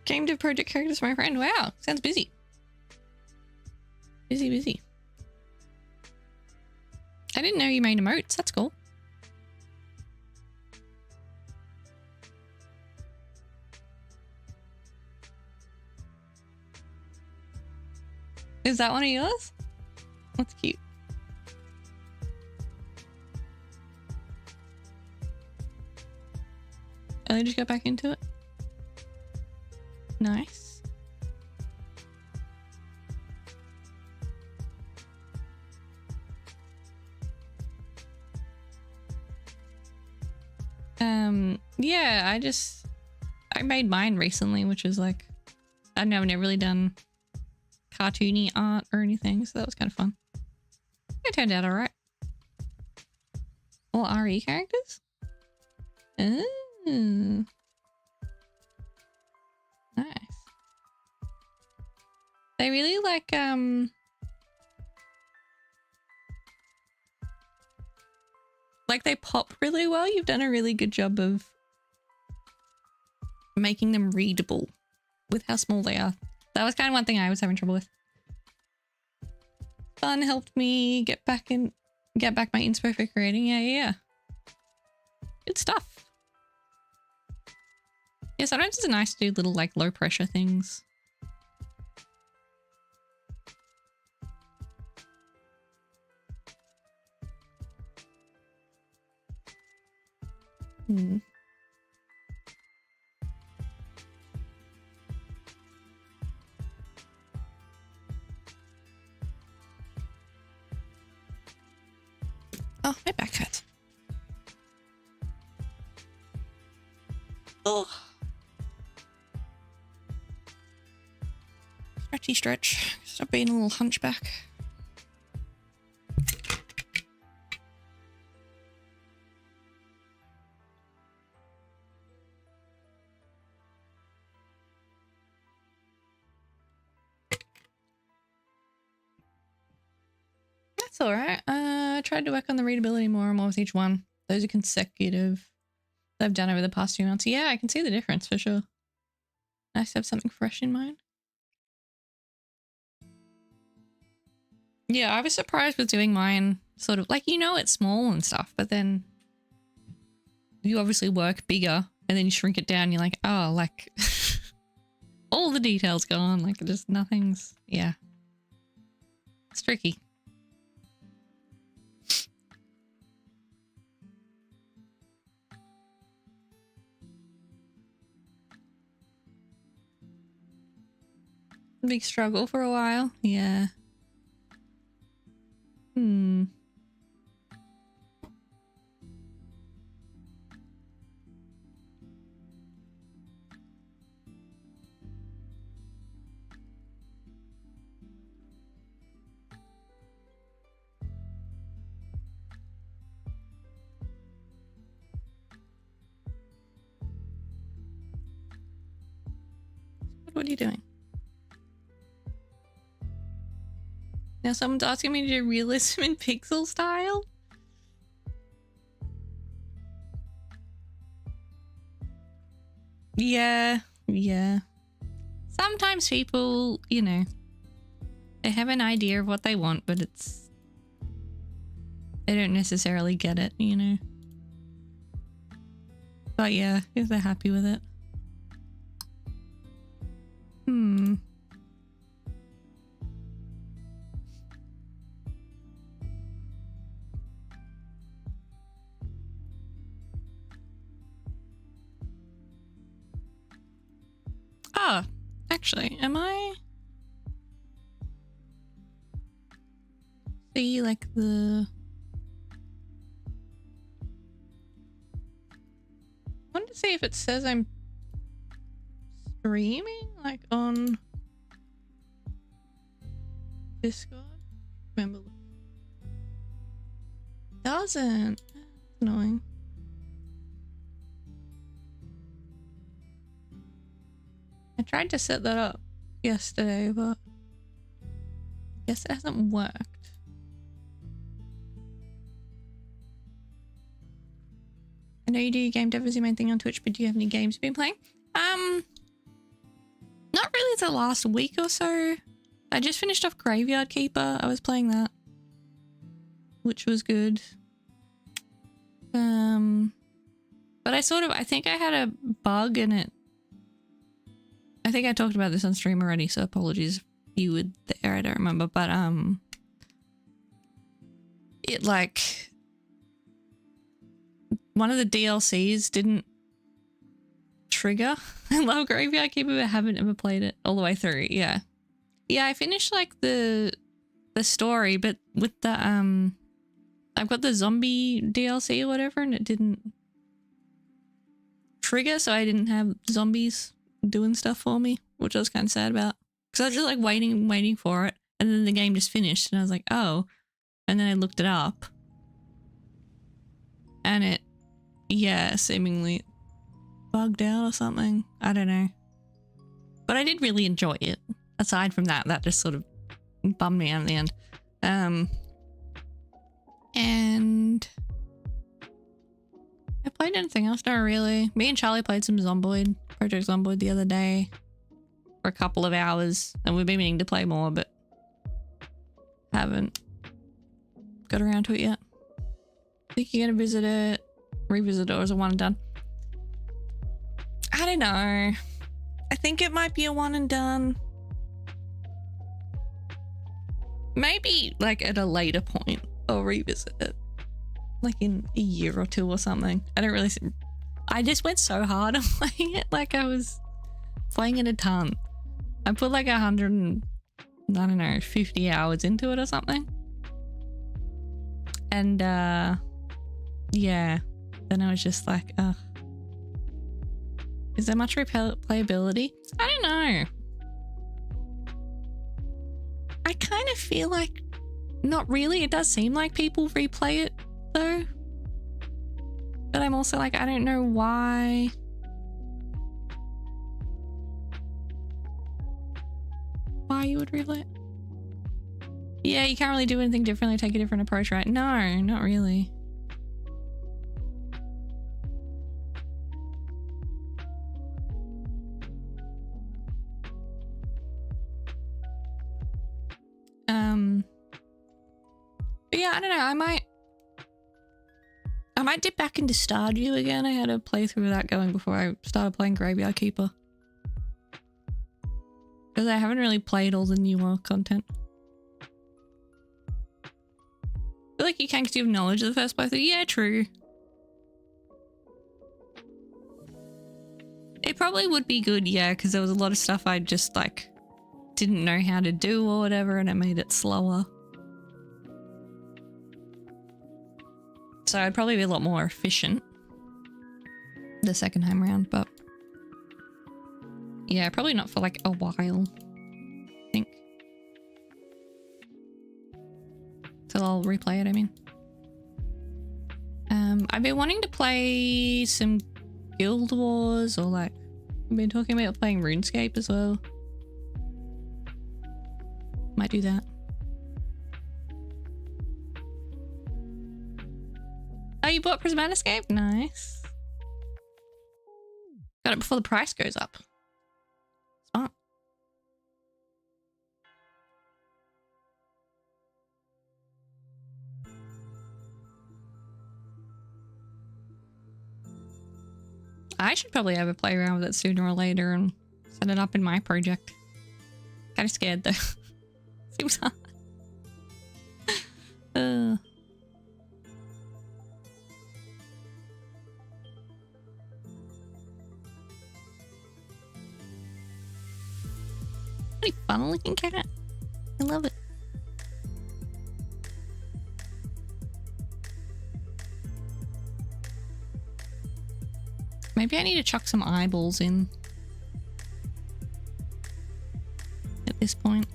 game dev project characters for my friend. Wow, sounds busy. Busy. I didn't know you made emotes. That's cool. Is that one of yours? That's cute. Oh, they just got back into it. Nice. Yeah, I made mine recently, which is like, I don't know, I've never really done cartoony art or anything, so that was kind of fun. It turned out alright. All RE characters? Ooh. Nice. They really like they pop really well. You've done a really good job of making them readable with how small they are. That was kind of one thing I was having trouble with. Fun helped me get back my inspo for creating. Yeah. Good stuff. Yeah, sometimes it's nice to do little like low pressure things. Oh, my back hurts. Oh. Stretch. Stop being a little hunchback. That's all right. I tried to work on the readability more and more with each one. Those are consecutive that I've done over the past few months. Yeah, I can see the difference for sure. Nice to have something fresh in mind. Yeah, I was surprised with doing mine sort of like, it's small and stuff, but then you obviously work bigger and then you shrink it down. You're like, oh, like all the details gone. Like just nothing's, yeah. It's tricky. Big struggle for a while. Yeah. What are you doing? Now someone's asking me to do realism in pixel style. Yeah. Sometimes people, you know, they have an idea of what they want, but they don't necessarily get it, you know. But yeah, if they're happy with it. Oh, actually, am I? See, like the... I want to see if it says I'm streaming, like on Discord. Remember, doesn't. That's annoying. I tried to set that up yesterday, but I guess it hasn't worked. I know you do game dev as your main thing on Twitch, but do you have any games you've been playing? Not really the last week or so. I just finished off Graveyard Keeper. I was playing that, which was good. But I think I had a bug in it. I think I talked about this on stream already, so apologies if you were there. I don't remember, but it like one of the DLCs didn't trigger. I love Graveyard Keeper, but I haven't ever played it all the way through. Yeah, I finished like the story, but with the I've got the zombie DLC or whatever, and it didn't trigger, so I didn't have zombies doing stuff for me, which I was kind of sad about, because I was just like waiting for it, and then the game just finished and I was like, oh, and then I looked it up and it seemingly bugged out or something. I don't know, but I did really enjoy it. Aside from that just sort of bummed me out at the end. And I played anything else? Not really. Me and Charlie played some Project Zomboid the other day for a couple of hours, and we've been meaning to play more, but haven't got around to it yet. Think you're gonna revisit it, or is it one and done? I don't know. I think it might be a one and done. Maybe like at a later point I'll revisit it, like in a year or two or something. I don't really. I just went so hard on playing it, like I was playing it a ton. I put like 100 and, I don't know, 50 hours into it or something. And yeah, then I was just like, ugh. Is there much replayability? I don't know. I kind of feel like not really. It does seem like people replay it though. But I'm also like, I don't know why. Why you would replay it? Yeah, you can't really do anything differently, take a different approach, right? No, not really. But yeah, I don't know. I might dip back into Stardew again. I had a playthrough of that going before I started playing Graveyard Keeper, because I haven't really played all the newer content. I feel like you can because you have knowledge of the first playthrough. Yeah, true. It probably would be good, yeah, because there was a lot of stuff I just like didn't know how to do or whatever, and it made it slower. So I'd probably be a lot more efficient the second time around, but yeah, probably not for like a while, I think. So I'll replay it, I mean. I've been wanting to play some Guild Wars or like We've been talking about playing RuneScape as well. Might do that. Oh, you bought Prismatic Escape? Nice. Got it before the price goes up. Smart. I should probably have a play around with it sooner or later and set it up in my project. Kind of scared though. Seems hard. Pretty fun looking cat. I love it. Maybe I need to chuck some eyeballs in at this point.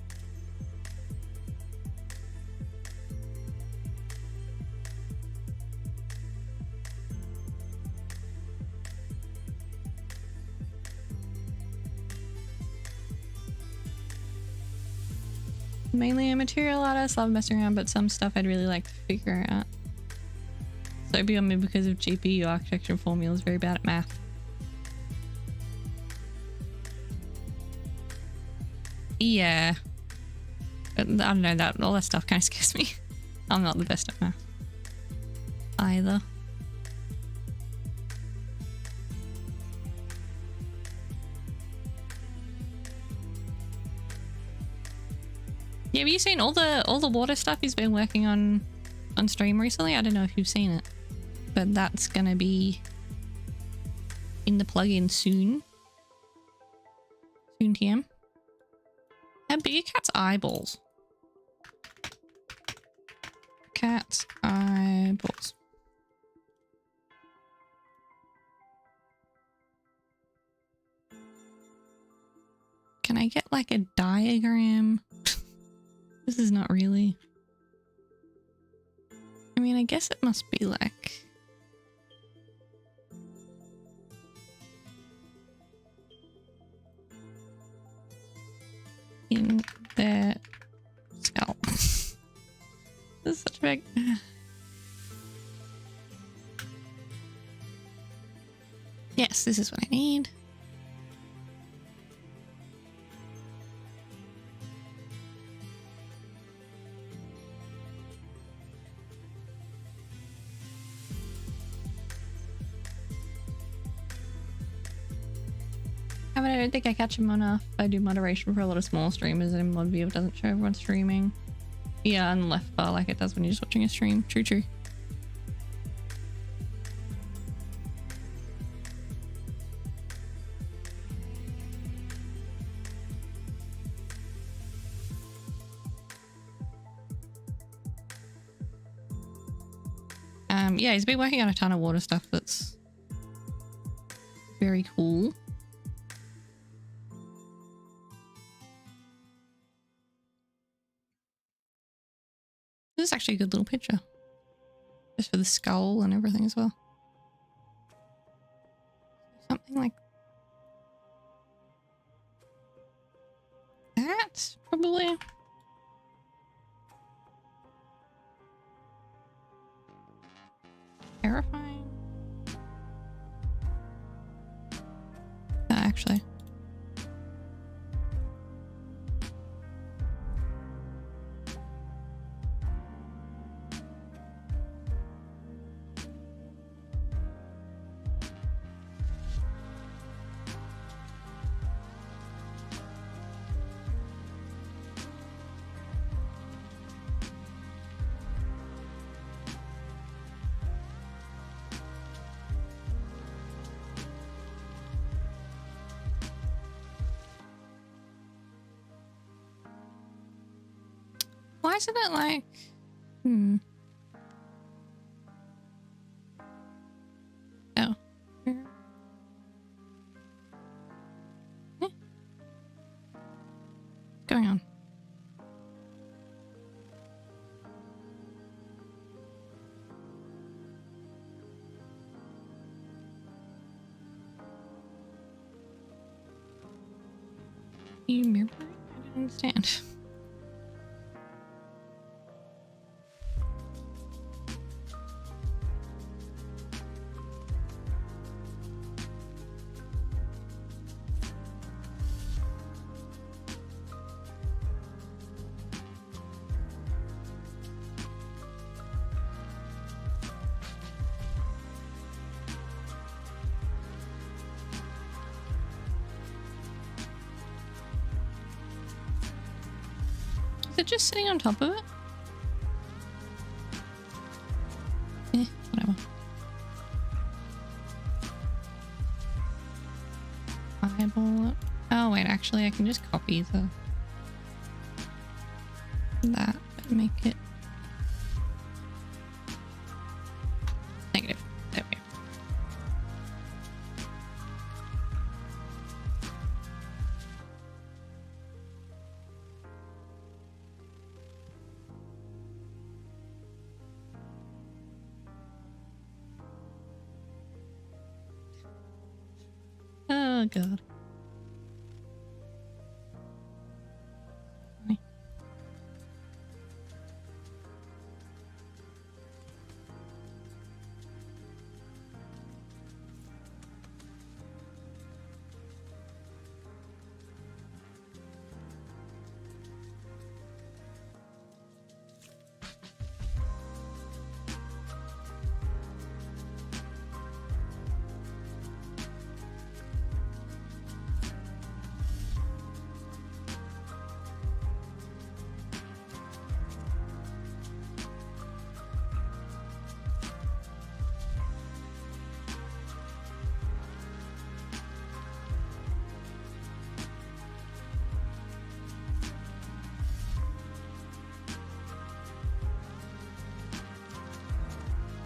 Mainly a material artist, love messing around, but some stuff I'd really like to figure out. So beyond me because of GPU architecture formulas, very bad at math. Yeah. But I don't know, that all that stuff kind of scares me. I'm not the best at math either. Yeah, have you seen all the water stuff he's been working on stream recently? I don't know if you've seen it, but that's gonna be in the plugin soon. Soon TM. How big are cat's eyeballs? Cat's eyeballs. Can I get like a diagram? This is not really. I mean, I guess it must be like. In their scalp. This is such a big. Yes, this is what I need. I mean, I don't think I catch him enough. I do moderation for a lot of small streamers and in mod view it doesn't show everyone streaming. Yeah, on the left bar like it does when you're just watching a stream. True, true. Yeah, he's been working on a ton of water stuff that's very cool. This is actually a good little picture. Just for the skull and everything as well. Something like that, probably. Terrifying. No, actually. Why isn't it like... Oh. What's going on? You mirror? I don't understand. Is it just sitting on top of it? Whatever. Eyeball it. Oh wait, actually I can just copy that and make it negative. There we go. Oh god. Funny.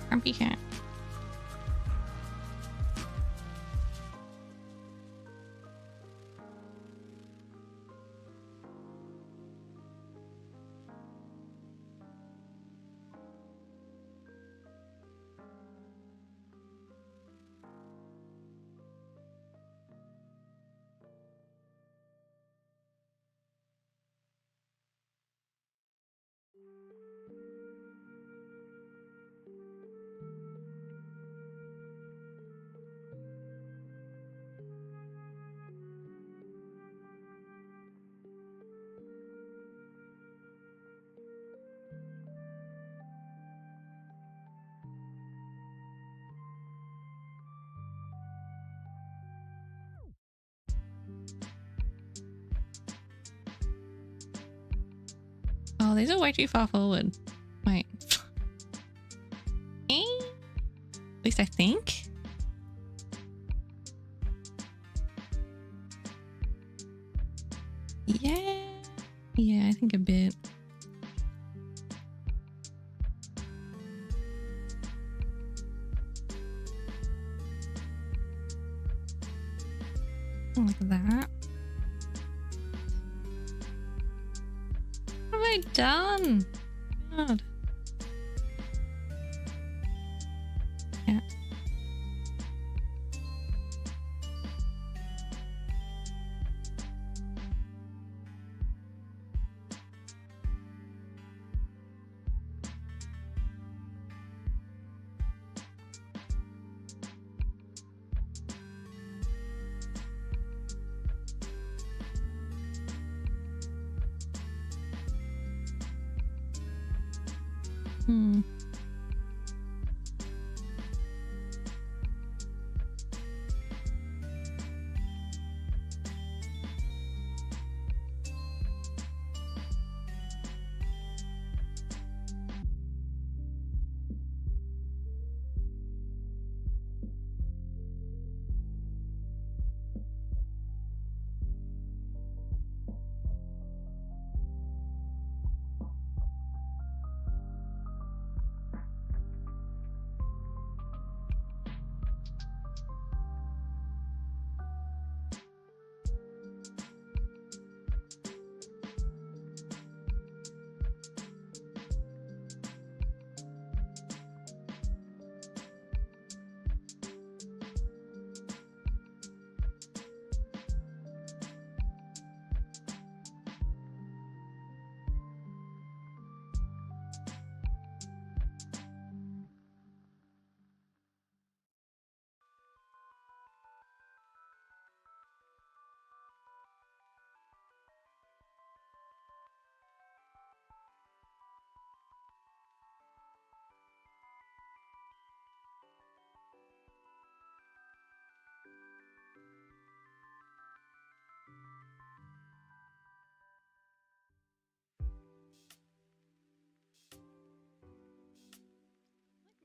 Grumpy cat. Oh, these are way too far forward. Wait. At least I think. Yeah. Yeah, I think a bit. Like that. What have I done? God. Yeah. Hmm.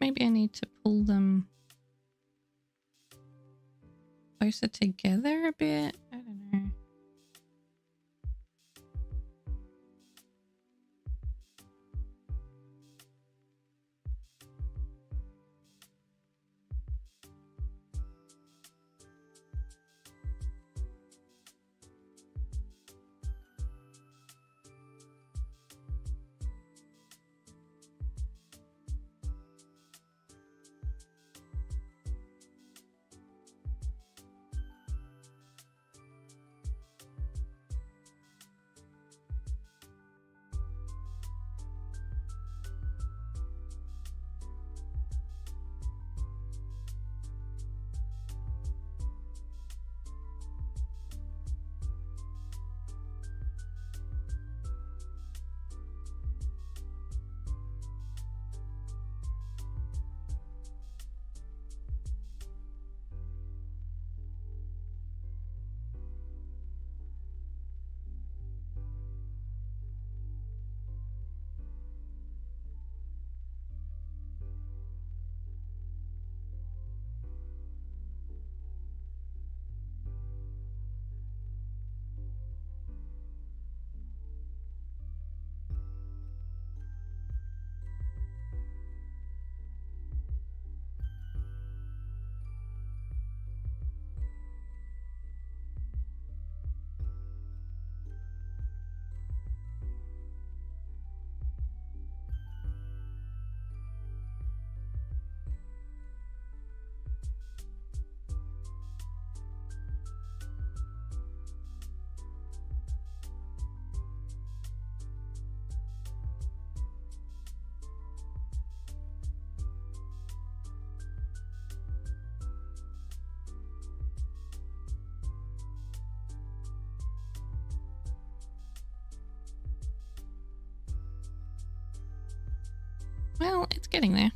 maybe I need to pull them closer together a bit. I don't know. Well, it's getting there.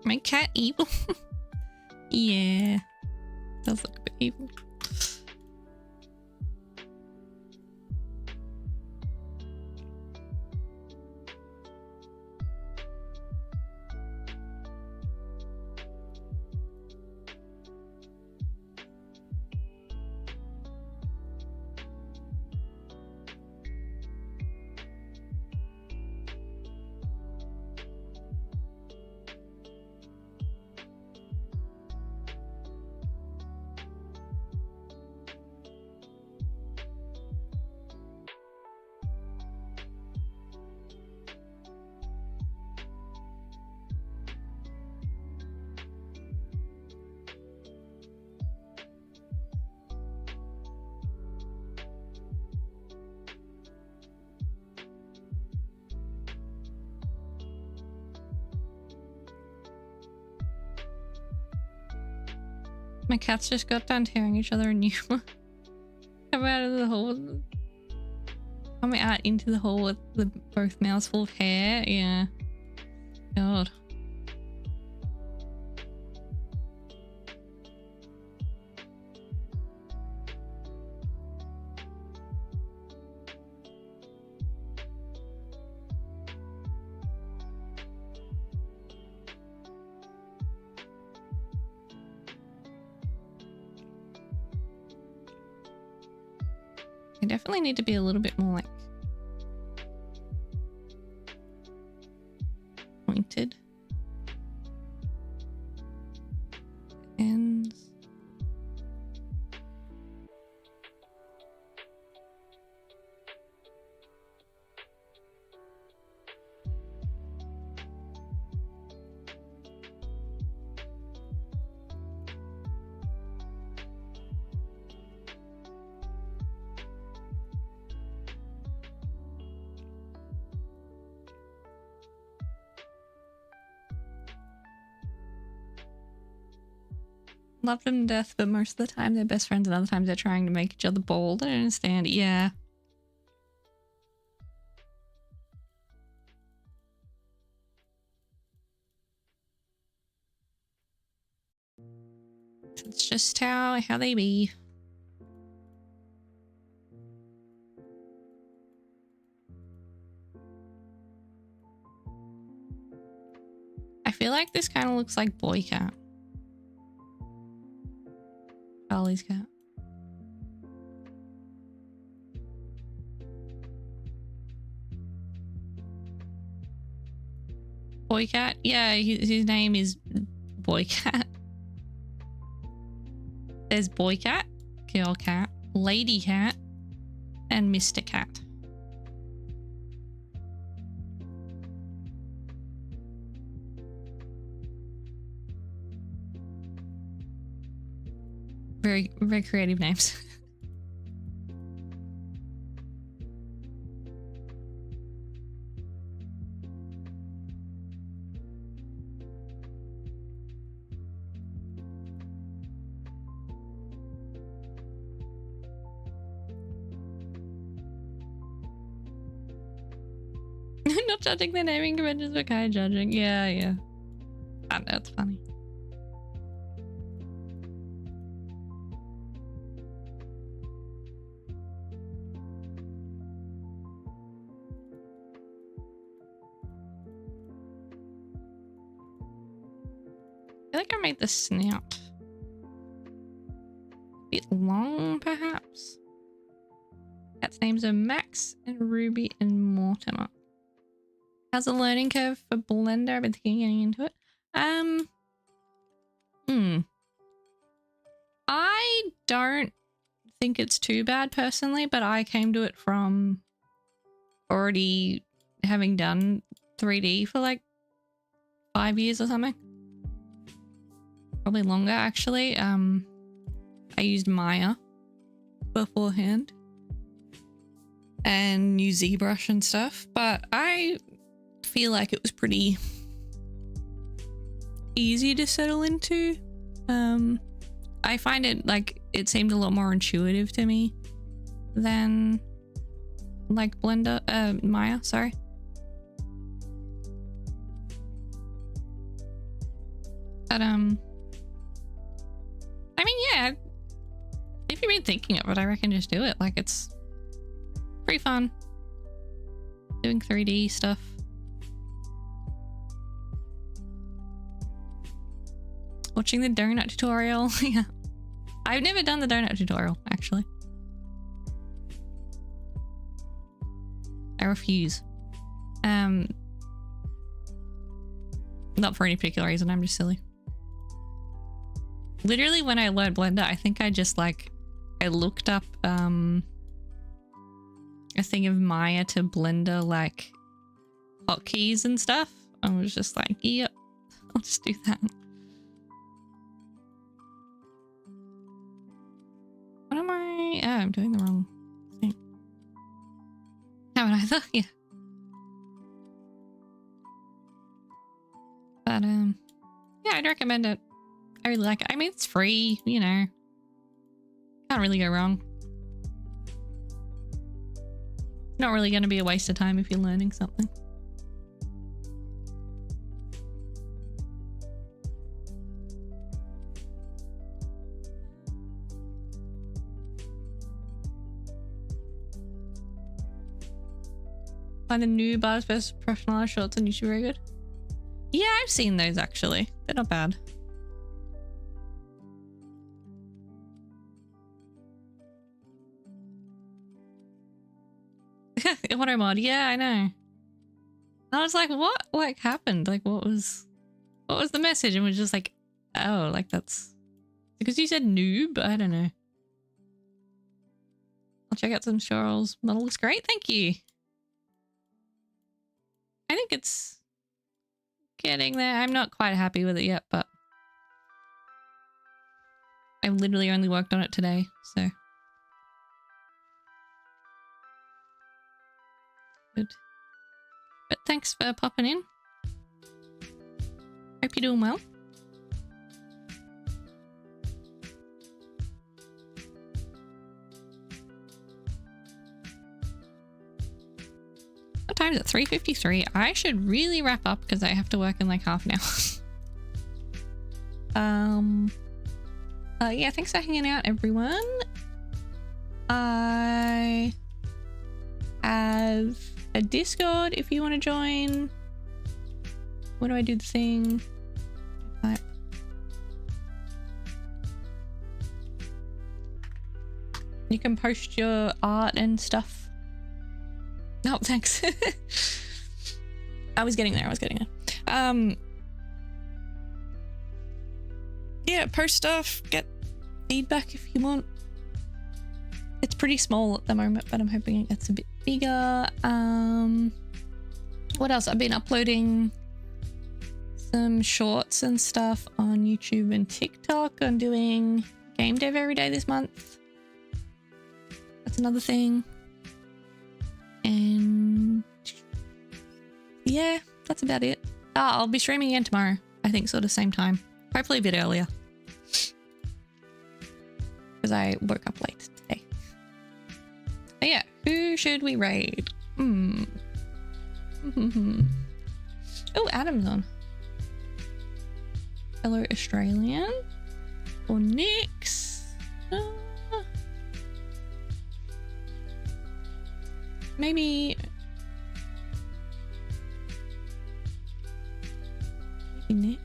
My cat evil? Yeah. Does look a bit evil. My cats just got done tearing each other a new one. Come out of the hole. Coming out into the hole with the both mouths full of hair. Yeah. God. I definitely need to be a little bit more like pointed. Ends. Love them to death, but most of the time they're best friends and other times they're trying to make each other bald. I don't understand. Yeah. It's just how they be. I feel like this kind of looks like Boy Cat. Charlie's cat. Boy Cat? Yeah, his name is Boy Cat. There's Boy Cat, Girl Cat, Lady Cat, and Mr. Cat. Very, very creative names. Not judging the naming conventions, but kind of judging. Yeah, yeah. I know, it's funny. I feel like I made the snout a bit long, perhaps. Cat's names are Max and Ruby and Mortimer. How's the learning curve for Blender? I've been thinking getting into it. I don't think it's too bad personally, but I came to it from already having done 3D for like 5 years or something. Probably longer actually. I used Maya beforehand and used ZBrush and stuff, but I feel like it was pretty easy to settle into. I find it like it seemed a lot more intuitive to me than like Blender, Maya, sorry. But I mean, yeah, if you've been thinking of it, I reckon just do it. Like, it's pretty fun doing 3D stuff. Watching the donut tutorial. Yeah, I've never done the donut tutorial actually. I refuse. Not for any particular reason, I'm just silly. Literally when I learned Blender, I think I just like, I looked up a thing of Maya to Blender like hotkeys and stuff. I was just like, yep, I'll just do that. What am I? Oh, I'm doing the wrong thing. Haven't I though? Yeah. But yeah, I'd recommend it. I really like it. I mean, it's free, you know. Can't really go wrong. Not really going to be a waste of time if you're learning something. Find the new bars versus professional shorts on YouTube very good. Yeah, I've seen those actually. They're not bad. Auto mod, yeah, I know. I was like, what like happened? Like what was the message? And was just like, oh, like that's because you said noob, I don't know. I'll check out some Charles. That looks great, thank you. I think it's getting there. I'm not quite happy with it yet, but I've literally only worked on it today, so. Good. But thanks for popping in. Hope you're doing well. time's at 3:53. I should really wrap up because I have to work in like half an hour. Yeah, thanks for hanging out, everyone. I have a Discord if you want to join. When do I do the thing? Type. You can post your art and stuff. No, thanks. I was getting there. Yeah, post stuff, get feedback if you want. It's pretty small at the moment, but I'm hoping it gets a bit bigger. What else? I've been uploading some shorts and stuff on YouTube and TikTok. I'm doing game dev every day this month. That's another thing. And yeah, that's about it. I'll be streaming again tomorrow. I think sort of same time. Hopefully a bit earlier. Because I woke up late today. But yeah, who should we raid? Oh, Adam's on. Hello, Australian. Or Nix. Maybe Nix.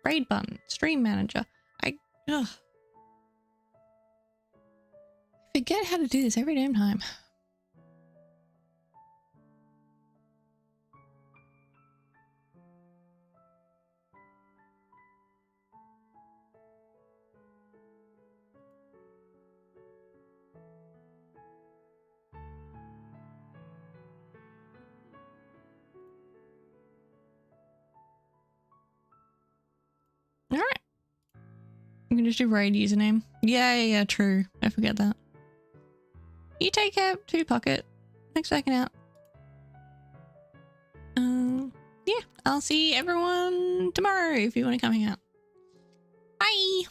Raid button, stream manager. I forget how to do this every damn time. All right. You can just do raid username. Yeah, true. I forget that. You take care too, Pocket. Thanks for checking out. Yeah, I'll see everyone tomorrow if you want to come hang out. Bye.